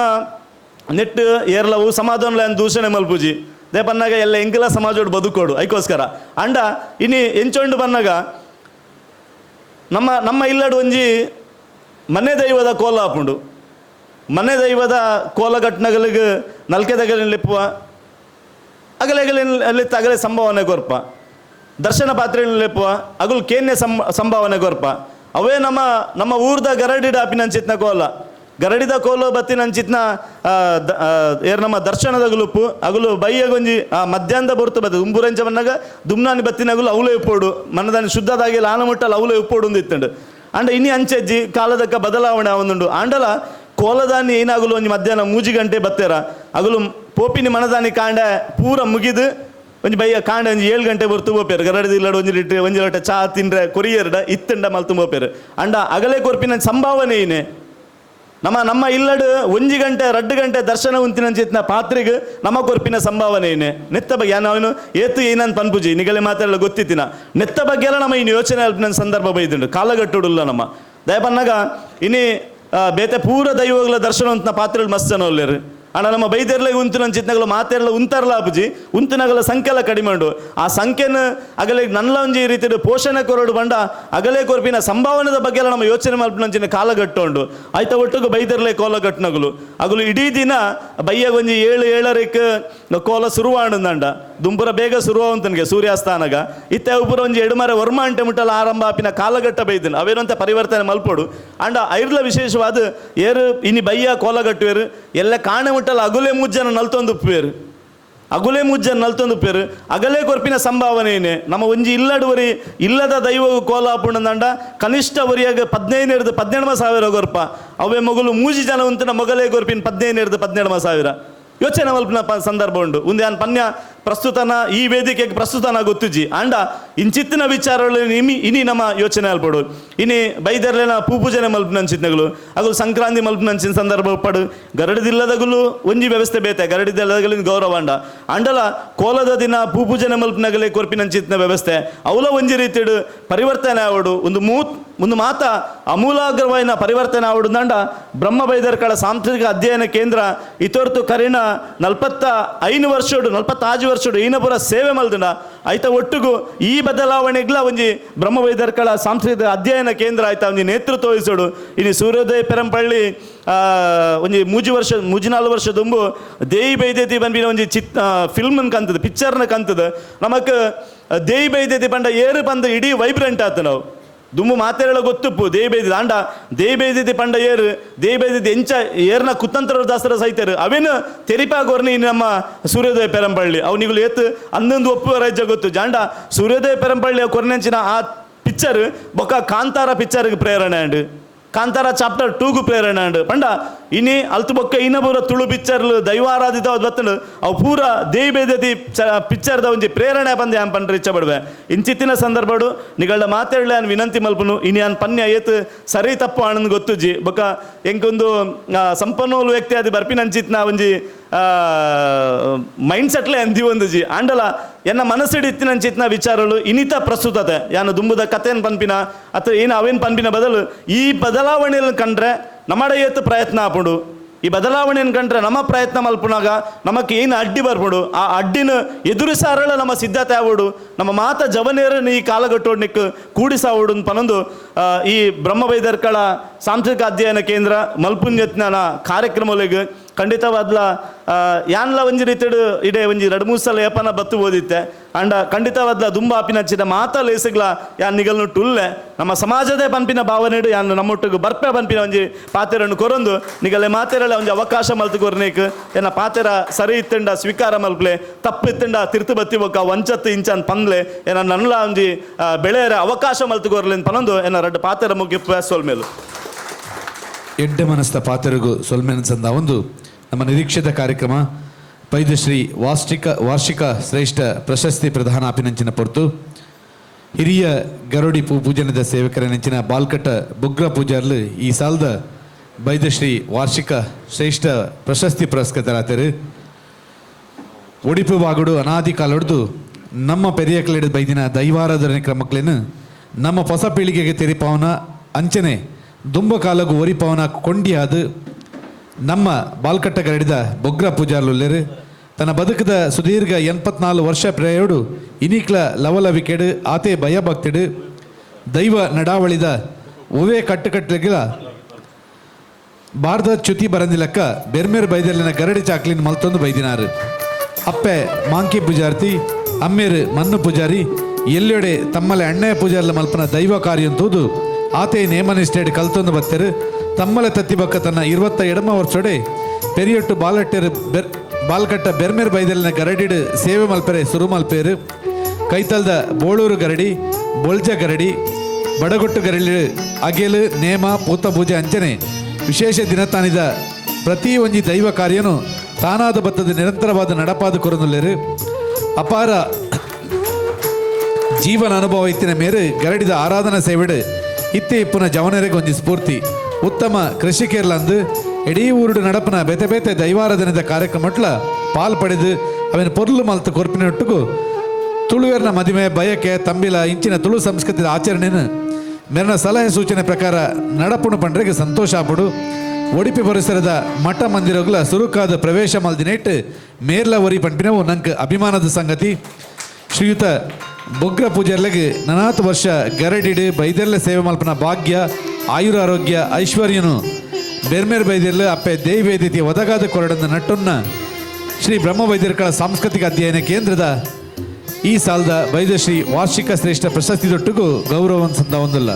ನೆಟ್ ಏರ್ಲವು ಸಮಾಧಾನ ದೂಷಣೆ ಮಲ್ಪುಜಿ ದೇ ಬನ್ನಾಗ ಎಲ್ಲ ಎಂಕಲ ಸಮಾಜೋಡು ಬದುಕೋಡು ಐಕೋಸ್ಕರ ಅಂಡ ಇನಿ ಎಂಚೊಂಡು ಬನ್ನಾಗ ನಮ್ಮ ಇಲ್ಲಡು ಒಂಜಿ ಮನೆ ದೈವದ ಕೋಲ ಹಾಪುಂಡು ಮನೆ ದೈವದ ಕೋಲ ಘಟನೆಗಳಿಗೆ ನಲ್ಕೆದಗಲಿನ ಲೆಪ್ಪುವ ಅಗಲೆಗಲಿನ ಅಗಲೆ ಸಂಭಾವನೆ ಕೊರ್ಪ ದರ್ಶನ ಪಾತ್ರೆಯಲ್ಲಿ ಲೆಪ್ಪುವ ಅಗಲು ಕೇನ್ಯ ಸಂಭಾವನೆ ಕೊರ್ಪ ಅವೇ ನಮ್ಮ ಊರ್ದ ಗರಡಿಡ ಆಪಿನಂಚಿತ್ನ ಕೋಲ ಗರಡಿದ ಕೋಲು ಬತ್ತಿನಂಚಿತ್ನ ನಮ್ಮ ದರ್ಶನದ ಗುಲುಪು ಅಗಲು ಬೈಯಗೊಂಜಿ ಮಧ್ಯಾಹ್ನದ ಬರುತ್ತ ಬರ್ತದೆ ಉಂಬುರಂಚ ಬಂದಾಗ ದುಮ್ನಾನಿ ಬತ್ತಿನಗಲು ಅವಲೇ ಉಪ್ಪೋಡು ಮನದಾನಿ ಶುದ್ಧದಾಗಿ ಆನಮುಟ್ಟಲ್ಲಿ ಅವಲೇ ಉಪ್ಪೋಡು ಒಂದಿತ್ತಂಡು ಅಂಡ ಇನಿ ಅಂಚೆಜ್ಜಿ ಕಾಲದಕ್ಕ ಬದಲಾವಣೆ ಅವನುಂಡು ಆಂಡಲ ಕೋಲದಾನಿ ಏನಾಗಲು ಒಂಜಿ ಮಧ್ಯಾಹ್ನ 3 ಗಂಟೆ ಬತ್ತೇರ ಅಗಲು ಪೋಪಿನಿ ಮನದಾನಿ ಕಾಂಡ ಪೂರ ಮುಗಿದು ಒಂಜಿ ಬೈಯ ಕಾಂಡ ಒಂಜಿ 7 ಗಂಟೆ ಬರ್ತು ಬೋಪೇರು ಗರಡಿದ ಇಲ್ಲಡು ಒಂಜಿ ಲೋಟ ಚಾ ತಿಂಡ್ರೆ ಕೊರಿಯರ್ಡ ಇತ್ತಂಡ ಮಲ್ತು ಬೋಪೇರು ಅಂಡ ಅಗಲೇ ಕೊರ್ಪಿನ ಸಂಭಾವನೆ ಏನೇ ನಮ್ಮ ಇಲ್ಲಡು 1 ಗಂಟೆ 2 ಗಂಟೆ ದರ್ಶನ ಉಂತಿನಂಚಿತ್ನ ಪಾತ್ರೆಗೆ ನಮ್ಮ ಕೊರ್ಪಿನ ಸಂಭಾವನೆ ಏನೇ ನೆತ್ತ ಬಗ್ಗೆ ನಾನು ಏತು ಏನಂತ ಪನ್ಪುಜಿ ನಿಗಲೆ ಮಾತಾಡಲು ಗೊತ್ತಿತ್ತಿನ ನೆತ್ತ ಬಗ್ಗೆ ಎಲ್ಲ ನಮ್ಮ ಇನ್ನು ಯೋಚನೆ ಅಲ್ಪಿನ ಸಂದರ್ಭ ಬೈದುಂಡು ಕಾಲಗಟ್ಟುಡುಲ್ಲ ನಮ್ಮ ದಯಪನ್ನಾಗ ಇನಿ ಬೇತೆ ಪೂರ ದೈವಗಳ ದರ್ಶನ ಅಂತ ಪಾತ್ರೆಗಳು ಮಸ್ತ್ ಜನ ಒಲ್ಲೇರು ಅಣ್ಣ ನಮ್ಮ ಬೈದರ್ಲೆ ಉಂತಿನ ಚಿತ್ನಗಳು ಮಾತೆರ್ಲ ಉಂತಾರಲ್ಲ ಅಪ್ಪುಜಿ ಉಂತಿನಗಳ ಸಂಖ್ಯೆಲ್ಲ ಕಡಿಮೆ ಉಂಡು ಆ ಸಂಖ್ಯೆನ ಅಗಲೇ ನನ್ನ ಒಂಜಿ ರೀತಿ ಪೋಷಣೆ ಕೊರಡು ಬಂಡ ಅಗಲೇ ಕೊರ್ಪಿನ ಸಂಭಾವನೆದ ಬಗ್ಗೆ ಎಲ್ಲ ನಮ್ಮ ಯೋಚನೆ ಮಲ್ಪನಂಚಿನ ಕಾಲಘಟ್ಟ ಉಂಡು ಆಯ್ತಾ ಒಟ್ಟಿಗೆ ಬೈದರ್ಲೆ ಕೋಲ ಘಟ್ನಗಳು ಅಗಲು ಇಡೀ ದಿನ ಬೈಯಾಗ ಒಂಜಿ 7-7 ಕೋಲ ಶುರುವಾಂಡ ದುಂಪುರ ಬೇಗ ಶುರುವಾಂತನಿಗೆ ಸೂರ್ಯಾಸ್ತಾನಾಗ ಇತ್ತ ಉಪುರ ಒಂಜಿ 2 ಮರ ವರ್ಮ ಅಂಟೆ ಮುಟ್ಟಲ ಆರಂಭ ಆಪಿನ ಕಾಲಘಟ್ಟ ಬೈದನು ಅವೇನಂತ ಪರಿವರ್ತನೆ ಮಲ್ಪೋಡು ಅಂಡ ಐರ್ಲ ವಿಶೇಷವಾದ ಏರು ಇನಿ ಬಯ್ಯ ಕೋಲಗಟ್ಟುವೇರು ಎಲ್ಲ ಕಾಣೆ ಮುಟ್ಟಲ್ಲ ಅಗುಲೆ ಮುಜ್ಜನ ನಲ್ತೊಂದುಪ್ಪೇರು ಅಗುಲೆ ಮುಜ್ಜನ ನಲ್ತೊಂದುಪ್ಪೇರು ಅಗಲೇ ಕೊರ್ಪಿನ ಸಂಭಾವನೆ ಏನೇ ನಮ್ಮ ಒಂಜಿ ಇಲ್ಲಡುವರಿ ಇಲ್ಲದ ದೈವ ಕೋಲ ಹಾಪುಂಡಂಡ ಕನಿಷ್ಠ ವರಿಯಾಗ 15-17 ಕೊರ್ಪ ಅವೇ ಮಗಲು 3 ಜನ ಉಂತಿನ ಮೊಗಲೇ ಕೊರ್ಪಿನ 15-17 ಯೋಚನೆ ಮಲ್ಪನ ಸಂದರ್ಭ ಉಂಡು ಒಂದೇ ಪನ್ಯ ಪ್ರಸ್ತುತನ ಈ ವೇದಿಕೆಗೆ ಪ್ರಸ್ತುತನ ಗೊತ್ತುಜಿ ಅಂಡ ಇಂಚಿತ್ತಿನ ವಿಚಾರಗಳು ಇನಿ ನಮ್ಮ ಯೋಚನೆ ಅಲ್ಪಡು ಇನಿ ಬೈದರ್ಲೆನ ಪೂಜನೆ ಮಲ್ಪನ ಚಿತ್ನಗಳು ಅಗಲು ಸಂಕ್ರಾಂತಿ ಮಲ್ಪನ ಅಂಚಿನ ಸಂದರ್ಭ ಪಡು ಗರಡಿದಿಲ್ಲದಗಲು ಒಂಜಿ ವ್ಯವಸ್ಥೆ ಬೇತೆ ಗರಡಿದಿಲ್ಲದಗಲಿನ ಗೌರವ ಅಂಡಲ ಕೋಲದ ದಿನ ಪೂಜನೆ ಮಲ್ಪನಗಲೇ ಕೊರ್ಪಿನ ಚಿತ್ನ ವ್ಯವಸ್ಥೆ ಅವಲ ಒಂಜಿ ರೀತಿಡು ಪರಿವರ್ತನೆ ಆವಡು ಒಂದು ಮಾತ ಅಮೂಲಾಗ್ರವಾಯಿನ ಪರಿವರ್ತನೆ ಆವಡು ನಂಡ ಬ್ರಹ್ಮ ಬೈದರ್ಕಳ ಸಾಂಸ್ಕೃತಿಕ ಅಧ್ಯಯನ ಕೇಂದ್ರ ಇತೊರ್ತು ಕರಿನ 45 ವರ್ಷೋಡು 46 ವರ್ಷೋಡು ಈನಪುರ ಸೇವೆ ಮಲ್ತಂಡ ಆಯ್ತಾ ಒಟ್ಟಿಗೂ ಈ ಬದಲಾವಣೆಗ್ಲ ಒಂಜಿ ಬ್ರಹ್ಮ ಬೈದರ್ಕಳ ಸಾಂಸ್ಕೃತಿಕ ಅಧ್ಯಯನ ಕೇಂದ್ರ ಆಯ್ತಾ ಒಂಜಿ ನೇತೃತ್ವ ವಹಿಸೋಡು ಇನ್ನು ಸೂರ್ಯೋದಯ ಪೆರಂಪಳ್ಳಿ ಒಂಜಿ 4 ವರ್ಷ ದುಂಬು ದೇಯಿ ಬೈದೇತಿ ಬಂದ್ಬಿನ ಒಂಜಿ ಫಿಲ್ಮನ್ ಕಂತದ ಪಿಕ್ಚರ್ನ ಕಂತದ ನಮಕ್ ದೇಯಿ ಬೈದೇತಿ ಪಂಡ ಏರು ಬಂದು ಇಡೀ ವೈಬ್ರೆಂಟ್ ಆತ ನಾವು ದುಮ್ಮು ಮಾತೆರಳ ಗೊತ್ತುಪ್ಪು ದೇಯಿ ಬೈದಿದ್ದು ಅಂಡ ದೇಯಿ ಬೈದಿದ್ದಿ ಪಂಡ ಏರು ದೇಯಿ ಬೈದಿದ್ದು ಎಂಚ ಏರ್ನ ಕುತಂತ್ರ ದಾಸರ ಸೈತರು ಅವೇನು ತೆರಿಪಾಗೋರ್ನಿ ನಮ್ಮ ಸೂರ್ಯೋದಯ ಪೆರಂಪಳ್ಳಿ ಅವನಿಗಳು ಏತು ಅಂದೊಂದು ಒಪ್ಪುವ ರಾಜ್ಯ ಗೊತ್ತು ಜಾಂಡ ಸೂರ್ಯೋದಯ ಪೆರಂಪಳ್ಳಿಯ ಕೊರ್ನೆಂಚಿನ ಆ ಪಿಕ್ಚರ್ ಬೊಕ್ಕ ಕಾಂತಾರ ಪಿಕ್ಚರ್ಗೆ ಪ್ರೇರಣೆ ಅಂಡು ಕಾಂತಾರ ಚಾಪ್ಟರ್ 2ಗೂ ಪ್ರೇರಣೆ ಅಂಡು ಪಂಡ ಇನಿ ಅಲ್ತು ಬೊಕ್ಕ ಇನ್ನೊಬ್ಬರ ತುಳು ಪಿಕ್ಚರ್ಲು ದೈವಾರಾಧಿತ ಬತ್ತಂಡು ಅವು ಪೂರ ದೇಯಿ ಬೇದತಿ ಪಿಕ್ಚರ್ದ ಒಂಜಿ ಪ್ರೇರಣೆ ಬಂದು ಆನ್ ಪಂಡ್ರೆ ಇಚ್ಛೆ ಪಡುವೆ ಇಂಚಿತ್ತಿನ ಸಂದರ್ಭಡು ನಿಗಳ ಮಾತಾಡಲಿ ಅನ್ ವಿನಂತಿ ಮಲ್ಪನು ಇನಿ ಅನ್ ಪನ್ಯ ಏತು ಸರಿ ತಪ್ಪು ಆನಂದ್ ಗೊತ್ತುಜಿ ಬೊಕ್ಕ ಎಂಕೊಂದು ಸಂಪನ್ಮೂಲ ವ್ಯಕ್ತಿ ಅದು ಬರ್ಪಿನ ಅಂಚಿತ್ನ ಒಂಜಿ ಮೈಂಡ್ ಸೆಟ್ಲೆ ಅಂದಿ ಒಂದು ಜಿ ಆಂಡಲ ಎನ್ನ ಮನಸ್ಸಿಡಿತ್ತಿನ ವಿಚಾರಗಳು ಇನಿತ ಪ್ರಸ್ತುತತೆ ಯಾನು ದುಂಬುದ ಕಥೆಯನ್ನು ಪನ್ಪಿನ ಅಥವಾ ಏನು ಅವೇನು ಪನ್ಪಿನ ಬದಲು ಈ ಬದಲಾವಣೆಯನ್ನು ಕಂಡ್ರೆ ನಮ್ಮಡ ಏತ್ತು ಪ್ರಯತ್ನ ಆಪುಡು ಈ ಬದಲಾವಣೆಯನ್ನು ಕಂಡ್ರೆ ನಮ್ಮ ಪ್ರಯತ್ನ ಮಲ್ಪುನಾಗ ನಮಗೆ ಏನು ಅಡ್ಡಿ ಬರ್ಬಿಡು ಆ ಅಡ್ಡಿನ ಎದುರಿಸಾರಳ ನಮ್ಮ ಸಿದ್ಧತೆ ಆಗೋಡು ನಮ್ಮ ಮಾತ ಜವನೇರನ್ನು ಈ ಕಾಲಘಟ್ಟೋಡ್ನಿಕ್ ಕೂಡಿಸಾವಡು ಪನೊಂದು ಈ ಬ್ರಹ್ಮವೈದರ್ಕಳ ಸಾಂಸ್ಕೃತಿಕ ಅಧ್ಯಯನ ಕೇಂದ್ರ ಮಲ್ಪುಂಜತ್ನ ಕಾರ್ಯಕ್ರಮಗಳಿಗೆ ಖಂಡಿತವಾದ್ಲ ಯಾನ್ಲ ಒಂಜಿ ರೀತಿಡು ಇಡೇ ಒಂಜಿ 2-3 ಸಲ ಏಪನ ಬತ್ತು ಓದಿತ್ತೆ ಅಂಡ ಖಂಡಿತವಾದ್ಲ ದುಂಬ ಆಪಿನಚ್ಚಿದ ಮಾತ ಲೇಸಿಗ್ಲ ಯಾನ್ ನಿಗಲ್ನು ಟುಲ್ಲೆ ನಮ್ಮ ಸಮಾಜದೇ ಪನ್ಪಿನ ಭಾವನೆಡು ಯಾನ್ ನಮ್ಮೊಟ್ಟಿಗೆ ಬರ್ಪೆ ಪನ್ಪಿನ ಒಂಜಿ ಪಾತೆರನ್ನು ಕೊರೊಂದು ನಿಗಲೆ ಮಾತೆರಳೆ ಒಂಜಿ ಅವಕಾಶ ಮಲ್ತು ಕೊರ್ನೇಕ್ ಏನ ಪಾತೆರ ಸರಿ ಇತ್ತಂಡ ಸ್ವೀಕಾರ ಮಲ್ಪ್ಲೆ ತಪ್ಪು ಇತ್ತಂಡ ತಿರ್ತು ಬತ್ತಿ ಬೊಕ್ಕ ವಂಚತ್ತು ಇಂಚನ್ ಪನ್ಲೆ ಏನ ನನ್ಲ ಒಂಜಿ ಬೆಳೆಯರ ಅವಕಾಶ ಮಲ್ತು ಕೊರ್ಲೆನ್ ಪನೊಂದು ಏನ 2 ಪಾತೆರ ಮುಗಿಪ್ಪ ಸೋಲ್ಮೇಲು ಎಡ್ಡೆ ಮನಸ್ಥ ಪಾತೆರಿಗೂ ಸೊಲ್ಮೆನಸಂದ ಒಂದು ನಮ್ಮ ನಿರೀಕ್ಷಿತ ಕಾರ್ಯಕ್ರಮ ಪೈದಶ್ರೀ ವಾರ್ಷಿಕ ಶ್ರೇಷ್ಠ ಪ್ರಶಸ್ತಿ ಪ್ರದಾನ ಆಪಿನಂಚಿನ ಪೊರ್ತು ಹಿರಿಯ ಗರೋಡಿ ಪೂಜನದ ಸೇವಕರ ನೆಂಚಿನ ಬಾಲ್ಕಟ್ಟ ಬುಗ್ರ ಪೂಜಾರ್ಲು ಈ ಸಾಲದ ಬೈದಶ್ರೀ ವಾರ್ಷಿಕ ಶ್ರೇಷ್ಠ ಪ್ರಶಸ್ತಿ ಪುರಸ್ಕೃತರಾತರು ಒಡಿಪು ಬಾಗುಡು ಅನಾದಿ ಕಾಲೊಡ್ದು ನಮ್ಮ ಪೆರಿಯಕಲೆಡ್ ಬೈದಿನ ದೈವಾರಾಧನೆ ಕ್ರಮಕ್ಲೇನು ನಮ್ಮ ಹೊಸ ಪೀಳಿಗೆಗೆ ತೆರಿಪವನ ಅಂಚನೆ ದುಂಬ ಕಾಲಗು ಒರಿಪವನ ಕೊಂಡಿಯಾದು ನಮ್ಮ ಬಾಲ್ಕಟ್ಟಗರಡಿದ ಬೊಗ್ರ ಪೂಜಾರ್ಲುಲ್ಲೇರು ತನ್ನ ಬದುಕದ ಸುದೀರ್ಘ 84 ವರ್ಷ ಪ್ರೇಯೋಡು ಇನಿಕ್ಲ ಲವಲವಿಕೆಡು ಆತೆ ಭಯಭಕ್ತಿಡು ದೈವ ನಡಾವಳಿದ ಒವೇ ಕಟ್ಟುಕಟ್ಟಲಿಗಿಲ ಭಾರತ ಚ್ಯುತಿ ಬರಂದಿಲಕ್ಕ ಬೆರ್ಮೇರ್ ಬೈದಲ್ಲಿನ ಗರಡಿ ಚಾಕ್ಲಿನ ಮಲ್ತೊಂದು ಬೈದಿನಾರು ಅಪ್ಪೆ ಮಾಂಕಿ ಪೂಜಾರ್ತಿ ಅಮ್ಮೇರು ಮಣ್ಣು ಪೂಜಾರಿ ಎಲ್ಲೆಡೆ ತಮ್ಮಲೆ ಅಣ್ಣೆಯ ಪೂಜಾರ್ಲ ಮಲ್ಪನ ದೈವ ಕಾರ್ಯಂತೂದು ಆತೆ ನೇಮನಿಷ್ಠೆಡ್ ಕಲ್ತೊಂದು ಬತ್ತರು ತಮ್ಮಲೆ ತತ್ತಿಬಕ್ಕ ತನ್ನ 22 ವರ್ಷಡೆ ಪೆರಿಯೊಟ್ಟು ಬಾಲ್ಕಟ್ಟ ಬೆರ್ಮೇರ್ ಬೈದಲಿನ ಗರಡಿಡು ಸೇವೆ ಮಲ್ಪರೆ ಸುರು ಮಲ್ಪೇರು ಕೈತಲ್ದ ಬೋಳೂರು ಗರಡಿ ಬೊಲ್ಜ ಗರಡಿ ಬಡಗೊಟ್ಟು ಗರಡಿ ಅಗೆಲು ನೇಮ ಪೂತ ಪೂಜೆ ಅಂಚನೆ ವಿಶೇಷ ದಿನತಾನಿದ ಪ್ರತಿ ಒಂಜಿ ದೈವ ಕಾರ್ಯನು ತಾನಾದ ಬತ್ತದ ನಿರಂತರವಾದ ನಡಪಾದ ಕೊರನುಲ್ಲೇರು ಅಪಾರ ಜೀವನ ಅನುಭವ ಇತ್ತಿನ ಮೇರೆ ಗರಡಿದ ಆರಾಧನಾ ಸೇವೆಡು ಇತ್ತೆ ಇಪ್ಪುನ ಜವನರಿಗೆ ಒಂಜಿ ಸ್ಫೂರ್ತಿ ಉತ್ತಮ ಕೃಷಿಕೇರ್ಲಂದು ಇಡೀ ಊರುಡು ನಡಪನ ಬೇತೆ ಬೇತೆ ದೈವಾರಾಧನೆದ ಕಾರ್ಯಕ್ರಮಟ್ಲ ಪಾಲ್ ಪಡೆದು ಅವನ ಪೊರ್ಲು ಮಲ್ತು ಕೊರ್ಪಿನೊಟ್ಟಿಗೂ ತುಳುವೆರ್ನ ಮದುವೆ ಬಯಕೆ ತಂಬಿಲ ಇಂಚಿನ ತುಳು ಸಂಸ್ಕೃತಿಯ ಆಚರಣೆಯನ್ನು ಮೇರನ ಸಲಹೆ ಸೂಚನೆ ಪ್ರಕಾರ ನಡಪುಣು ಪಂಡ್ರೆಗೆ ಸಂತೋಷ ಆಪಡು ಒಡಿಪಿ ಪರಿಸರದ ಮಠ ಮಂದಿರಗಳ ಸುರುಕಾದ ಪ್ರವೇಶ ಮಲ್ದಿನೇಟ್ ಮೇರ್ಲ ಒರಿ ಪಂಪಿನವು ನಂಗೆ ಅಭಿಮಾನದ ಸಂಗತಿ ಶ್ರೀಯುತ ಬೊಗ್ರ ಪೂಜಾರ್ಲೆಗೆ 40 ವರ್ಷ ಗರಡಿಡು ಬೈದೆರ್ಲೆ ಸೇವೆ ಮಲ್ಪನ ಭಾಗ್ಯ ಆಯುರಾರೋಗ್ಯ ಐಶ್ವರ್ಯನು ಬೆರ್ಮೇರ್ ಬೈದೆರ್ಲೆ ಅಪ್ಪೆ ದೇವೇದಿತಿಯ ಒದಗಾದ ಕೊರಡನ್ನು ನಟ್ಟೊನ್ನ ಶ್ರೀ ಬ್ರಹ್ಮವೈದ್ಯರ್ಕಳ ಸಾಂಸ್ಕೃತಿಕ ಅಧ್ಯಯನ ಕೇಂದ್ರದ ಈ ಸಾಲದ ಬೈದಶ್ರೀ ವಾರ್ಷಿಕ ಶ್ರೇಷ್ಠ ಪ್ರಶಸ್ತಿ ದೊಟ್ಟಿಗೂ ಗೌರವವನ್ನು ಸಂದ ಹೊಂದಿಲ್ಲ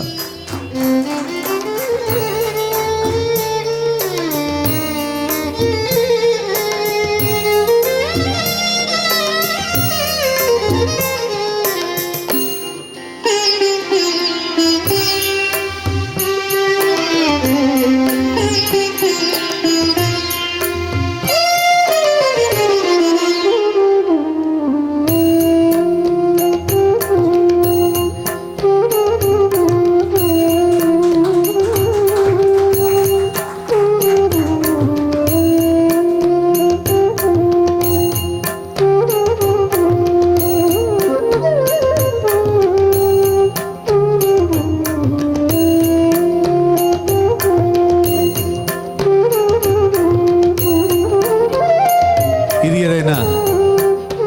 ಹಿರಿಯರೇನ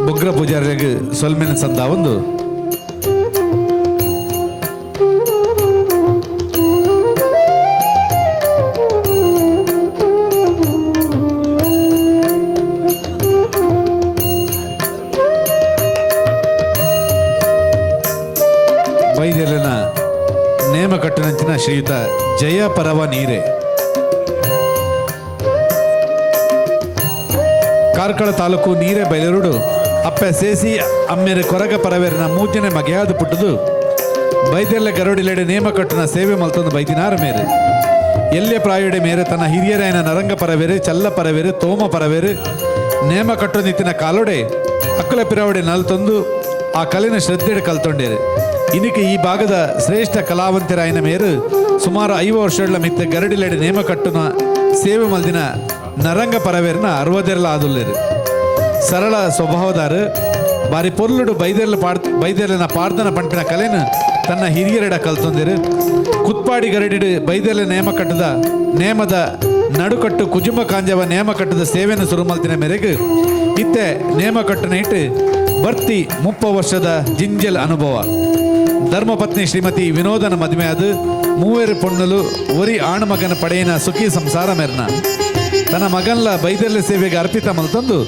ಬೊಗ್ರ ಪೂಜಾರಿಗೆ ಸೊಲ್ಮೆನ ಸಂದ ಒಂದು ಬೈದೆರನ ನೇಮ ಕಟ್ಟನಂಚಿನ ಶ್ರೀಯುತ ಜಯ ಪರವ ನೀರೆ ಕಾರ್ಕಳ ತಾಲೂಕು ನೀರೇ ಬೈಲರುಡು ಅಪ್ಪೆ ಸೇಸಿ ಅಮ್ಮೆರೆ ಕೊರಗ ಪರವೇರನ ಮೂಜನೆ ಮಗೆಯಾದ ಪುಟ್ಟದು ಬೈದೆರ್ಲೆ ಗರೋಡಿಲೆಡೆ ನೇಮ ಕಟ್ಟನ ಸೇವೆ ಮಲ್ತೊಂದು ಬೈದಿನಾರ ಮೇರೆ ಎಲ್ಲೆ ಪ್ರಾಯುಡೆ ಮೇರೆ ತನ್ನ ಹಿರಿಯರಾಯನ ನರಂಗ ಪರವೇರು ಚಲ್ಲ ಪರವೇರು ತೋಮ ಪರವೇರು ನೇಮ ಕಟ್ಟೊಂದಿತ್ತಿನ ಕಾಲೊಡೆ ಅಕ್ಕಲ ಪಿರಾವಡೆ ನಲ್ತೊಂದು ಆ ಕಲೆನ ಶ್ರದ್ಧೆಡೆ ಕಲ್ತೊಂಡೇರು ಇನಿಕೆ ಈ ಭಾಗದ ಶ್ರೇಷ್ಠ ಕಲಾವಂತರಾಯನ ಮೇರು ಸುಮಾರು 5 ವರ್ಷಗಳ ಮಿತ್ತ ಗರಡಿಲೆಡೆ ನೇಮ ಕಟ್ಟುನ ಸೇವೆ ಮಲ್ದಿನ ನರಂಗ ಪರವೇರ್ನ 60 ಆದುಲ್ಲೇರು. ಸರಳ ಸ್ವಭಾವದಾರು ಬಾರಿ ಪೊರ್ಲುಡು ಬೈದೆರ್ಲಿನ ಪಾರ್ದನ ಪಂಪಿನ ಕಲೆನ ತನ್ನ ಹಿರಿಯರೆಡ ಕಲ್ತೊಂದಿರು. ಕುತ್ಪಾಡಿ ಗರಡಿಡು ಬೈದೆರ್ಲೆ ನೇಮದ ನಡುಕಟ್ಟು ಕುಜುಂಬ ಕಾಂಜವ ನೇಮಕಟ್ಟದ ಸೇವೆಯನ್ನು ಶುರು ಮಲ್ತಿನ ಮೇರೆಗೆ ಇತ್ತೆ ನೇಮಕಟ್ಟನ ಇಟ್ಟು ಬರ್ತಿ 30 ವರ್ಷದ ಜಿಂಜಲ್ ಅನುಭವ. ಧರ್ಮಪತ್ನಿ ಶ್ರೀಮತಿ ವಿನೋದನ ಮದುವೆ ಅದು 3 ಪೊಣ್ಣಲು ಒರಿ ಆಣು ಮಗನ ಪಡೆಯಿನ ಸುಖಿ ಸಂಸಾರ ಮೆರ್ನ ತನ್ನ ಮಗನ್ಲ ಬೈದೆರ್ಲೆ ಸೇವೆಗೆ ಅರ್ಪಿತ ಮಲ್ತಂದು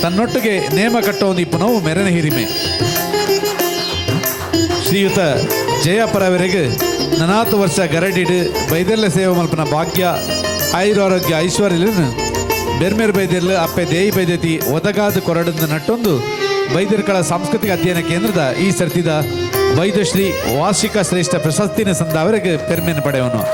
ತನ್ನೊಟ್ಟಿಗೆ ನೇಮ ಕಟ್ಟೋದು ಇಪ್ಪು ನೋವು ಮೆರನ ಹಿರಿಮೆ. ಶ್ರೀಯುತ ಜಯಪರವರೆಗೆ 40 ವರ್ಷ ಗರಡಿಡು ಬೈದೆರ್ಲೆ ಸೇವೆ ಮಲ್ಪನ ಭಾಗ್ಯ ಆಯುರಾರೋಗ್ಯ ಐಶ್ವರ್ಯలను ಬೆರ್ಮೇರ್ ಬೈದೆರ್ಲು ಅಪ್ಪೆ ದೇಯಿ ಬೈದೆತಿ ಒದಗಾದ ಕೊರಡನ್ನು ನಟ್ಟೊಂದು ಬೈದೆರ್ಕಳ ಸಾಂಸ್ಕೃತಿಕ ಅಧ್ಯಯನ ಕೇಂದ್ರದ ಈ ಸರ್ತಿದ ವೈದ್ಯಶ್ರೀ ವಾರ್ಷಿಕ ಶ್ರೇಷ್ಠ ಪ್ರಶಸ್ತಿನ ಸಂದವರೆಗೆ ಪೆರ್ಮೆನ್ ಪಡೆಯವನು.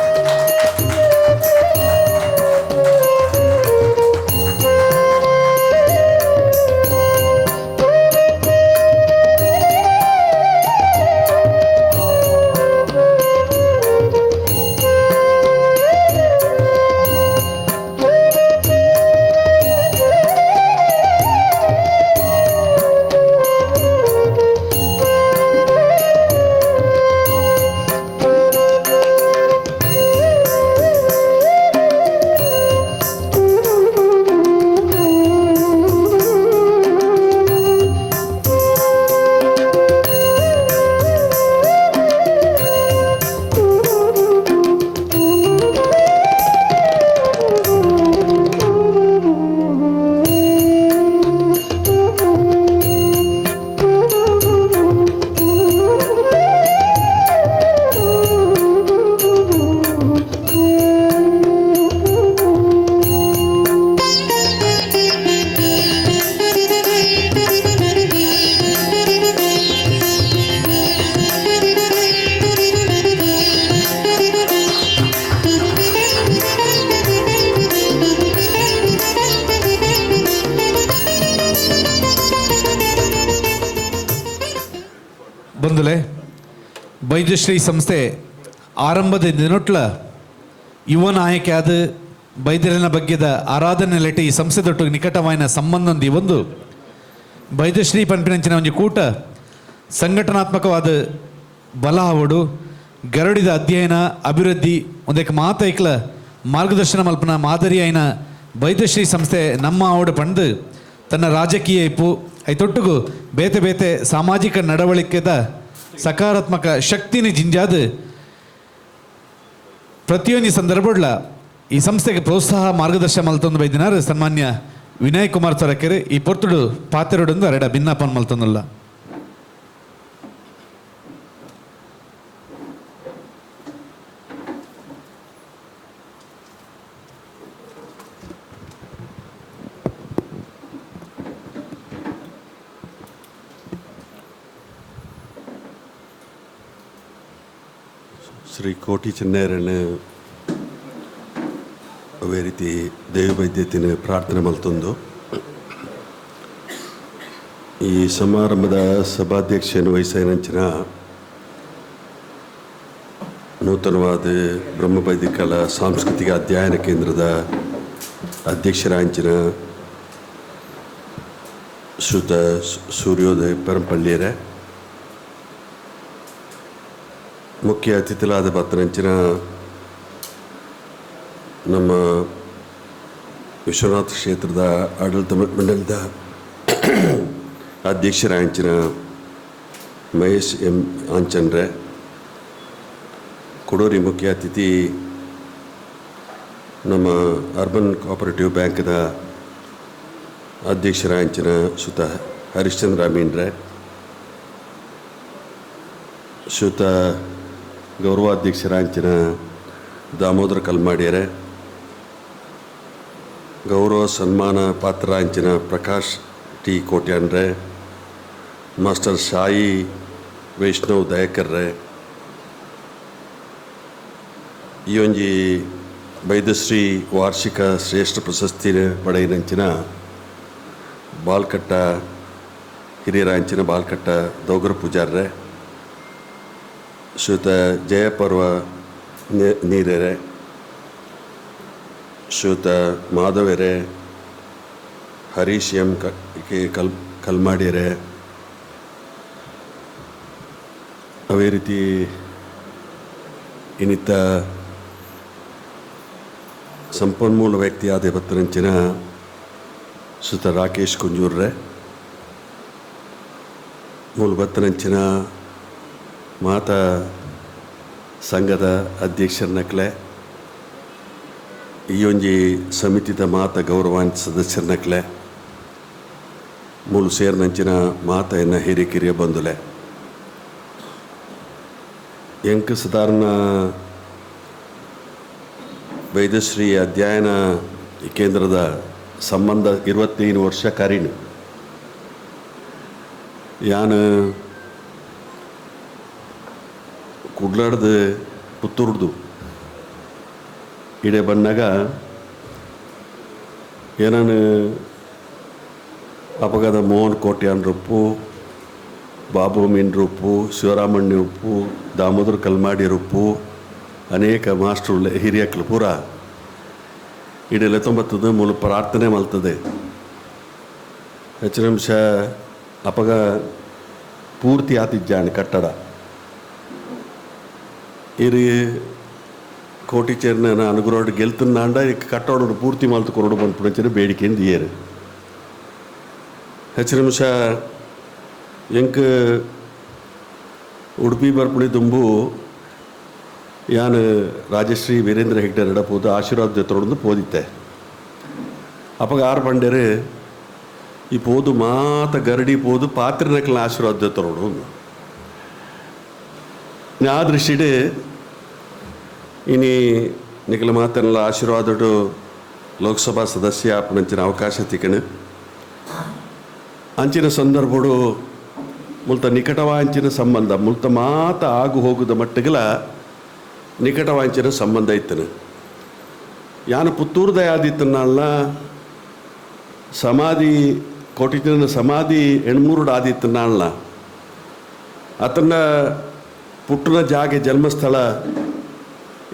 ಬಂಧುಲೆ, ವೈದ್ಯಶ್ರೀ ಸಂಸ್ಥೆ ಆರಂಭದ ದಿನೊಟ್ಲ ಯುವ ನಾಯಕಿ ಆದ ಬೈದ್ಯರಿನ ಬಗ್ಗೆದ ಆರಾಧನೆಲೆಟ್ಟು ಈ ಸಂಸ್ಥೆದೊಟ್ಟಿಗೆ ನಿಕಟವಾಯಿನ ಸಂಬಂಧ ಒಂದು ವೈದ್ಯಶ್ರೀ ಪಂಪಿನಂಚಿನ ಒಂದು ಕೂಟ ಸಂಘಟನಾತ್ಮಕವಾದ ಬಲ ಆವಡು ಗರಡಿದ ಅಧ್ಯಯನ ಅಭಿವೃದ್ಧಿ ಒಂದಕ್ಕೆ ಮಾತೈಕ್ಲ ಮಾರ್ಗದರ್ಶನ ಮಲ್ಪನ ಮಾದರಿ ಆಯ್ನ ವೈದ್ಯಶ್ರೀ ಸಂಸ್ಥೆ ನಮ್ಮ ಆವಡು ಪಂಡು ತನ್ನ ರಾಜಕೀಯ ಇಪ್ಪು ಐತೊಟ್ಟಿಗೂ ಬೇತೆ ಬೇತೆ ಸಾಮಾಜಿಕ ನಡವಳಿಕೆದ ಸಕಾರಾತ್ಮಕ ಶಕ್ತಿನ ಜಿಂಜಾದ ಪ್ರತಿಯೊಂದು ಸಂದರ್ಭಡ್ಲ ಈ ಸಂಸ್ಥೆಗೆ ಪ್ರೋತ್ಸಾಹ ಮಾರ್ಗದರ್ಶನ ಮಲ್ತೊಂದು ಬೈದಿನಾರು ಸನ್ಮಾನ್ಯ ವಿನಯ್ ಕುಮಾರ್ ತೊರಕೆರೆ ಈ ಪೊರ್ತುಡು ಪಾತೆರೊಡೊಂದು ಅರೆಡ ಭಿನ್ನಪನ್ ಮಲ್ತೊಂದುಲ್ಲ. ಶ್ರೀ ಕೋಟಿ ಚೆನ್ನೈರನ್ನು ಅವೇ ರೀತಿ ದೇವವೈದ್ಯತಿನ ಪ್ರಾರ್ಥನೆ ಮಲ್ತೊಂದು ಈ ಸಮಾರಂಭದ ಸಭಾಧ್ಯಕ್ಷನ ವಹಿಸಿನ ನೂತನವಾದ ಬ್ರಹ್ಮವೈದಿಕಲ ಸಾಂಸ್ಕೃತಿಕ ಅಧ್ಯಯನ ಕೇಂದ್ರದ ಅಧ್ಯಕ್ಷರಾಂಚಿನ ಶ್ರುತ ಸೂರ್ಯೋದಯ ಪರಂಪಳ್ಳಿಯರೇ, ಮುಖ್ಯ ಅತಿಥಿಗಳಾದ ಪತ್ತನಂಚಿನ ನಮ್ಮ ವಿಶ್ವನಾಥ ಕ್ಷೇತ್ರದ ಆಡಳಿತ ಮಂಡಲದ ಅಧ್ಯಕ್ಷರಾಂಚಿನ ಮಹೇಶ್ ಎಂ ಆಂಚನ್ರೆ, ಕೊಡೂರಿ ಮುಖ್ಯ ಅತಿಥಿ ನಮ್ಮ ಅರ್ಬನ್ ಕೋಆಪರೇಟಿವ್ ಬ್ಯಾಂಕ್ದ ಅಧ್ಯಕ್ಷರಾಂಚಿನ ಸುತ ಹರಿಶ್ಚಂದ್ರ ಮೀನ್ರೆ, ಸುತ ಗೌರವಾಧ್ಯಕ್ಷರಾಂಚಿನ ದಾಮೋದರ ಕಲ್ಮಾಡಿಯರೆ, ಗೌರವ ಸನ್ಮಾನ ಪಾತ್ರರಾಂಚಿನ ಪ್ರಕಾಶ್ ಟಿ ಕೋಟ್ಯಾನ್ರೆ, ಮಾಸ್ಟರ್ ಶಾಯಿ ವೈಷ್ಣವ್ ದಯಕರ್ರೆ, ಈ ಒಂಜಿ ವೈದ್ಯಶ್ರೀ ವಾರ್ಷಿಕ ಶ್ರೇಷ್ಠ ಪ್ರಶಸ್ತಿ ಪಡೆಯಿನಂಚಿನ ಬಾಲ್ಕಟ್ಟ ಹಿರಿಯರಾಂಚಿನ ಬಾಲ್ಕಟ್ಟ ದೌಗರ ಪೂಜಾರ್ರೆ, ಶ್ರೀಯುತ ಜಯಪರ್ವ ನೀರೆರೆ, ಶ್ರೀಯುತ ಮಾಧವರೇ, ಹರೀಶ್ ಎಂ ಕಲ್ಮಾಡಿಯರೇ, ಅವೇ ರೀತಿ ಇನ್ನಿತ್ತ ಸಂಪನ್ಮೂಲ ವ್ಯಕ್ತಿಯಾದ ಇವತ್ತಿನಂಚಿನ ಶ್ರೀಯುತ ರಾಕೇಶ್ ಕುಂಜೂರ್ರೆ, ಮೂಲಭತ್ತನಂಚಿನ ಮಾತಾ ಸಂಘದ ಅಧ್ಯಕ್ಷರನಕ್ಲೆ, ಈ ಒಂಜಿ ಸಮಿತಿದ ಮಾತ ಗೌರವಾನ್ವಿತ ಸದಸ್ಯರನಕ್ಲೆ, ಮೂಲು ಸೇರಿನಂಚಿನ ಮಾತ ಎನ್ನ ಹಿರಿಕಿರಿಯ ಬಂಧುಲೆ, ಎಂಕ್ ಸಾಧಾರಣ ವೈದ್ಯಶ್ರೀ ಅಧ್ಯಯನ ಕೇಂದ್ರದ ಸಂಬಂಧ 25 ವರ್ಷ ಕಾರಿಣು ಯಾನು ಕುಡ್ಲಾಡ್ದು ಪುತ್ತೂರ್ದು ಇಡೆ ಬಂದಾಗ ಏನಾನು ಅಪಘಾತ ಮೋಹನ್ ಕೋಟ್ಯಾನ್ ರೂಪು, ಬಾಬು ಮೀನ್ ರೂಪು, ಶಿವರಾಮಣ್ಯ ರೂಪು, ದಾಮೋದರ ಕಲ್ಮಾಡಿ ರೂಪು, ಅನೇಕ ಮಾಸ್ಟ್ರು ಹಿರಿಯಕ್ಕಳು ಪೂರ ಇಡೆಲ್ಲ ತೊಂಬತ್ತದು ಮೂಲ ಪ್ರಾರ್ಥನೆ ಮಲ್ತದೆ. ಹೆಚ್ಚಿನ ನಿಮಿಷ ಅಪಗ ಪೂರ್ತಿ ಆತಿದ್ದಾನೆ ಕಟ್ಟಡ ಇರಿ ಕೋಟಿ ಚೇರ್ನ ಅನುಗ್ರೋಡ್ ಗೆಲ್ತನಾಂಡ ಕಟ್ಟಡ ಪೂರ್ತಿ ಮಲ್ತು ಕೊರಡು ಬಂದ್ಬಿಡ ಬೇಡಿಕೆಯಿಂದ ಏರು ಹೆಚ್ಚಿನ ನಿಮಿಷ ಎಂಕ್ ಉಡುಪಿ ಬರ್ಪುಣಿ ತುಂಬು ಯಾನು ರಾಜಶ್ರೀ ವೀರೇಂದ್ರ ಹೆಗ್ಡೆ ನಡಪೋದು ಆಶೀರ್ವಾದ ಜೊತೆ ಪೋದಿತ್ತೆ ಅಪಗ ಆರು ಬಂಡೇರು ಈ ಪೋದು ಮಾತ ಗರಡಿ ಪೋದು ಪಾತ್ರೆನಕ್ಲ ಆಶೀರ್ವಾದ ಜೊತೆ ಆ ದೃಷ್ಟಿಡೆ ಇನಿ ನಿಖಲ ಮಾತನ್ನೆಲ್ಲ ಆಶೀರ್ವಾದ ಲೋಕಸಭಾ ಸದಸ್ಯ ಆಪನಂಚಿನ ಅವಕಾಶ ತಿಕ್ಕಣು ಅಂಚಿನ ಸಂದರ್ಭಡು ಮುಲ್ತ ನಿಕಟವಾಂಚಿನ ಸಂಬಂಧ ಮುಲ್ತ ಮಾತ ಆಗು ಹೋಗುದ ಮಟ್ಟಿಗಲ ನಿಕಟವಾಂಚಿನ ಸಂಬಂಧ ಇತ್ತನು ಯಾನು ಪುತ್ತೂರ್ದ ಆದಿತ್ತನಲ್ಲ ಸಮಾಧಿ ಕೋಟಿನ ಸಮಾಧಿ 8 ಆದಿತ್ತನಲ್ಲ ಆತನ ಪುಟ್ಟನ ಜಾಗೆ ಜನ್ಮಸ್ಥಳ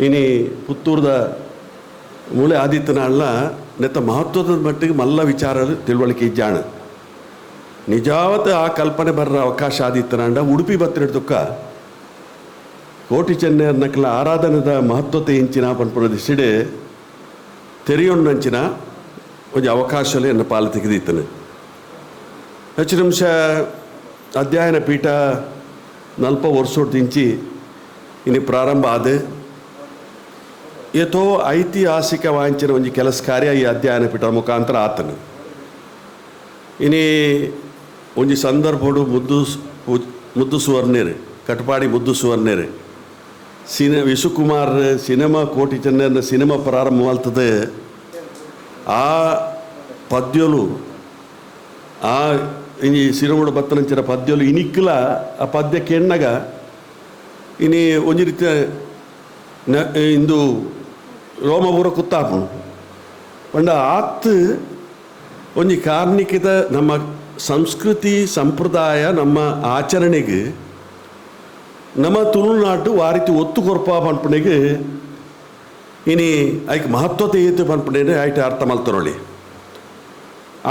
ಇನಿ ಪುತ್ತೂರ್ದ ಮೂಲೆ ಆದಿತ್ತನಲ್ಲ ನೆತ್ತ ಮಹತ್ವದ ಮಟ್ಟಿಗೆ ಮಲ್ಲ ವಿಚಾರ ತಿಳುವಳಿಕೆ ಇಜ್ಜಾಣ ನಿಜಾವತ್ ಆ ಕಲ್ಪನೆ ಬರ್ರ ಅವಕಾಶ ಆದಿತ್ತನಂಡ ಉಡುಪಿ ಬತ್ತಿರದುಕ್ಕ ಕೋಟಿ ಚೆನ್ನೈರ್ನಕ್ಲ ಆರಾಧನೆದ ಮಹತ್ವತೆ ಇಂಚಿನ ಪನ್ಪುರದಿಸಿಡೆ ತೆರೆಯೊಂಡಂಚಿನ ಒಂದು ಅವಕಾಶಲೇ ಎನ್ನ ಪಾಲು ತೆಗೆದಿತ್ತನು ಹೆಚ್ಚು ನಿಮಿಷ ಅಧ್ಯಯನ ಪೀಠ 40 ವರ್ಷದಿಂಚಿ ಇನ್ನು ಪ್ರಾರಂಭ ಆದ ಏತೋ ಐತಿಹಾಸಿಕ ವಾಂಚಿನ ಒಂದು ಕೆಲಸ ಕಾರ್ಯ ಈ ಅಧ್ಯಯನ ಪೀಠ ಮುಖಾಂತರ ಆತನು ಇನಿ ಒಂಜಿ ಸಂದರ್ಭಡು ಮುದ್ದು ಸುವರ್ಣೇರು ಕಟಪಾಡಿ ಮುದ್ದು ಸುವರ್ಣೇರು ವಿಶ್ವಕುಮಾರ್ ಸಿನಿಮಾ ಕೋಟಿ ಚೆನ್ನೈನ ಸಿನಿಮಾ ಪ್ರಾರಂಭವಾಗ್ತದೆ ಆ ಪದ್ಯಲು ಆ ಇನಿ ಸಿನಿಮಾಡು ಬತ್ತನಂಚಿನ ಪದ್ಯಲು ಇನಿಕ್ಕಲ ಆ ಪದ್ಯಕ್ಕೆ ಎಣ್ಣಗ ಇನಿ ಒಂಜಿ ರೀತಿಯ ಇಂದು ರೋಮಪೂರ ಕುತ್ತಾಪು ಪಂಡ ಆತ್ ಒಂಜಿ ಕಾರ್ಣಿಕದ ನಮ್ಮ ಸಂಸ್ಕೃತಿ ಸಂಪ್ರದಾಯ ನಮ್ಮ ಆಚರಣೆಗೆ ನಮ್ಮ ತುಳುನಾಡು ಆ ರೀತಿ ಒತ್ತು ಕೊರಪ ಪನ್ಪಣೆಗೆ ಇನಿ ಐಕ್ ಮಹತ್ವತೆ ಏತು ಪನ್ಪಣೆ ಆಯ್ತು ಅರ್ಥ ಮಲ್ತರೊಳ್ಳಿ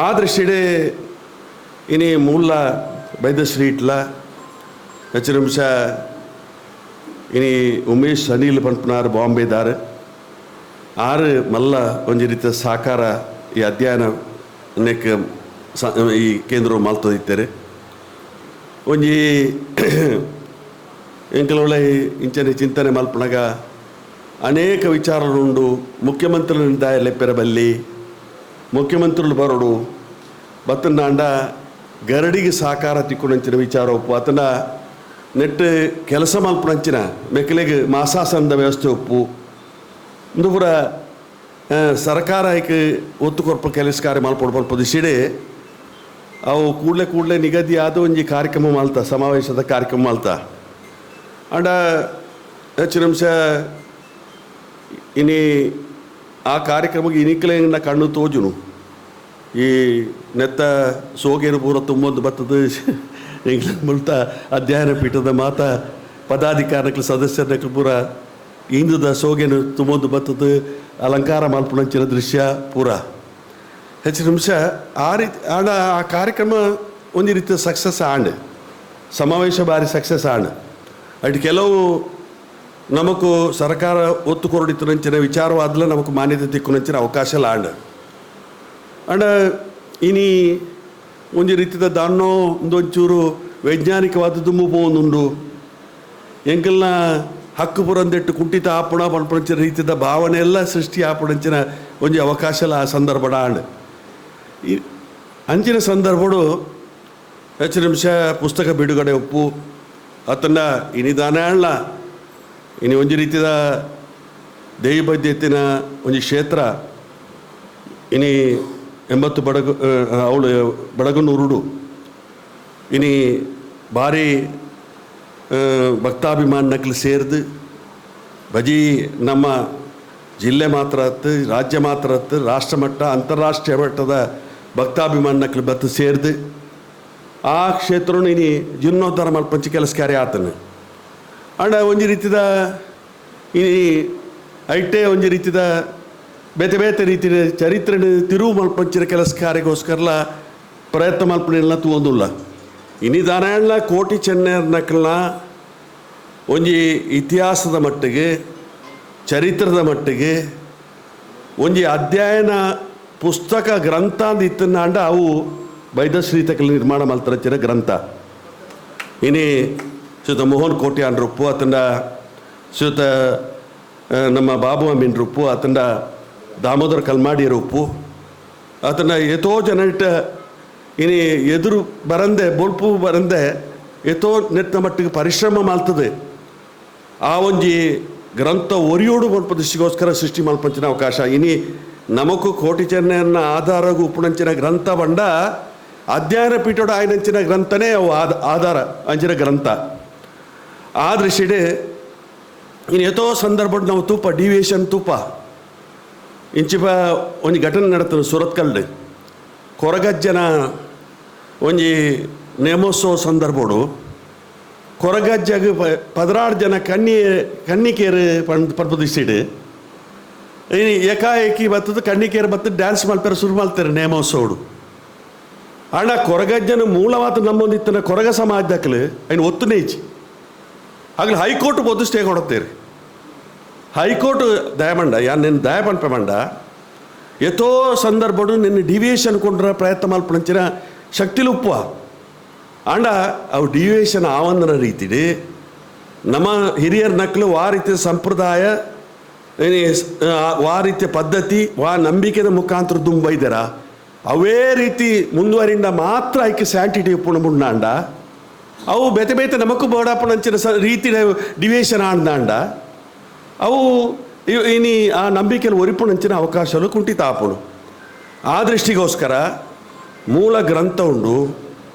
ಆ ದೃಷ್ಟಿಡೆ ಇನಿ ಮೂಲ ವೈದ್ಯಶ್ರೀ ಇಟ್ಲ ಹೆಚ್ಚು ನಿಮಿಷ ಇನಿ ಉಮೇಶ್ ಅನಿಲ್ ಪನ್ಪನಾರ್ ಬಾಂಬೆದಾರ್ ಆರು ಮಲ್ಲ ಒಂದು ರೀತಿಯ ಸಾಕಾರ ಈ ಅಧ್ಯಯನ ಅನೇಕ ಈ ಕೇಂದ್ರ ಮಲ್ತದಿದ್ದಾರೆ ಒಂಜಿ ಎಂಕಲೊಳ್ಳೆ ಇಂಚನೆ ಚಿಂತನೆ ಮಲ್ಪನಾಗ ಅನೇಕ ವಿಚಾರಗಳುಂಡು ಮುಖ್ಯಮಂತ್ರಿಗಳ ನಿರ್ಧಾರ ಲೆಪ್ಪೆರಬಲ್ಲಿ ಮುಖ್ಯಮಂತ್ರಿಗಳು ಬರೋಡು ಬತ್ತನಾಂಡ ಗರಡಿಗೆ ಸಾಕಾರ ತಿಕ್ಕೊಂಡಂಚಿನ ವಿಚಾರ ಒಪ್ಪು ಆತನ ನೆಟ್ಟು ಕೆಲಸ ಮಲ್ಪನಂಚಿನ ಮೆಕ್ಕಲಿಗೆ ಮಾಸಾಸನದ ವ್ಯವಸ್ಥೆ ಒಪ್ಪು ಇಂದು ಪೂರ ಸರ್ಕಾರ ಐಕೆ ಒತ್ತು ಕೊರಪ ಕೆಲಸ ಕಾರ್ಯ ಮಲ್ಪಡ್ಬೋದು ಸಿಡೆ ಅವು ಕೂಡಲೇ ನಿಗದಿ ಆದ ಒಂಜಿ ಕಾರ್ಯಕ್ರಮ ಮಾಲ್ತ ಸಮಾವೇಶದ ಕಾರ್ಯಕ್ರಮ ಮಾಲ್ತ ಅಂಡ ಹೆಚ್ಚು ನಿಮಿಷ ಇನಿ ಆ ಕಾರ್ಯಕ್ರಮಕ್ಕೆ ಇನಿಕಲೆನ ಕಣ್ಣು ತೋಜುನು ಈ ನೆತ್ತ ಸೋಗೇರು ಪೂರ ತುಂಬೊಂದು ಬರ್ತದೆ ಇಂಗ್ಲೆಂಡ್ ಮುಲ್ತ ಅಧ್ಯಯನ ಪೀಠದ ಮಾತ ಪದಾಧಿಕಾರಕ್ಕೆ ಸದಸ್ಯರಕ್ಕೆ ಪೂರ ಇಂದುದ ಸೋಗೆನು ತುಂಬೊಂದು ಬತ್ತದು ಅಲಂಕಾರ ಮಲ್ಪುನಂಚಿನ ದೃಶ್ಯ ಪೂರ ಹೆಚ್ಚಿನ ನಿಮಿಷ ಆ ರೀತಿ ಆಂಡ ಆ ಕಾರ್ಯಕ್ರಮ ಒಂದು ರೀತಿಯ ಸಕ್ಸಸ್ ಆಂಡ್ ಸಮಾವೇಶ ಬಾರಿ ಸಕ್ಸಸ್ ಆಂಡ್ ಅಟ್ ಕೆಲವು ನಮಕು ಸರ್ಕಾರ ಒತ್ತು ಕೊರಡಿತುನಂಚಿನ ವಿಚಾರವಾದಲ ನಮಕು ಮಾನ್ಯತೆ ತಿಕ್ಕುನಂಚಿನ ಅವಕಾಶ ಆಂಡ್ ಅಂಡ ಇನಿ ಒಂದು ರೀತಿಯ ದಾನ್ನೋ ಒಂದೊಂಚೂರು ವೈಜ್ಞಾನಿಕವಾದದ್ದು ಮೂಪೊಂದುಂಡು ಎಂಕಲ್ನ ಹಕ್ಕು ಪುರಂದೆಟ್ಟು ಕುಂಠಿತ ಆಪುಣ ಪಂಪಂಚಿನ ರೀತಿಯ ಭಾವನೆ ಎಲ್ಲ ಸೃಷ್ಟಿ ಆಪುಣಂಚಿನ ಒಂದು ಅವಕಾಶ ಆ ಸಂದರ್ಭ ಆಂಡ್ ಈ ಅಂಚಿನ ಸಂದರ್ಭಡು ಹೆಚ್ಚು ನಿಮಿಷ ಪುಸ್ತಕ ಬಿಡುಗಡೆ ಒಪ್ಪು ಅತನ್ನ ಇನಿದಾನೆ ಅಲ್ಲ ಇನಿ ಒಂದು ರೀತಿಯ ದೈವಬದ್ಧತೆನ ಒಂದು ಕ್ಷೇತ್ರ ಇನಿ 80 ಬಡಗು ಅವಳು ಬಡಗನೂರುಡು ಇನಿ ಭಾರಿ ಭಕ್ತಾಭಿಮಾನಕ್ಲು ಸೇರಿದು ಬಜಿ ನಮ್ಮ ಜಿಲ್ಲೆ ಮಾತ್ರ ಹತ್ತು ರಾಜ್ಯ ಮಾತ್ರ ಹತ್ತು ರಾಷ್ಟ್ರ ಮಟ್ಟ ಅಂತಾರಾಷ್ಟ್ರೀಯ ಮಟ್ಟದ ಭಕ್ತಾಭಿಮಾನಕ್ಲು ಬತ್ತು ಸೇರಿದು ಆ ಕ್ಷೇತ್ರನು ಇನಿ ಜೀರ್ಣೋದ್ಧಾರ ಮಲ್ಪಂಚಿ ಕೆಲಸ ಕಾರ್ಯ ಆತನು ಅಂಡ ಒಂದು ರೀತಿದ ಇನಿ ಐಟೆ ಒಂದು ರೀತಿದ ಬೇತೆ ಬೇತೆ ರೀತಿಯ ಚರಿತ್ರೆ ತಿರುವು ಮಲ್ಪಂಚಿನ ಕೆಲಸ ಕಾರ್ಯಗೋಸ್ಕರಲ ಪ್ರಯತ್ನ ಮಲ್ಪನೆಲ್ಲ ತೂಂದಿಲ್ಲ ಇನ್ನಿದಾನ ಕೋಟಿ ಚೆನ್ನರ್ನಕ್ಲ ಒಂಜಿ ಇತಿಹಾಸದ ಮಟ್ಟಿಗೆ ಚರಿತ್ರದ ಮಟ್ಟಿಗೆ ಒಂಜಿ ಅಧ್ಯಯನ ಪುಸ್ತಕ ಗ್ರಂಥ ಅಂತ ಇತ್ತಂಡ ಅವು ಬೈದಶ್ರೀತಕಲ್ ನಿರ್ಮಾಣ ಮಲ್ತರಚ್ಚಿನ ಗ್ರಂಥ ಇನಿ ಶ್ರೀತ ಮೋಹನ್ ಕೋಟ್ಯಾನ್ ರೂಪು ಅತಂಡ ಶ್ರೀತ ನಮ್ಮ ಬಾಬು ಅಮೀನ್ ರೂಪು ಅತಂಡ ದಾಮೋದರ ಕಲ್ಮಾಡಿ ರೂಪು ಅತನ ಎತೋ ಜನಟ ಇನಿ ಎದುರು ಬರಂದೆ ಬೊಲ್ಪು ಬರಂದೆ ಎತೋ ನೆತ್ತ ಮಟ್ಟಿಗೆ ಪರಿಶ್ರಮ ಮಾಡ್ತದೆ ಆ ಒಂಜಿ ಗ್ರಂಥ ಒರಿಯೋಡು ಮಲ್ಪದಿಸಿಗೋಸ್ಕರ ಸೃಷ್ಟಿ ಮಲ್ಪಂಚಿನ ಅವಕಾಶ ಇನಿ ನಮಕು ಕೋಟಿ ಚೆನ್ನಯನ್ನ ಆಧಾರಗೂ ಉಪುಣಂಚಿನ ಗ್ರಂಥ ಬಂಡ ಅಧ್ಯಯನ ಪೀಠೋಡು ಆಯ್ನಂಚಿನ ಗ್ರಂಥನೇ ಅವು ಆಧಾರ ಅಂಚಿನ ಗ್ರಂಥ ಆ ದೃಷ್ಟಿಡೆ ಇನ್ನು ಎತೋ ಸಂದರ್ಭ ನಾವು ತೂಪ ಡಿವಿಯೇಷನ್ ತೂಪ ಇಂಚಿಪ ಒಂಜಿ ಘಟನೆ ನಡತನು ಸುರತ್ಕಲ್ಡ್ ಕೊರಗಜ್ಜನ ಒಂಜಿ ನೇಮೋತ್ಸವ ಸಂದರ್ಭಡು ಕೊರಗಜ್ಜಗ 16 ಜನ ಕನ್ನಿಕೇರು ಪರ್ಪದಿಸಿಡು ಇನ್ನು ಏಕಾಏಕಿ ಬತ್ತದು ಕನ್ನಿಕೇರು ಬತ್ತದು ಡ್ಯಾನ್ಸ್ ಮಲ್ಪೇರು ಶುರು ಮಾಡ್ತಾರೆ ನೇಮೋತ್ಸವಡು ಅಣ್ಣ ಕೊರಗಜ್ಜನ ಮೂಲವಾದ ನಮ್ಮೊಂದಿತ್ತನ ಕೊರಗ ಸಮಾಜದಕ್ಲು ಅಯ್ನ ಒತ್ತುನೇ ಇಚ್ಚಿ ಆಗಲಿ ಹೈಕೋರ್ಟ್ ಬೋದು ಸ್ಟೇ ಕೊಡುತ್ತೇರಿ ಹೈಕೋರ್ಟ್ ದಯಮಂಡ ನಿನ್ನ ದಯ ಪಂಪಮಂಡ ಎತೋ ಸಂದರ್ಭಡು ನಿನ್ನ ಡಿವಿಯೇಷನ್ ಕೊಂಡ್ರ ಪ್ರಯತ್ನ ಮಲ್ಪಂಚಿನ ಶಕ್ತಿಲು ಉಪ್ಪು ಆಂಡ ಅವು ಡಿವಿಯೇಷನ್ ಆವಂದನ ರೀತಿಡಿ ನಮ್ಮ ಹಿರಿಯರ ನಕ್ಲು ವಾ ರೀತಿಯ ಸಂಪ್ರದಾಯ ವಾ ರೀತಿಯ ಪದ್ಧತಿ ವಾ ನಂಬಿಕೆದ ಮುಖಾಂತರ ದುಂಬೈದರ ಅವೇ ರೀತಿ ಮುಂದುವರಿಂದ ಮಾತ್ರ ಐಕ್ಯ ಸ್ಯಾಂಟಿಟಿ ಉಪ್ಪುಣ ಮುಂಡಾಂಡ ಅವು ಬೇತೆ ಬೇತೆ ನಮಕು ಬೋಡಾಪಣಂಚಿನ ರೀತಿ ಡಿವಿಯೇಷನ್ ಆಂಡ ಅವು ಇನಿ ಆ ನಂಬಿಕೆಯಲ್ಲಿ ಒರಿಪುಣಂಚಿನ ಅವಕಾಶಗಳು ಕುಂಠಿತ ಆಪುಣು ಆ ದೃಷ್ಟಿಗೋಸ್ಕರ ಮೂಲ ಗ್ರಂಥ ಉಂಡು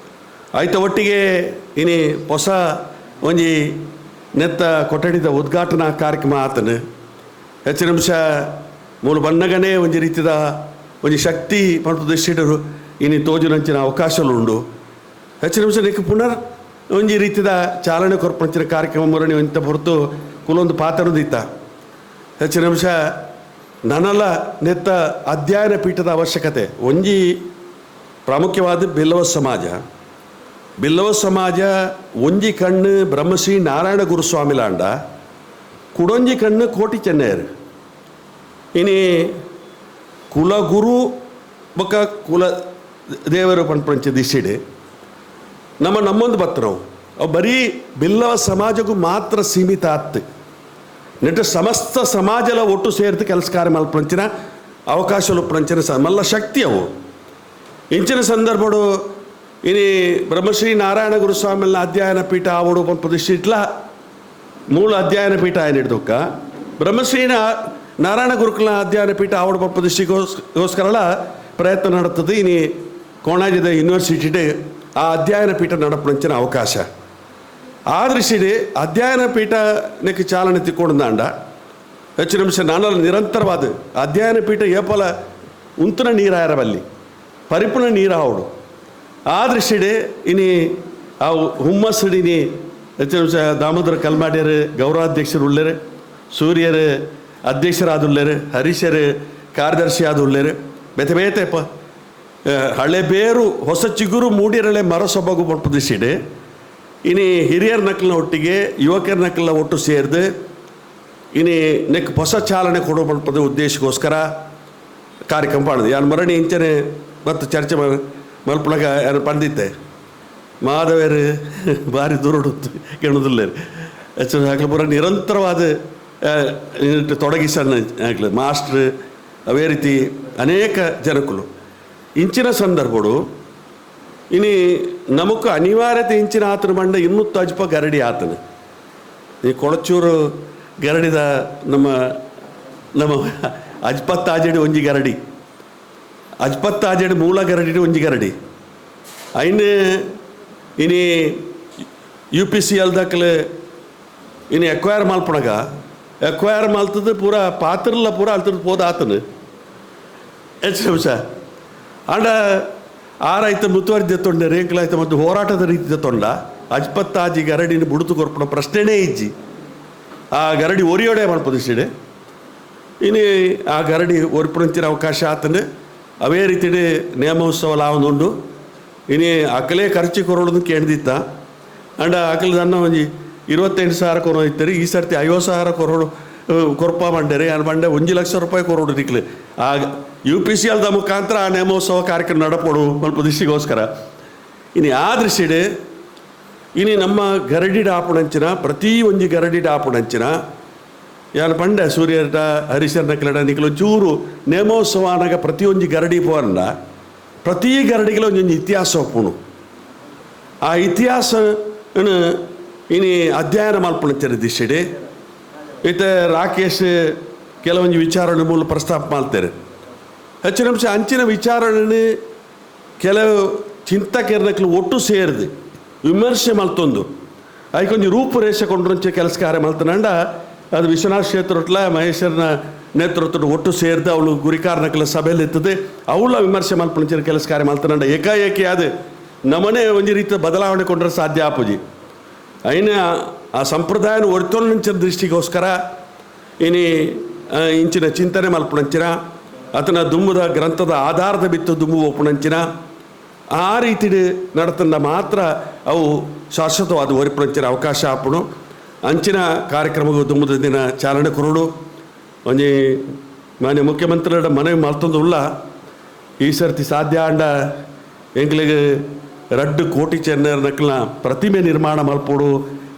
ಆಯ್ತ ಒಟ್ಟಿಗೆ ಇನಿ ಹೊಸ ಒಂಜಿ ನೆತ್ತ ಕೊಠಡಿದ ಉದ್ಘಾಟನಾ ಕಾರ್ಯಕ್ರಮ ಆತನು ಹೆಚ್ಚು ನಿಮಿಷ ಮೂಲ ಬಣ್ಣಗನೇ ಒಂಜಿ ರೀತಿಯ ಒಂಜಿ ಶಕ್ತಿ ಪಂಪದಿಸಿಡರು ಇನಿ ತೋಜುನಂಚಿನ ಅವಕಾಶಗಳುಂಡು ಹೆಚ್ಚು ನಿಮಿಷ ನಿಕ್ಕೆ ಪುನರ್ ಒಂಜಿ ರೀತಿಯ ಚಾಲನೆ ಕೊರ್ಪಂಚಿನ ಕಾರ್ಯಕ್ರಮ ಮುರಣಿ ಇಂಥ ಹೊರತು ಕುಲೊಂದು ಪಾತ್ರದಿತ್ತ ಹೆಚ್ಚಿನ ನಿಮಿಷ ನನ್ನಲ್ಲ ನೆತ್ತ ಅಧ್ಯಯನ ಪೀಠದ ಅವಶ್ಯಕತೆ ಒಂಜಿ ಪ್ರಾಮುಖ್ಯವಾದ ಬಿಲ್ಲವ ಸಮಾಜ ಒಂಜಿ ಕಣ್ಣು ಬ್ರಹ್ಮಶ್ರೀ ನಾರಾಯಣ ಗುರುಸ್ವಾಮಿಲಾಂಡ ಕುಡೊಂಜಿ ಕಣ್ಣು ಕೋಟಿ ಚೆನ್ನಯರು ಇನಿ ಕುಲಗುರು ಬೊಕ್ಕ ಕುಲ ದೇವರು ಪಂಪಂಚ ದಿಶಿಡೆ ನಮ್ಮೊಂದು ಬತ್ತನವು ಅವು ಬರೀ ಬಿಲ್ಲವ ಸಮಾಜಕ್ಕೂ ಮಾತ್ರ ಸೀಮಿತ ಆತ್ತು ನೆಟ್ಟು ಸಮಸ್ತ ಸಮಾಜಲ ಒಟ್ಟು ಸೇರಿದು ಕೆಲಸ ಕಾರ್ಯ ಮಲ್ಪಂಚಿನ ಅವಕಾಶಗಳು ಪಂಚಿನ ಮಲ್ಲ ಶಕ್ತಿ ಅವು ಇಂಚಿನ ಸಂದರ್ಭಡು ಇನಿ ಬ್ರಹ್ಮಶ್ರೀ ನಾರಾಯಣ ಗುರುಸ್ವಾಮಿನ ಅಧ್ಯಯನ ಪೀಠ ಆವಡು ಪ್ರತಿಷ್ಠಿಟ್ಲ ಮೂಲ ಅಧ್ಯಯನ ಪೀಠ ಏನಿಡ್ದಕ್ಕ ಬ್ರಹ್ಮಶ್ರೀ ನಾರಾಯಣ ಗುರುಕುಲ ಅಧ್ಯಯನ ಪೀಠ ಆವಡು ಪ್ರತಿಷ್ಠೆಗೋಸ್ಕರ ಪ್ರಯತ್ನ ನಡುತ್ತದೆ ಇನಿ ಕೋಣಾಜಿದ ಯೂನಿವರ್ಸಿಟಿ ಆ ಅಧ್ಯಯನ ಪೀಠ ನಡಪಂಚಿನ ಅವಕಾಶ ಆ ದೃಷ್ಟಿಡೆ ಅಧ್ಯಯನ ಪೀಠ ನೆಕ್ಕೆ ಚಾಲನೆ ತಿಕ್ಕೊಂಡಾಂಡ ಹೆಚ್ಚು ನಿಮಿಷ ನಾನಲ್ಲ ನಿರಂತರವಾದ ಅಧ್ಯಯನ ಪೀಠ ಏಪಲ ಉಂತನ ನೀರಾಯರಬಲ್ಲಿ ಪರಿಪೂರ್ಣ ನೀರಾವಡು ಆ ದೃಷ್ಟಿಡೆ ಇನಿ ಆ ಹುಮ್ಮಸ್ಸಿಡಿನಿ ಹೆಚ್ಚು ನಿಮಿಷ ದಾಮೋದರ ಕಲ್ಮಾಡಿಯರು ಗೌರವಾಧ್ಯಕ್ಷರು ಉಳ್ಳರೆ ಸೂರ್ಯರು ಅಧ್ಯಕ್ಷರಾದುಳ್ಳರು, ಹರೀಶರು ಕಾರ್ಯದರ್ಶಿ ಆದುಳ್ಳರು, ಬೇತೆ ಬೇತೆಪ್ಪ ಹಳೆ ಬೇರು ಹೊಸ ಚಿಗುರು ಮೂಡಿರಳೆ ಮರ ಸೊಬಗು ಪಡಿಸಿಡೆ. ಇನಿ ಹಿರಿಯರ ನಕಲಿನ ಒಟ್ಟಿಗೆ ಯುವಕರ ನಕಲಿನ ಒಟ್ಟು ಸೇರಿದು ಇನಿ ನೆಕ್ ಹೊಸ ಚಾಲನೆ ಕೊಡೋ ಪದ ಉದ್ದೇಶಕ್ಕೋಸ್ಕರ ಕಾರ್ಯಕ್ರಮ ಮಾಡಿದೆ. ಯಾರು ಮರಣಿ ಇಂಚನೆ ಮತ್ತು ಚರ್ಚೆ ಮಲ್ಪಳಗ ಯಾರು ಪಂಡಿತ್ತೆ ಮಾಧವೇರು ಭಾರಿ ದೂರಡು ಕೇಳೋದಿಲ್ಲ ಹಾಕ್ಲಿ ಪೂರ ನಿರಂತರವಾದ ತೊಡಗಿಸಣ್ಣ ಆಗ್ಲಿ ಮಾಸ್ಟ್ರ್ ಅವೇ ರೀತಿ ಅನೇಕ ಜನಕ್ಕಳು ಇಂಚಿನ ಸಂದರ್ಭಗಳು ಇನಿ ನಮಕ್ ಅನಿವಾರ್ಯತೆ ಇಂಚಿನ ಆತನ ಮಂಡ ಇನ್ನೂ ತಜ್ಪ ಗರಡಿ ಆತನ ಈ ಕೊಳಚೂರು ಗರಡಿದ ನಮ್ಮ ಅಜ್ಪತ್ತಾಜಡಿ ಒಂಜಿ ಗರಡಿ, ಅಜ್ಪತ್ತಾಜಡಿ ಮೂಲ ಗರಡಿ ಒಂಜಿ ಗರಡಿ ಐನ್ ಇನಿ UPCL ದಕ್ಕಲೆ ಇನ್ನು ಎಕ್ವೈರ್ ಮಲ್ಪಣಗ ಎಕ್ವೈರ್ ಮಲ್ತದ್ದು ಪೂರ ಪಾತ್ರಲ್ಲ ಪೂರ ಅಲ್ತದ್ದು ಪೋದ ಆತನು ಹೆಚ್ಚು ನಿಮಿಷ ಆಂಡ ಆರಾಯ್ತು ಮುತುವರ್ಜಿ ತೊಂಡೆ ರೇಂಕಲಾಯ್ತು ಮತ್ತು ಹೋರಾಟದ ರೀತಿ ತೊಂಡ ಅಜ್ಪತ್ತಾಜಿ ಗರಡಿನ ಬುಡುತು ಕೊರ್ಪಣ ಪ್ರಶ್ನೆನೇ ಇಜ್ಜಿ ಆ ಗರಡಿ ಒರಿಯೋಡೆ ಮಲ್ಪದಿಸಿಡೆ ಇನ್ನು ಆ ಗರಡಿ ಒರ್ಪಣಂಚಿನ ಅವಕಾಶ ಆತನು ಅವೇ ರೀತಿ ನೇಮೋತ್ಸವ ಲಾವೊಂದುಂಡು ಇನ್ನು ಅಕಲೇ ಖರ್ಚು ಕೊರೋದು ಕೇಳ್ದಿತ್ತ ಅಂಡ ಅಕಲ್ ನನ್ನ ಒಂಜಿ 28,000 ಕೊರೋ ಇತ್ತರಿ ಈ ಸರ್ತಿ 50,000 ಕೊರೋಡು ಕೊರಪ ಮಂಡರಿ ಅಲ್ಲಿ ಮಂಡೆ 1 ಲಕ್ಷ ರೂಪಾಯಿ ಕೊರೋಡು ನಿಕ್ಲಿ ಆ UPCL ಮುಖಾಂತರ ಆ ನೇಮೋತ್ಸವ ಕಾರ್ಯಕ್ರಮ ನಡಪೋಡು ಸ್ವಲ್ಪ ದಿಶಿಗೋಸ್ಕರ ಇನ್ನು ಆ ದೃಷ್ಟಿಡೆ ಇನ್ನು ನಮ್ಮ ಗರಡಿಡ ಆಪುಣಂಚಿನ ಪ್ರತಿ ಒಂಜಿ ಗರಡಿಡ ಆಪುಣಂಚಿನ ಯಾನು ಪಂಡೆ ಸೂರ್ಯಟ ಹರೀಶರ್ನ ಕಿಲಡ ನಿಕ್ಲು ಚೂರು ನೇಮೋತ್ಸವ ಅನ್ನಾಗ ಪ್ರತಿ ಒಂಜಿ ಗರಡಿ ಪೋಂಡ ಪ್ರತಿ ಗರಡಿಗೆ ಒಂಜೊಂದು ಇತಿಹಾಸ ಒಪ್ಪುಣು ಆ ಇತಿಹಾಸ ಇನ್ನು ಅಧ್ಯಯನ ಮಲ್ಪಣಂಚರ ದಿಶೆಡೆ ಇತ್ತ ರಾಕೇಶ್ ಕೆಲವೊಂದು ವಿಚಾರಣೆ ಮೂಲ ಪ್ರಸ್ತಾಪ ಮಾಡ್ತಾರೆ ಹೆಚ್ಚಿನ ಅಂಶ ಅಂಚಿನ ವಿಚಾರಣೆ ಕೆಲವು ಚಿಂತಕರ್ನಕ್ಲು ಒಟ್ಟು ಸೇರಿದು ವಿಮರ್ಶೆ ಮಲ್ತೊಂದು ಅದಕ್ಕೊಂದು ರೂಪುರೇಷೆ ಕೊಂಡ್ರಂಚೆ ಕೆಲಸ ಕಾರ್ಯ ಮಲ್ತನಂಡ ಅದು ವಿಶ್ವನಾಥ್ ಕ್ಷೇತ್ರಟ್ಲ ಮಹೇಶ್ವರನ ನೇತೃತ್ವದ ಒಟ್ಟು ಸೇರಿದ ಅವಳು ಗುರಿಕಾರನಕ್ಲ ಸಭೆಯಲ್ಲಿ ಇರ್ತದೆ ಅವಳ ವಿಮರ್ಶೆ ಮಲ್ಪಣಂಚಿನ ಕೆಲಸ ಕಾರ್ಯ ಮಲ್ತನಂಡ ಏಕಾಏಕಿ ಅದು ನಮ್ಮನೆ ಒಂದು ರೀತಿಯ ಬದಲಾವಣೆ ಕೊಂಡ್ರೆ ಸಾಧ್ಯ ಆಪುಜಿ ಐನ ಆ ಸಂಪ್ರದಾಯನ ಒರ್ತೊಂಚಿನ ದೃಷ್ಟಿಗೋಸ್ಕರ ಇನಿ ಇಂಚಿನ ಚಿಂತನೆ ಮಲ್ಪಣಂಚಿನ ಆತನ ದುಂಬುದ ಗ್ರಂಥದ ಆಧಾರದ ಬಿತ್ತು ದುಂಬು ಒಪ್ಪಣಂಚಿನ ಆ ರೀತಿ ನಡತಂದ ಮಾತ್ರ ಅವು ಶಾಶ್ವತವಾದ ಒರಿಪಣಂಚಿನ ಅವಕಾಶ ಆಪುಣು ಅಂಚಿನ ಕಾರ್ಯಕ್ರಮಗಳು ದುಂಬುದ ದಿನ ಚಾಲನೆ ಕೊರೋಡು ಒಂಜಿ ಮಾನ್ಯ ಮುಖ್ಯಮಂತ್ರಿಗಳ ಮನವಿ ಮಲ್ತೊಂದುಲ್ಲ ಈ ಸರ್ತಿ ಸಾಧ್ಯ ಅಂಡ ಎಂಕ್ಲಿಗೆ 2 ಕೋಟಿ ಚೆನ್ನರ ನಕಲ್ನ ಪ್ರತಿಮೆ ನಿರ್ಮಾಣ ಮಲ್ಪೋಡು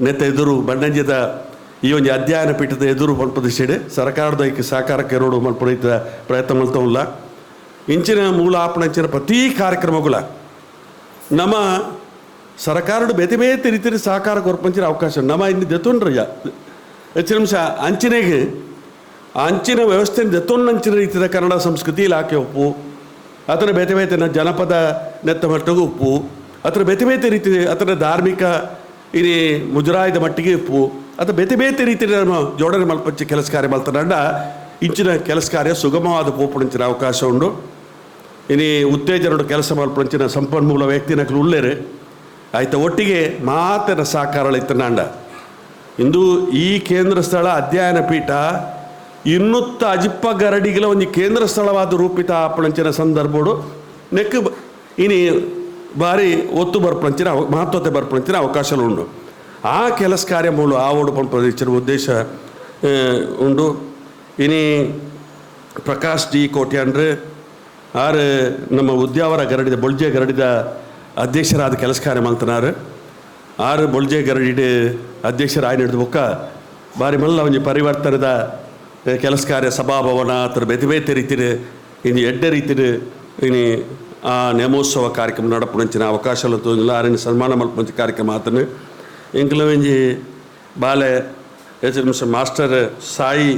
ನೆತ್ತ ಎದುರು ಬಂಡಂಜದ ಈ ಒಂದು ಅಧ್ಯಯನ ಪೀಠದ ಎದುರು ಮಲ್ಪದಿಸಿಡೆ ಸರ್ಕಾರದ ಈ ಸಹಕಾರಕ್ಕೆ ರೋಡು ಮಲ್ಪಡಿತ ಪ್ರಯತ್ನ ಮಲ್ತವಲ್ಲ ಇಂಚಿನ ಮೂಲ ಆಪಣಂಚಿನ ಪ್ರತಿ ಕಾರ್ಯಕ್ರಮಗಳ ನಮ್ಮ ಸರ್ಕಾರದ ಬೇತೆ ಬೇತೆ ರೀತಿಯ ಸಹಕಾರ ಕೊರ್ಪಂಚಿನ ಅವಕಾಶ ನಮ್ಮ ಇನ್ನು ದೆತ್ತೊಂಡ್ರಯ್ಯ ಹೆಚ್ಚಿನ ಅಂಶ ಅಂಚಿನೆಗೆ ಅಂಚಿನ ವ್ಯವಸ್ಥೆ ದೆತ್ತೊಂದಂಚಿನ ರೀತಿಯ ಕನ್ನಡ ಸಂಸ್ಕೃತಿ ಇಲಾಖೆ ಒಪ್ಪು ಅದರ ಬೇತೆ ಬೇತೆ ಜನಪದ ನೆತ್ತ ಮಟ್ಟಿಗೆ ಉಪ್ಪು ಅದರ ಬೇತೆ ಬೇತೆ ರೀತಿ ಅದರ ಧಾರ್ಮಿಕ ಇಡೀ ಮುಜರಾಯದ ಮಟ್ಟಿಗೆ ಉಪ್ಪು ಅಥವಾ ಬೇತೆ ಬೇತೆ ರೀತಿ ನಮ್ಮ ಜೋಡಣೆ ಮಲ್ಪಂಚಿ ಕೆಲಸ ಕಾರ್ಯ ಮಲ್ತನಂಡ ಇಂಚಿನ ಕೆಲಸ ಕಾರ್ಯ ಸುಗಮವಾದ ಪೋಪುಣಂಚಿನ ಅವಕಾಶ ಉಂಡು ಇನಿ ಉತ್ತೇಜನೋಡು ಕೆಲಸ ಮಲ್ಪಂಚಿನ ಸಂಪನ್ಮೂಲ ವ್ಯಕ್ತಿನಕ್ಲು ಉಳ್ಳೇರು ಆಯ್ತು ಒಟ್ಟಿಗೆ ಮಾತನ ಸಹಕಾರ ಇತ್ತನಾಂಡ ಇಂದು ಈ ಕೇಂದ್ರ ಸ್ಥಳ ಅಧ್ಯಯನ ಪೀಠ ಇನ್ನುತ್ತ ಅಜಿಪ್ಪ ಗರಡಿಗಳ ಒಂದು ಕೇಂದ್ರ ಸ್ಥಳವಾದ ರೂಪಿತ ಆಪಣಂಚಿನ ಸಂದರ್ಭಡು ನೆಕ್ ಇನಿ ಭಾರಿ ಒತ್ತು ಬರ್ಪಂಚಿನ ಮಹತ್ವತೆ ಬರ್ಪಂಚಿನ ಅವಕಾಶಗಳು ಉಂಡು ಆ ಕೆಲಸ ಕಾರ್ಯ ಮೂಲ ಆ ಓಡು ಪಂಪಿನ ಉದ್ದೇಶ ಉಂಡು ಇನಿ ಪ್ರಕಾಶ್ ಡಿ ಕೋಟ್ಯಾಂಡ್ರೆ ಆರು ನಮ್ಮ ಉದ್ಯಾವರ ಗರಡಿದ ಬೊಳ್ಜೆ ಗರಡಿದ ಅಧ್ಯಕ್ಷರಾದ ಕೆಲಸ ಕಾರ್ಯ ಮಲ್ತನಾರು ಆರು ಬೊಳ್ಜೆ ಗರಡಿ ಅಧ್ಯಕ್ಷರಾಗಿ ನಡೆದ ಬೊಕ್ಕ ಭಾರಿ ಮಲ್ಲ ಒಂದು ಪರಿವರ್ತನದ ಕೆಲಸ ಕಾರ್ಯ ಸಭಾಭವನ ಅಥವಾ ಬೇತೆ ಬೇತೆ ರೀತಿ ಇನ್ನು ಎಡ್ಡೆ ರೀತಿ ಇನ್ನು ಆ ನೇಮೋತ್ಸವ ಕಾರ್ಯಕ್ರಮ ನಡಪುಣಂಚಿನ ಅವಕಾಶಗಳು ತೋದಿಲ್ಲ ಆರನೇ ಸನ್ಮಾನ ಮಲ್ಪಂಚ ಕಾರ್ಯಕ್ರಮ ಆತನು ಇಂಕ್ಲವೆಂಜಿ ಬಾಲೆ ಹೆಚ್ಚಿನ ನಿಮಿಷ ಮಾಸ್ಟರ್ ಸಾಯಿ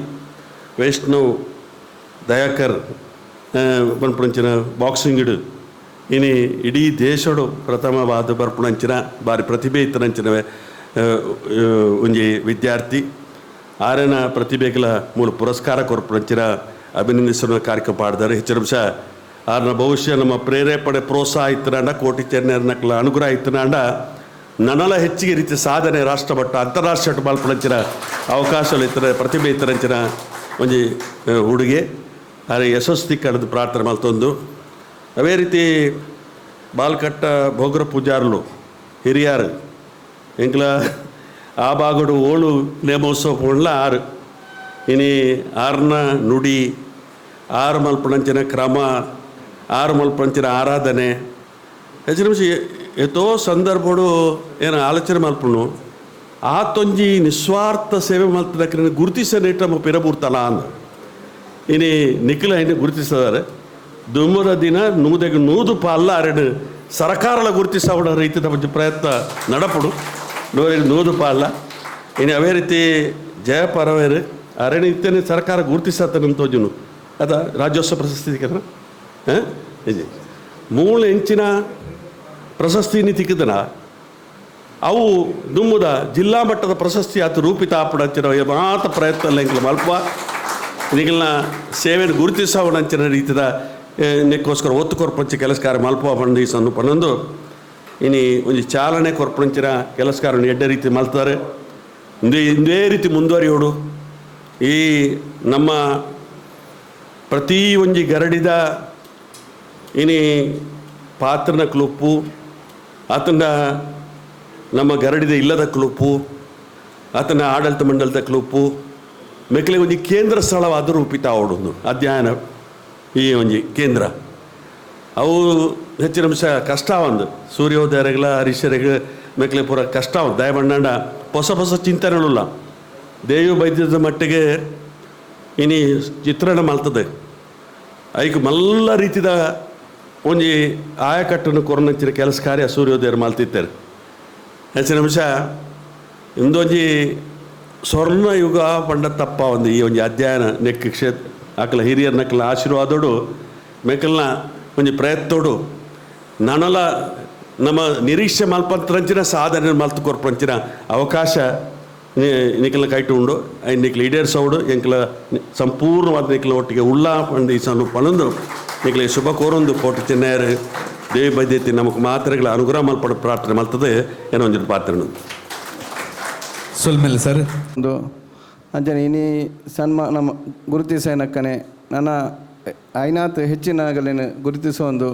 ವೈಷ್ಣವ್ ದಯಾಕರ್ ಬರ್ಪುಣಂಚಿನ ಬಾಕ್ಸಿಂಗ್ ಇಡು ಇನ್ನು ಇಡೀ ದೇಶಡು ಪ್ರಥಮವಾದ ಬರ್ಪುಣಂಚಿನ ಭಾರಿ ಪ್ರತಿಭೆ ಇತ್ತನಂಚಿನ ಒಂಜಿ ವಿದ್ಯಾರ್ಥಿ ಆರನ ಪ್ರತಿಭೆಗಳ ಮೂಲ ಪುರಸ್ಕಾರ ಕೊರ್ಪಂಚಿನ ಅಭಿನಂದಿಸುವ ಕಾರ್ಯಕ್ರಮ ಪಾಡಿದ್ದಾರೆ ಹೆಚ್ಚಿನ ಅಂಶ ಆರನ ಭವಿಷ್ಯ ನಮ್ಮ ಪ್ರೇರೇಪಣೆ ಪ್ರೋತ್ಸಾಹ ಇತ್ತನಾಂಡ ಕೋಟಿ ಚೆನ್ನರ್ನಕ್ಲ ಅನುಗ್ರಹ ಇತ್ತನಾಂಡ ನನಲ ಹೆಚ್ಚಿಗೆ ರೀತಿ ಸಾಧನೆ ರಾಷ್ಟ್ರಮಟ್ಟ ಅಂತಾರಾಷ್ಟ್ರೀಯ ಮಲ್ಪನಂಚಿನ ಅವಕಾಶಗಳು ಇತರ ಪ್ರತಿಭೆ ಇತರಂಚಿನ ಒಂಜಿ ಹುಡುಗೆ ಅರೆ ಯಶಸ್ವಿ ಕಳೆದು ಪ್ರಾರ್ಥನೆ ಮಲ್ತೊಂದು ಅವೇ ರೀತಿ ಬಾಲ್ಕಟ್ಟ ಭೋಗ್ರ ಪೂಜಾರ್ಲು ಹಿರಿಯಾರು ಎಂಕ್ಲ ಆ ಬಾಗಡು ಓಳು ನೇಮೋತ್ಸವ ಪೋಣ್ಲ ಆರು ಇನಿ ಆರ್ನ ನುಡಿ ಆರು ಮಲ್ಪನಂಚಿನ ಕ್ರಮ ಆರು ಮಲ್ಪನಂಚಿನ ಆರಾಧನೆ ಹೆಚ್ಚಿನ ನಿಮಿಷ ಎಷ್ಟೋ ಸಂದರ್ಭಗಳು ಏನು ಆಲೋಚನೆ ಮಲ್ಪನು ಆತೊಂಜಿ ನಿಸ್ವಾರ್ಥ ಸೇವೆ ಮಲ್ಪದಕ್ಕೆ ಗುರುತಿಸನೇಟ ಪಿರಬೂರ್ತಲ್ಲ ಅಂದ ಇನಿ ನಿಖಿಲ ಇನ್ನು ಗುರುತಿಸಿದಾರೆ ದುಮ್ಮರ ದಿನ ನೂದೆಗೆ ನೂದು ಪಾಲ್ಲ ಅರೆಡು ಸರಕಾರಲ ಗುರುತಿಸೋಡ ರೀತಿಯ ಒಂದು ಪ್ರಯತ್ನ ನಡಪಡು ನೂರಿಗೆ ನೂದು ಪಾಲ್ಲ ಇನ್ನು ಅವೇ ರೀತಿ ಜಯಪರವೇರು ಅರಣಿ ಇತ್ತೇನೆ ಸರ್ಕಾರ ಗುರುತಿಸತ್ತನಂತ ತೋಜುನು ಅದ ರಾಜ್ಯೋತ್ಸವ ಪ್ರಶಸ್ತಿ ಹಾಂ ಇದೆ ಮೂಲ ಹೆಂಚಿನ ಪ್ರಶಸ್ತಿ ತಿಕ್ಕಿದನ ಅವು ದುಮ್ಮದ ಜಿಲ್ಲಾ ಮಟ್ಟದ ಪ್ರಶಸ್ತಿ ಆತ ರೂಪಿತ ಆಪಡಂಚಿನ ಮಾತ ಪ್ರಯತ್ನ ಇಲ್ಲ ಇಂಗ್ಲ ಮಲ್ಪ ಈಗಿನ ಸೇವೆಯನ್ನು ಗುರುತಿಸೋಣಂಚಿನ ರೀತಿಯ ನೆಕ್ಕೋಸ್ಕರ ಒತ್ತು ಕೊರ್ಪಂಚಿ ಕೆಲಸ ಕಾರ್ಯ ಮಲ್ಪ ಬಂದು ಈ ಸಣ್ಣ ಪನ್ನೊಂದು ಇನ್ನು ಒಂದು ಚಾಲನೆ ಕೊರ್ಪಂಚಿನ ಕೆಲಸ ಕಾರ್ಯ ಎಡ್ಡ ರೀತಿ ಮಲ್ತಾರೆ ಇಂದೇ ರೀತಿ ಮುಂದುವರಿಯೋಡು ಈ ನಮ್ಮ ಪ್ರತಿ ಒಂಜಿ ಗರಡಿದ ಇನಿ ಪಾತ್ರನ ಕ್ಲುಪ್ಪು ಆತನ ನಮ್ಮ ಗರಡಿದ ಇಲ್ಲದ ಕ್ಲುಪ್ಪು ಆತನ ಆಡಳಿತ ಮಂಡಲದ ಕ್ಲುಪ್ಪು ಮೆಕ್ಕಲಿಗೆ ಒಂಜಿ ಕೇಂದ್ರ ಸ್ಥಳವಾದ ರೂಪಿತ ಆವೊಂದು ಅಧ್ಯಯನ ಈ ಒಂಜಿ ಕೇಂದ್ರ ಅವು ಹೆಚ್ಚಿನ ಅಂಶ ಕಷ್ಟ ಒಂದು ಸೂರ್ಯೋದಯರೆಗಳ ಹರೀಶರೆಗಳ ಮೆಕ್ಕಲೆ ಪೂರ ಕಷ್ಟ ಒಂದು ದಯಬಣ್ಣಂಡ ಹೊಸ ಹೊಸ ಚಿಂತನೆಗಳಿಲ್ಲ ದೇವಿ ವೈದ್ಯದ ಮಟ್ಟಿಗೆ ಇನಿ ಚಿತ್ರಣ ಮಲ್ತದೆ ಐಕ್ ಮಲ್ಲ ರೀತಿದ ಒಂಜಿ ಆಯಕಟ್ಟನ್ನು ಕೊರನಂಚಿನ ಕೆಲಸ ಕಾರ್ಯ ಸೂರ್ಯೋದಯರು ಮಲ್ತಿದ್ದಾರೆ ಹೆಚ್ಚಿನ ಅಂಶ ಇಂದೊಂಜಿ ಸ್ವರ್ಣ ಯುಗ ಪಂಡ ತಪ್ಪ ಒಂದು ಈ ಒಂಜಿ ಅಧ್ಯಯನ ನೆಕ್ ಕ್ಷೇತ್ರ ಆಕಲ ಹಿರಿಯರ ನಕಲ ಆಶೀರ್ವಾದೋಡು ಮೆಕ್ಕಲ್ನ ಒಂಜಿ ಪ್ರಯತ್ನೋಡು ನನಲ ನಮ್ಮ ನಿರೀಕ್ಷೆ ಮಲ್ಪಂತರಂಚಿನ ಸಾಧನೆ ಮಲ್ತು ಕೊರ್ಪಂಚಿನ ಅವಕಾಶ ನಿಖಲ ಕೈಟು ಉಂಡು ನಿಖಲ ಈಡೇರಿಸೋಡು ಎಂಕಲ ಸಂಪೂರ್ಣವಾದ ನಿಖಲ ಒಟ್ಟಿಗೆ ಉಳ್ಳ ಪಂಡು ಈ ಸಣ್ಣ ಪಣಂದು ನಿಖಲ ಶುಭ ಕೋರೊಂದು ಕೋಟಿ ಚೆನ್ನೈಯರು ದೇವಿ ಬೈದ್ಯತಿ ನಮಗೆ ಮಾತ್ರೆಗಳ ಅನುಗ್ರಹ ಮಲ್ಪಡ ಪ್ರಾರ್ಥನೆ ಮಲ್ತದೆ ಏನೋ ಒಂದಿಟ್ಟು ಪಾತ್ರೆ ಸೊಲ್ಮೇಲೆ ಸರ್ ಒಂದು ಅಂಜನೆ ಇನಿ ನಮ್ಮ ಗುರುತಿಸೇನಕ್ಕನೆ ನನ್ನ ಐನಾತ್ ಹೆಚ್ಚಿನಾಗಲೇನು ಗುರುತಿಸೋ ಒಂದು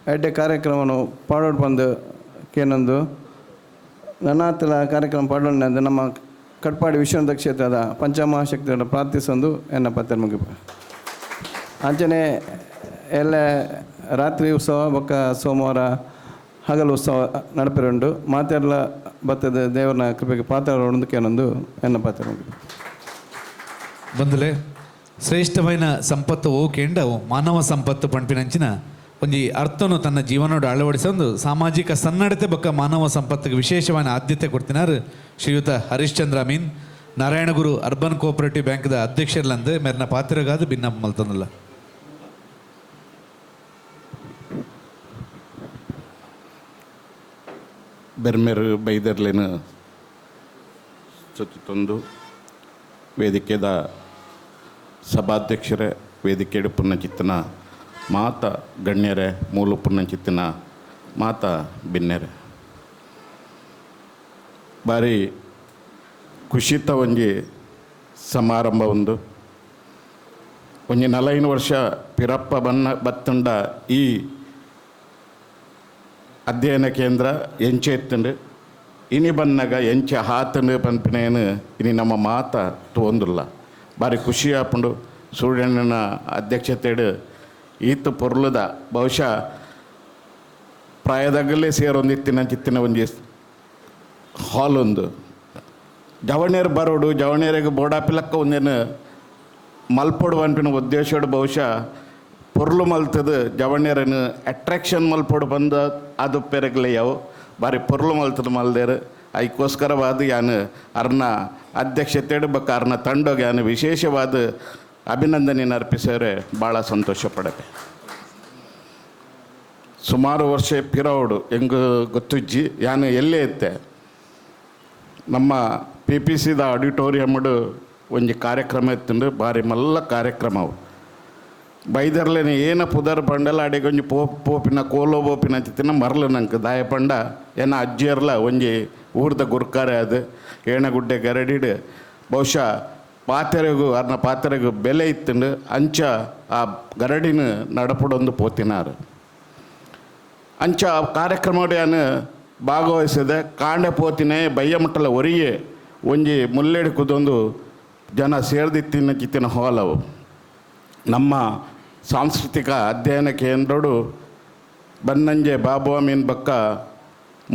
ಎಡ್ಡೆ ಕಾರ್ಯಕ್ರಮವನ್ನು ಪಾಡೋಡು ಬಂದು ಕೇನೊಂದು ನನ್ನಾತಲ ಕಾರ್ಯಕ್ರಮ ಪಾಡೋಣ ನಮ್ಮ ಕಟ್ಪಾಡಿ ವಿಶ್ವನಾಥ ಕ್ಷೇತ್ರದ ಪಂಚಮಹಾಶಕ್ತಿಯನ್ನು ಪ್ರಾರ್ಥಿಸೊಂದು ಎನ್ನ ಪತ್ರ ಮುಗಿಪ ಅಂಚನೆ ಎಲ್ಲ ರಾತ್ರಿ ಉತ್ಸವ ಬೊಕ್ಕ ಸೋಮವಾರ ಹಗಲು ಉತ್ಸವ ನಡಪಿರುಂಡು ಮಾತೆಲ್ಲ ಬತ್ತದ ದೇವರನ ಕೃಪೆಗೆ ಪಾತ್ರ ಕೇನೊಂದು ಎನ್ನ ಪಾತ್ರ ಮುಗಿಪ ಬಂದುಲೆ ಶ್ರೇಷ್ಠమైన ಸಂಪತ್ತು ಓಕೆಂಡವು ಮಾನವ ಸಂಪತ್ತು ಪಂಪಿನಂಚಿನ ಒಂಜಿ ಅರ್ಥನು ತನ್ನ ಜೀವನೋಡು ಅಳವಡಿಸೊಂದು ಸಾಮಾಜಿಕ ಸನ್ನಡತೆ ಬೊಕ್ಕ ಮಾನವ ಸಂಪತ್ತಿಗೆ ವಿಶೇಷವಾದ ಆದ್ಯತೆ ಕೊಡ್ತಿನಾರು ಶ್ರೀಯುತ ಹರಿಶ್ಚಂದ್ರ ಮೀನ್ ನಾರಾಯಣಗುರು ಅರ್ಬನ್ ಕೋಆಪರೇಟಿವ್ ಬ್ಯಾಂಕ್ದ ಅಧ್ಯಕ್ಷರ್ಲಂದು ಮೇರ್ನ ಪಾತ್ರಗಾದ ಭಿನ್ನಪ್ಪ ಮಲ್ತೊಂದಿಲ್ಲ ಬೆರ್ಮೆರು ಬೈದರ್ಲೇನು ಸುತ್ತೊಂದು ವೇದಿಕೆದ ಸಭಾಧ್ಯಕ್ಷರೇ ವೇದಿಕೆ ಪುಣ್ಯ ಚಿತ್ತನ ಮಾತ ಗಣ್ಯರೇ ಮೂಲ ಪುಣ್ಯ ಚಿತ್ತನ ಮಾತ ಭಿನ್ನರೇ ಬಾರಿ ಖುಷಿತ ಒಂಜಿ ಸಮಾರಂಭ ಒಂದು 40 ವರ್ಷ ಪಿರಪ್ಪ ಬತ್ತಂಡ ಈ ಅಧ್ಯಯನ ಕೇಂದ್ರ ಎಂಚೆ ಎತ್ತಂಡು ಇನಿ ಬನ್ನಾಗ ಎಂಚೆ ಹಾತಂಡು ಪನ್ಪಿನೇನು ಇನಿ ನಮ್ಮ ಮಾತ ತೋಂದಿಲ್ಲ ಬಾರಿ ಖುಷಿ ಆಪುಂಡು ಸೂರ್ಯಣ್ಣನ ಅಧ್ಯಕ್ಷತೆಡು ಈತ ಪೊರ್ಲುದ ಬಹುಶಃ ಪ್ರಾಯದಾಗಲೇ ಸೇರೊಂದಿತ್ತಿನ ಚಿತ್ತಿನ ಒಂಜಿ ಹಾಲ್ ಒಂದು ಜವಣಿಯರು ಬರೋಡು ಜವಣಿಯರಿಗೆ ಬೋಡಾಪಿಲಕ್ಕ ಒಂದೇನು ಮಲ್ಪೊಡು ಅನ್ಪಿನ ಉದ್ದೇಶಡು ಬಹುಶಃ ಪೊರ್ಲು ಮಲ್ತದು ಜವಣ್ಯರನ್ನು ಅಟ್ರಾಕ್ಷನ್ ಮಲ್ಪೊಡು ಬಂದು ಅದು ಪೆರಗಲೆ ಯಾವ ಬಾರಿ ಪೊರ್ಲು ಮಲ್ತದು ಮಲ್ದೇರು ಅದಕ್ಕೋಸ್ಕರವಾದ ಯಾನು ಅರ್ನ ಅಧ್ಯಕ್ಷತೆಡು ಬಕ್ಕ ಅರ್ನ ತಂಡೋಗಿ ಯಾನು ವಿಶೇಷವಾದ ಅಭಿನಂದನೆ ಅರ್ಪಿಸೋರೆ ಭಾಳ ಸಂತೋಷ ಪಡತೆ ಸುಮಾರು ವರ್ಷ ಪಿರವಡು ಹೆಂಗೆ ಗೊತ್ತುಜ್ಜಿ ಯಾನು ಎಲ್ಲೇ ಇತ್ತೆ ನಮ್ಮ PPCದ ಆಡಿಟೋರಿಯಮ್ಡು ಒಂಜಿ ಕಾರ್ಯಕ್ರಮ ಇತ್ತಂಡು ಭಾರಿ ಮಲ್ಲ ಕಾರ್ಯಕ್ರಮ ಅವು ಬೈದರ್ಲೇನೆ ಏನ ಪುದರ್ ಪಂಡಲ ಅಡಿಗೊಂಜಿ ಪೋಪಿನ ಕೋಲೋ ಬೋಪಿನ ಚಿತ್ತಿನ ಮರಲು ನಂಗೆ ದಾಯ ಪಂಡ ಏನ ಅಜ್ಜಿಯರ್ಲ ಒಂಜಿ ಊರ್ದ ಗುರ್ಕಾರೆ ಅದು ಏಣಗುಡ್ಡೆ ಗರಡಿಡು ಬಹುಶಃ ಪಾತೆರೆಗೂ ಅರ್ನ ಪಾತೆರೆಗೂ ಬೆಲೆ ಇತ್ತಂಡು ಅಂಚ ಆ ಗರಡಿನ ನಡಪಡೊಂದು ಪೋತಿನಾರು ಅಂಚ ಕಾರ್ಯಕ್ರಮಗಳನ್ನು ಭಾಗವಹಿಸಿದೆ ಕಾಂಡೆ ಪೋತಿನೇ ಬಯ್ಯಮಟ್ಟಲ ಒರಿಯೇ ಒಂಜಿ ಮುಲ್ಲೆಡು ಕುದೊಂದು ಜನ ಸೇರ್ದಿತ್ತಿನ ಚಿತ್ತಿನ ಹೋಲವು ನಮ್ಮ ಸಾಂಸ್ಕೃತಿಕ ಅಧ್ಯಯನ ಕೇಂದ್ರಡು ಬನ್ನಂಜೆ ಬಾಬು ಅಮೀನ್ ಬಕ್ಕ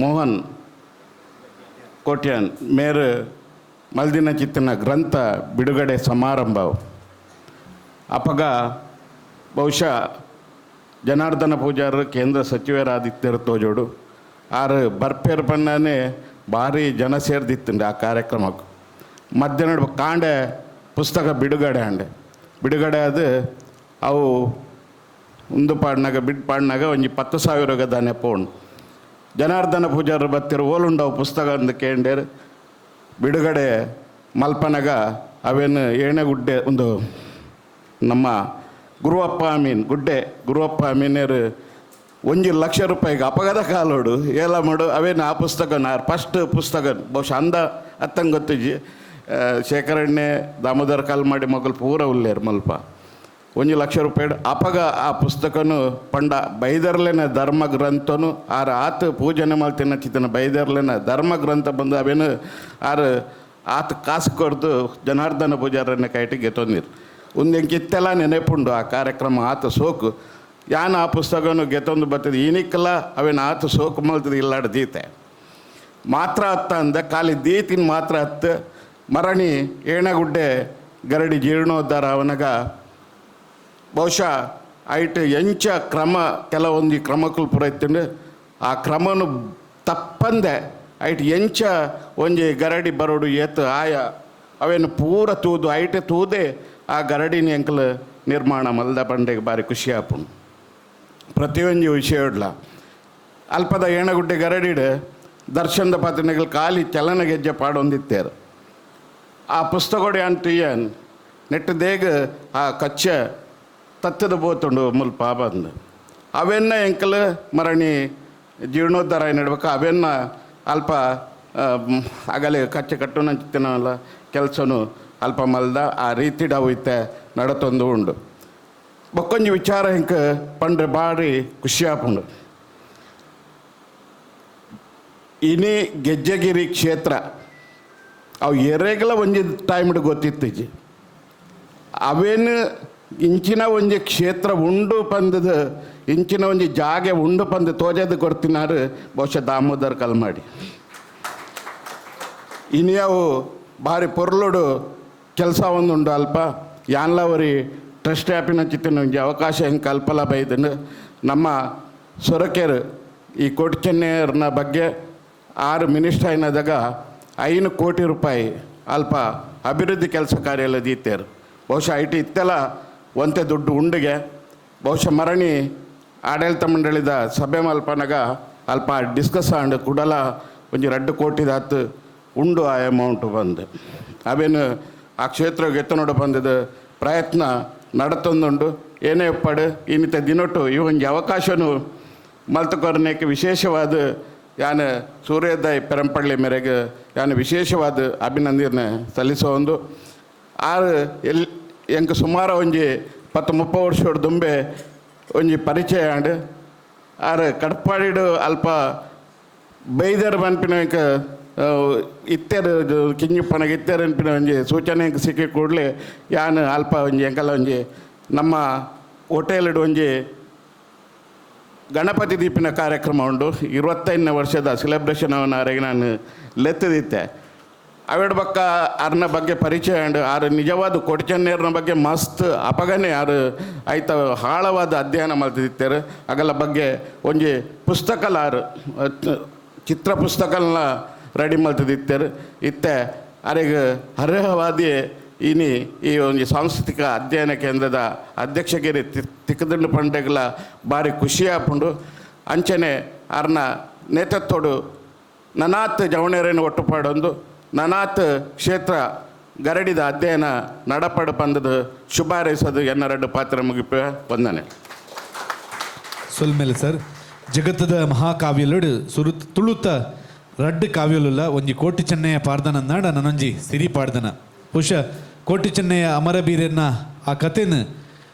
ಮೋಹನ್ ಕೋಟ್ಯಾನ್ ಮೇರು ಮಲ್ದಿನ ಚಿತ್ತಿನ ಗ್ರಂಥ ಬಿಡುಗಡೆ ಸಮಾರಂಭವು ಅಪಗ ಬಹುಶಃ ಜನಾರ್ದನ ಪೂಜಾರರು ಕೇಂದ್ರ ಸಚಿವರಾದಿತ್ಯರು ತೋಜೋಡು ಆರು ಬರ್ಪೇರು ಬಣ್ಣನೇ ಭಾರಿ ಜನ ಸೇರ್ದಿತ್ತಂಡೆ ಆ ಕಾರ್ಯಕ್ರಮಕ್ಕೆ ಮಧ್ಯಾಹ್ನ ಕಾಂಡೆ ಪುಸ್ತಕ ಬಿಡುಗಡೆ ಅದು ಅವು ಒಂದು ಪಾಡ್ನಾಗ ಬಿಡ್ ಪಾಡ್ನಾಗ ಒಂಜಿ 10,000 ದಾನೆ ಪೋಣ್ ಜನಾರ್ದನ ಪೂಜಾರರು ಬತ್ತಿರು ಓಲುಂಡವು ಪುಸ್ತಕ ಅಂದು ಕೇಂಡೇರು ಬಿಡುಗಡೆ ಮಲ್ಪನಗ ಅವೇನು ಏಣಗುಡ್ಡೆ ಒಂದು ನಮ್ಮ ಗುರುವಪ್ಪ ಅಮೀನೇರು 1,00,000 ರೂಪಾಯಿಗೆ ಅಪಘಾತ ಕಾಲೋಡು ಏಲ ಮಾಡು ಅವೇನು ಆ ಪುಸ್ತಕ ಫಸ್ಟ್ ಪುಸ್ತಕ ಬಹುಶಃ ಅಂದ ಅತ್ತಂಗೆ ಗೊತ್ತಿಜ್ಜಿ ಶೇಖರಣೆ ದಾಮೋದರ ಕಲ್ಮಾಡಿ ಮಗಲು ಪೂರ ಉಲ್ಲೇರು ಮಲ್ಪ 1,00,000 ರೂಪಾಯಿ ಅಪಗ ಆ ಪುಸ್ತಕನು ಪಂಡ ಬೈದರ್ಲೆನ ಧರ್ಮ ಗ್ರಂಥನು ಆರು ಆತ ಪೂಜನೆ ಮಾಡ್ತಿನ ಚಿತ್ತನ ಬೈದರ್ಲೆನ ಧರ್ಮ ಗ್ರಂಥ ಬಂದು ಅವೇನು ಆರು ಆತ ಕಾಸು ಕೊಡ್ದು ಜನಾರ್ದನ ಪೂಜಾರನ್ನ ಕೈಟಿಗೆ ತೊಂದಿರು ಒಂದೆಂಗೆ ಕಿತ್ತೆಲ್ಲ ನೆನಪುಂಡು ಆ ಕಾರ್ಯಕ್ರಮ ಆತ ಸೋಕು ಯಾನು ಆ ಪುಸ್ತಕನು ಗೆತ್ತೊಂದು ಬರ್ತದೆ ಈನಿಕ್ಕಲ್ಲ ಅವೇನು ಆತ ಸೋಕು ಮಲ್ತದೆ ಇಲ್ಲಾಡ ದೀತೆ ಮಾತ್ರ ಹತ್ತ ಅಂದ ಖಾಲಿ ದೀತಿನ ಮಾತ್ರ ಹತ್ತು ಮರಣಿ ಏಣಗುಡ್ಡೆ ಗರಡಿ ಜೀರ್ಣೋದ್ಧಾರ ಅವನಾಗ ಬಹುಶಃ ಐಟ್ ಎಂಚ ಕ್ರಮ ಕೆಲವೊಂದು ಕ್ರಮಕ್ಕೂ ಪೂರೈತಂಡು ಆ ಕ್ರಮನು ತಪ್ಪಂದೆ ಐಟ್ ಎಂಚ ಒಂಜಿ ಗರಡಿ ಬರೋಡು ಏತು ಆಯ ಅವೇನು ಪೂರ ತೂದು ಐಟೆ ತೂದೆ ಆ ಗರಡಿನ ಎಂಕಲು ನಿರ್ಮಾಣ ಮಲ್ದ ಬಂಡೆಗೆ ಭಾರಿ ಖುಷಿ ಆಪುಂಡು ಪ್ರತಿಯೊಂದು ವಿಷಯ ಇಡ್ಲ ಅಲ್ಪದ ಏಣಗುಡ್ಡೆ ಗರಡಿಡು ದರ್ಶನದ ಪಾತ್ರನೆಗಳು ಖಾಲಿ ಚಲನ ಗೆಜ್ಜೆ ಪಾಡೊಂದಿತ್ತೇರು ಆ ಪುಸ್ತಕಗಳು ಅಂತ ಏನು ನೆಟ್ಟು ದೇಗ ಆ ಕಚ್ಚೆ ತತ್ತದ ಬೋತುಂಡು ಮುಲ್ಪ ಬಂದು ಅವೆನ್ನ ಎಂಕಲು ಮರಣಿ ಜೀರ್ಣೋದ್ಧಾರ ನಡ್ಬೇಕು ಅವೆನ್ನ ಅಲ್ಪ ಆಗಲೇ ಕಚ್ಚೆ ಕಟ್ಟುನಂಚಿನಲ್ಲ ಕೆಲಸನು ಅಲ್ಪ ಮಲ್ದ ಆ ರೀತಿಡ ಹೋಯ್ತೆ ನಡತೊಂದು ಉಂಡು ಬಕ್ಕೊಂಜಿ ವಿಚಾರ ಹಿಂಗೆ ಪಂಡ್ರೆ ಭಾರಿ ಖುಷಿ ಆಪುಂಡು ಇನಿ ಗೆಜ್ಜೆಗಿರಿ ಕ್ಷೇತ್ರ ಅವು ಎರೆಗಲ ಒಂಜಿ ಟೈಮ್ಡು ಗೊತ್ತಿತ್ತೀಜಿ ಅವೇನು ಇಂಚಿನ ಒಂಜಿ ಕ್ಷೇತ್ರ ಉಂಡು ಪಂದದ ಇಂಚಿನ ಒಂಜಿ ಜಾಗೆ ಉಂಡು ಪಂದು ತೋಜದು ಕೊಡ್ತಿನಾರು ಬಹುಶಃ ದಾಮೋದರ್ ಕಲ್ಮಾಡಿ ಇನಿಯವು ಭಾರಿ ಪೊರ್ಲುಡು ಕೆಲಸ ಒಂದುಂಡು ಅಲ್ಪ ಯಾನ್ಲವರಿ ಟ್ರಸ್ಟ್ ಆ್ಯಪಿನ ಚಿತ್ತಿನ ಒಂಜಿ ಅವಕಾಶ ಹೆಂಗೆ ಕಲ್ಪಲ ಬೈದನು ನಮ್ಮ ಸೊರಕೆರು ಈ ಕೋಟಿ ಚೆನ್ನೈಯರ್ನ ಬಗ್ಗೆ 6 ಮಿನಿಸ್ಟರ್ అయినದಾಗ 5 ಕೋಟಿ ರೂಪಾಯಿ ಅಲ್ಪ ಅಭಿವೃದ್ಧಿ ಕೆಲಸ ಕಾರ್ಯ ಎಲ್ಲ ದೀತೇರು ಬಹುಶಃ ಐಟಿ ಇತ್ತೆಲ್ಲ ಒಂತೆ ದುಡ್ಡು ಉಂಡಿಗೆ ಬಹುಶಃ ಮರಣಿ ಆಡಳಿತ ಮಂಡಳಿದ ಸಭೆ ಮಲ್ಪನಾಗ ಅಲ್ಪ ಡಿಸ್ಕಸ್ ಆಂಡ್ ಕುಡಲ ಒಂಜಿ 2 ಕೋಟಿದಾತು ಉಂಡು ಆ ಅಮೌಂಟು ಬಂದು ಅವೇನು ಆ ಕ್ಷೇತ್ರ ಗೆತ್ತನೋಡು ಬಂದದ ಪ್ರಯತ್ನ ನಡತೊಂದುಂಡು ಏನೇ ಪಡು ಇನ್ನಿತ ದಿನೊಟ್ಟು ಈ ಒಂಜಿ ಅವಕಾಶನು ಮಲ್ತುಕೊರ್ನೇಕ್ಕೆ ವಿಶೇಷವಾದ ಯಾನು ಸೂರ್ಯೋದಯ ಪೆರಂಪಳ್ಳಿ ಮೇರೆಗೆ ಯಾನು ವಿಶೇಷವಾದ ಅಭಿನಂದನೆ ಸಲ್ಲಿಸೋದು ಆರು ಎಂಕ ಸುಮಾರು ಒಂಜಿ 20-30 ವರ್ಷದ ದುಂಬೆ ಒಂಜಿ ಪರಿಚಯ ಆಂಡು ಆರು ಕಡಪಾಡಿಡು ಅಲ್ಪ ಬೈದರ್ ಬನ್ಪಿನ ಇತ್ತೆರು ಕಿಂಜಪ್ಪನಾಗ ಇತ್ತೆರು ಅನ್ಪಿನ ಒಂಜಿ ಸೂಚನೆ ಸಿಕ್ಕಿ ಕೂಡಲೇ ಯಾನು ಅಲ್ಪ ಒಂಜಿ ಎಂಕಲ್ಲ ಒಂಜಿ ನಮ್ಮ ಹೋಟೆಲ್ಡು ಒಂಜಿ ಗಣಪತಿ ದೀಪಿನ ಕಾರ್ಯಕ್ರಮ ಉಂಡು 25ನೇ ವರ್ಷದ ಸೆಲೆಬ್ರೇಷನ್ ಅವನಾರೆಗೆ ನಾನು ಲೆತ್ತದಿತ್ತೆ ಅವೆಡ್ ಬಕ್ಕ ಅರ್ನ ಬಗ್ಗೆ ಪರಿಚಯ ಉಂಡು ಆರು ನಿಜವಾದ ಕೊಡ್ಚನ್ನೇರ್ನ ಬಗ್ಗೆ ಮಸ್ತ್ ಅಪಗನೆ ಆರು ಆಯ್ತ ಆಳವಾದ ಅಧ್ಯಯನ ಮಾಡ್ತಿದ್ದಾರೆ ಅಗಲ ಬಗ್ಗೆ ಒಂಜಿ ಪುಸ್ತಕಲಾರು ಚಿತ್ರ ಪುಸ್ತಕನ ರೆಡಿ ಮಾಡ್ತಿದ್ದಾರೆ ಇತ್ತೆ ಅರೆಗೆ ಅರ್ಹವಾದಿ ಇನಿ ಈ ಒಂದು ಸಾಂಸ್ಕೃತಿಕ ಅಧ್ಯಯನ ಕೇಂದ್ರದ ಅಧ್ಯಕ್ಷಗಿರಿ ತಿಕ್ಕದಂಡು ಪಂಡೆಗಳ ಭಾರಿ ಖುಷಿ ಆಪುಂಡು ಅಂಚನೆ ಅರ್ನ ನೇತೃತ್ವಡು ನನಾತ್ ಜವಣೇರೇನು ಒಟ್ಟುಪಾಡೊಂದು ನನಾತ್ ಕ್ಷೇತ್ರ ಗರಡಿದ ಅಧ್ಯಯನ ನಡಪಡು ಪಂದದ ಶುಭಾರೈಸೋದು ಎನ್ನ 2 ಪಾತ್ರ ಮುಗಿಪ ವಂದನೆ ಸೊಲ್ಮೇಲೆ ಸರ್ ಜಗತ್ತದ ಮಹಾಕಾವ್ಯಲುಡು ತುಳುತ ರಡ್ಡು ಕಾವ್ಯಲುಲ್ಲ ಒಂಜಿ ಕೋಟಿ ಚೆನ್ನಯ್ಯ ಪಾಡ್ದನನ್ನಾಡ ನನೊಂಜಿ ಸಿರಿ ಪಾಡ್ದನ ಬಹುಶಃ ಕೋಟಿ ಚೆನ್ನಯ್ಯ ಅಮರಬೀರನ್ನ ಆ ಕಥೆನ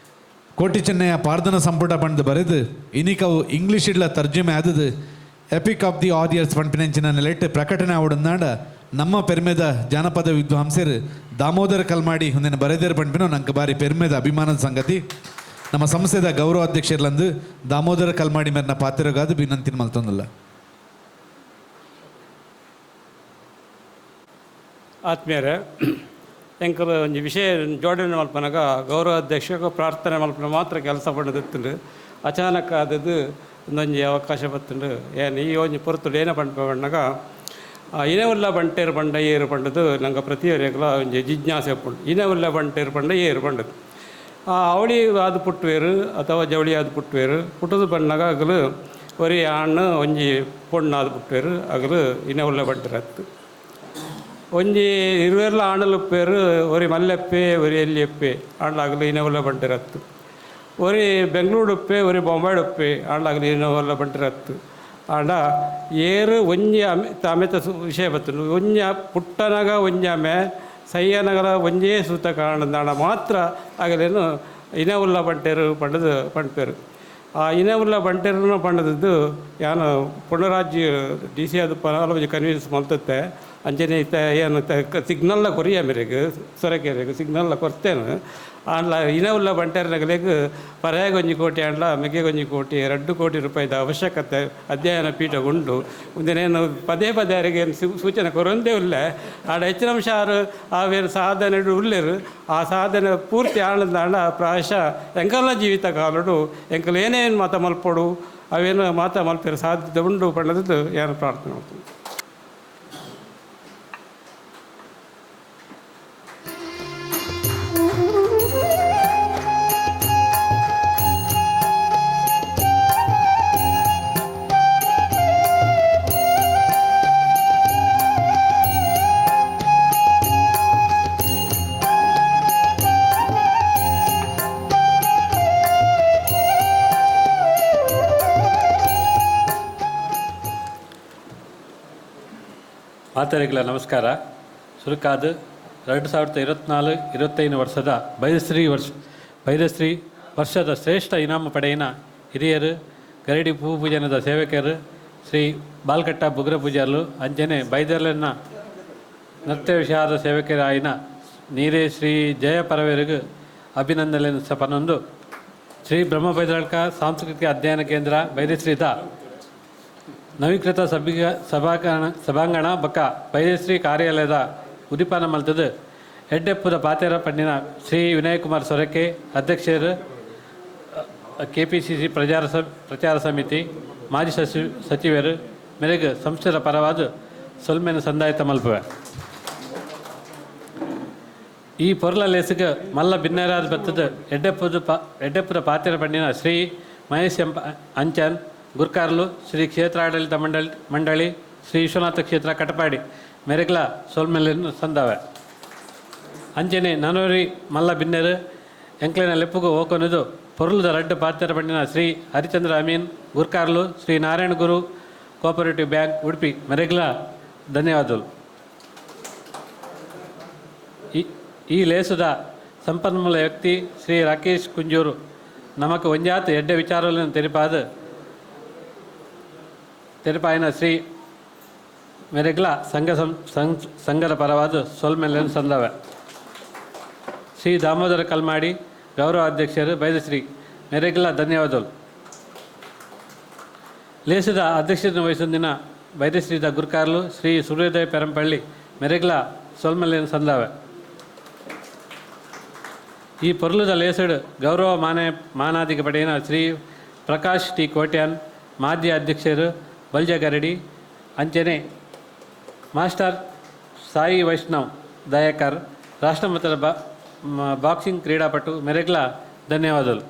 ಕೋಟಿ ಚೆನ್ನಯ್ಯ ಪಾಡ್ದನ ಸಂಪುಟ ಪಂಡ್ದು ಬರೆದು ಇನಿಕವು English idli ತರ್ಜುಮೆ ಆದದು EPIC of the ಆರಿಯರ್ಸ್ ಪಂಪಿನಂಚಿನ ನೆಲೆಟ್ ಪ್ರಕಟಣೆ ಆವಡನ್ನಾಡ ನಮ್ಮ ಪೆರ್ಮೆದ ಜಾನಪದ ವಿದ್ವಾಂಸರು ದಾಮೋದರ ಕಲ್ಮಾಡಿ ಹೊಂದಿನ ಬರೆದೇರು ಪಂಪಿನೋ ನಂಗೆ ಬಾರಿ ಪೆರ್ಮೆದ ಅಭಿಮಾನದ ಸಂಗತಿ ನಮ್ಮ ಸಂಸ್ಥೆದ ಗೌರವ ಅಧ್ಯಕ್ಷರ್ಲಂದು ದಾಮೋದರ ಕಲ್ಮಾಡಿ ಮೇರ್ನ ಪಾತ್ರಗಾದು ವಿನಂತಿನ ಮಲ್ತೊಂದಿಲ್ಲ. ಆತ್ಮೀಯರೇ, ಎಂಕರು ಒಂದು ವಿಷಯ ಜೋಡಣೆ ಮಲ್ಪನಾಗ ಗೌರವ ಅಧ್ಯಕ್ಷಕ್ಕೆ ಪ್ರಾರ್ಥನೆ ಮಲ್ಪನ ಮಾತ್ರ ಕೆಲಸ ಪಡೆದಿತ್ತು. ಅಚಾನಕ್ ಆದದ್ದು ಒಂದೊಂದು ಅವಕಾಶ ಬತ್ತುಂಡು ಏನು ಈ ಒಂಜಿ ಪೊರ್ತುಡು ಏನ ಪಂಡ್ಪಣ್ಣಾಗ ಇನವುಲ್ಲ ಬಂಟೇರು ಪಂಡ ಏರು ಪಂಡದು ನಂಗೆ ಪ್ರತಿಯೊರೆಗಲ ಒಂಜಿ ಜಿಜ್ಞಾಸೆ ಪುಂಡು. ಇನವುಲ್ಲ ಬಂಟೇರು ಪಂಡ ಏರು ಪಂಡದು ಅವಳಿ ಅದು ಪುಟ್ಟುವೇರು ಅಥವಾ ಜವಳಿ ಅದು ಪುಟ್ಟುವೇರು ಪುಟ್ಟದು ಬಣ್ಣಾಗ ಅಗಲು ಒರಿ ಹಣ್ಣು ಒಂಜಿ ಪೊಣ್ಣು ಅದು ಪುಟ್ಟುವೇರು ಅಗಲು ಇನವುಲ್ಲ ಬಂಟಿರತ್ತು ಒಂಜಿ ಇರುವೆರ್ಲ ಆಣಲು ಉಪ್ಪೇರು ಒರಿ ಮಲ್ಲೆಪ್ಪೆ ಒರಿ ಎಲ್ಲಿ ಎಪ್ಪೆ ಆಂಡ್ಲಾಗಲು ಇನವುಲ್ಲ ಬಂಟಿರತ್ತು ಒರಿ ಬೆಂಗಳೂರು ಉಪ್ಪೆ ಒರಿ ಬೊಂಬಾಯಿ ಉಪ್ಪೆ ಆಂಡ್ಲಾಗಲು ಇನವುಲ್ಲ ಬಂಟಿರತ್ತು ಆಂಡ ಏರು ಒಂಜಿ ಅಮೆತ ವಿಷಯ ಬತ್ತು ಒಂಜ ಪುಟ್ಟನಗ ಒಂಜಾಮೆ ಸಯ್ಯನಗರ ಒಂಜೇ ಸೂತ ಕಾರಣದಾಣ ಮಾತ್ರ ಆಗಲೇನು ಇನವುಲ್ಲ ಬಂಟೇರು ಪಂಡದು ಪಂಡ್ಪೇರು ಆ ಇನವುಲ್ಲ ಬಂಟೇರನ್ನು ಪಂಡದದ್ದು ಯಾನು ಪುನರಾಜ್ಯ ಡಿ ಸಿ ಅದು ಪರವಾಗಿ ಕನ್ವಿನ್ಸ್ ಮಲ್ತತ್ತೆ ಅಂಚನೆ ಏನು ಸಿಗ್ನಲ್ನ ಕೊರಿಯ ಮೇರೆಗೆ ಸೊರಕೆರೆಗೆ ಸಿಗ್ನಲ್ನ ಕೊರ್ತೇನೆ ಆಂಡ್ಲ ಇನವುಲ್ಲ ಬಂಟೇರನಗಲೆಗ್ ಪರ್ಯಾಯ ಒಂಜಿ ಕೋಟಿ ಆಂಡ್ಲ ಮೆಗೆಗೊಂಜಿ ಕೋಟಿ 2 ಕೋಟಿ ರೂಪಾಯಿದ ಅವಶ್ಯಕತೆ ಅಧ್ಯಯನ ಪೀಠ ಉಂಡು ಮುಂದೇನೇನು ಪದೇ ಪದೇ ಅವರಿಗೆ ಸೂಚನೆ ಕೊರೊಂದೇ ಉಲ್ಲ ಆಡ ಹೆಚ್ಚಿನ ಅಂಶ ಅವೇನು ಸಾಧನೆ ಉಳ್ಳೇರು ಆ ಸಾಧನೆ ಪೂರ್ತಿ ಆಂಡ ಪ್ರಾಯಶಃ ಎಂಕಲ್ನ ಜೀವಿತ ಕಾಲಡು ಎಂಕಲ್ ಏನೇನು ಮಾತ ಮಲ್ಪಡು ಅವೇನು ಮಾತ ಮಲ್ಪೇರು ಸಾಧ್ಯತೆ ಉಂಡು ಪಂಡದ್ದು ಏನು ಪ್ರಾರ್ಥನೆ ಮಾಡ್ತೀನಿ. ಮಾತರಿಗಳ ನಮಸ್ಕಾರ. ಸುರುಕಾದ 2024-25 ವರ್ಷದ ಬೈರಶ್ರೀ ವರ್ಷದ ಶ್ರೇಷ್ಠ ಇನಾಮ ಪಡೆಯಿನ ಹಿರಿಯರು ಗರಡಿ ಭೂಪೂಜನದ ಸೇವಕರು ಶ್ರೀ ಬಾಲ್ಕಟ್ಟ ಬುಗ್ರ ಪೂಜಾರ್ಲು ಅಂಚನೆ ಬೈದರ್ಲನ್ನ ನೃತ್ಯ ವಿಷಾದ ಸೇವಕರಾಯಿನ ನೀರೇ ಶ್ರೀ ಜಯ ಪರವೇರಿಗೂ ಅಭಿನಂದನೆ ಸಪನೊಂದು ಶ್ರೀ ಬ್ರಹ್ಮ ಬೈದಳ್ಕ ಸಾಂಸ್ಕೃತಿಕ ಅಧ್ಯಯನ ಕೇಂದ್ರ ಬೈರಶ್ರೀದ ನವೀಕೃತ ಸಭಾಂಗಣ ಬೊಕ್ಕ ಬೈರಶ್ರೀ ಕಾರ್ಯಾಲಯದ ಉದಿಪಾನ ಮಲ್ತದು ಎಡ್ಡೆಪ್ಪುದ ಪಾತೆರ ಪಣ್ಣಿನ ಶ್ರೀ ವಿನಯಕುಮಾರ್ ಸೊರಕೆ ಅಧ್ಯಕ್ಷರು KPCC ಪ್ರಚಾರ ಸಮಿತಿ ಮಾಜಿ ಸಚಿವರು ಮೇರೆಗೆ ಸಂಸ್ಥೆಯ ಪರವಾದ ಸೊಲ್ಮೆನ ಸಂದಾಯಿತ ಮಲ್ಪುವೆ ಈ ಪೊರ್ಲ ಲೇಸಿಗೆ ಮಲ್ಲ ಭಿನ್ನರಾದ ಬತ್ತದ ಎಡ್ಡೆಪ್ಪುದ ಪಾತೆರ ಪಣ್ಣಿನ ಶ್ರೀ ಮಹೇಶ್ ಅಂಚನ್ ಗುರ್ಕಾರ್ಲು ಶ್ರೀ ಕ್ಷೇತ್ರಾಡಳಿತ ಮಂಡಳಿ ಶ್ರೀ ವಿಶ್ವನಾಥ ಕ್ಷೇತ್ರ ಕಟಪಾಡಿ ಮೆರೆಗ್ಲ ಸೋಲ್ಮೆಲೆನ್ನು ಸಂದಾವೆ ಅಂಚನೆ ನನೂರಿ ಮಲ್ಲ ಬಿನ್ನೆರು ಎಂಕ್ಲಿನ ಲೆಪ್ಪುಗು ಓಕೊನದು ಪೊರ್ಲುದ ರಡ್ಡು ಪಾತ್ರ ಪಂಡಿನ ಶ್ರೀ ಹರಿಚಂದ್ರ ಅಮೀನ್ ಗುರ್ಕಾರ್ಲು ಶ್ರೀ ನಾರಾಯಣ ಗುರು ಕೋಆಪರೇಟಿವ್ ಬ್ಯಾಂಕ್ ಉಡುಪಿ ಮೆರೆಗ್ಲ ಧನ್ಯವಾದಗಳು. ಈ ಲೇಸುದ ಸಂಪನ್ಮೂಲ ವ್ಯಕ್ತಿ ಶ್ರೀ ರಾಕೇಶ್ ಕುಂಜೂರು ನಮಕ್ ಒಂಜಾತ್ ಎಡ್ಡೆ ವಿಚಾರಗಳನ್ನು ತೆರಿಪಾಯಿನ ಶ್ರೀ ಮೆರೆಗ್ಲ ಸಂಘದ ಪರವಾದ ಸೋಲ್ಮೆಲೆಯನ್ನು ಸಂದವೆ ಶ್ರೀ ದಾಮೋದರ ಕಲ್ಮಾಡಿ ಗೌರವ ಅಧ್ಯಕ್ಷರು ಬೈದಶ್ರೀ ಮೆರೆಗ್ಲ ಧನ್ಯವಾದಗಳು. ಲೇಸದ ಅಧ್ಯಕ್ಷತೆ ವಹಿಸೊಂದಿನ ಬೈದಶ್ರೀದ ಗುರ್ಕಾರ್ಲು ಶ್ರೀ ಸೂರ್ಯೋದಯ ಪೆರಂಪಳ್ಳಿ ಮೆರೆಗ್ಲ ಸೋಲ್ಮೆಲೆಯನ್ನು ಸಂದವೆ ಈ ಪೊರ್ಲುದ ಲೇಸಡು ಗೌರವ ಮಾನಾದಿಗೆ ಪಡೆಯಿನ ಶ್ರೀ ಪ್ರಕಾಶ್ ಟಿ ಕೋಟ್ಯಾನ್ ಮಾಜಿ ಅಧ್ಯಕ್ಷರು ಬಲ್ಜ ಗರಡಿ ಅಂಚನೆ ಮಾಸ್ಟರ್ ಸಾಯಿ ವೈಷ್ಣವ್ ದಯಾಕರ್ ರಾಷ್ಟ್ರಮಟ್ಟದ ಬಾಕ್ಸಿಂಗ್ ಕ್ರೀಡಾಪಟು ಮೆರೆಗ್ಲ ಧನ್ಯವಾದಗಳು.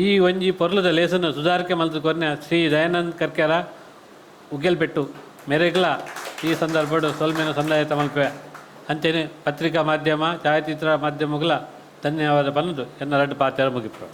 ಈ ಒಂಜಿ ಪೊರ್ಲುದ ಲೇಸನ್ನು ಸುಧಾರಿಕೆ ಮಲ್ತು ಕೊರ್ನೆ ಶ್ರೀ ದಯಾನಂದ್ ಕರ್ಕೆರ ಉಗ್ಗೆಲ್ಪೆಟ್ಟು ಮೆರೆಗ್ಲ ಈ ಸಂದರ್ಭಡು ಸೊಲ್ಮೆನ ಸಂದಾಯಿತ ಮಲ್ಪೆ ಅಂಚನೆ ಪತ್ರಿಕಾ ಮಾಧ್ಯಮ ಛಾಯಾಚಿತ್ರ ಮಾಧ್ಯಮಗಳ ಧನ್ಯವಾದ ಬನ್ನದು ಎನ್ನ ರಡ್ಡು ಪಾತ್ರ ಮುಗಿಪು.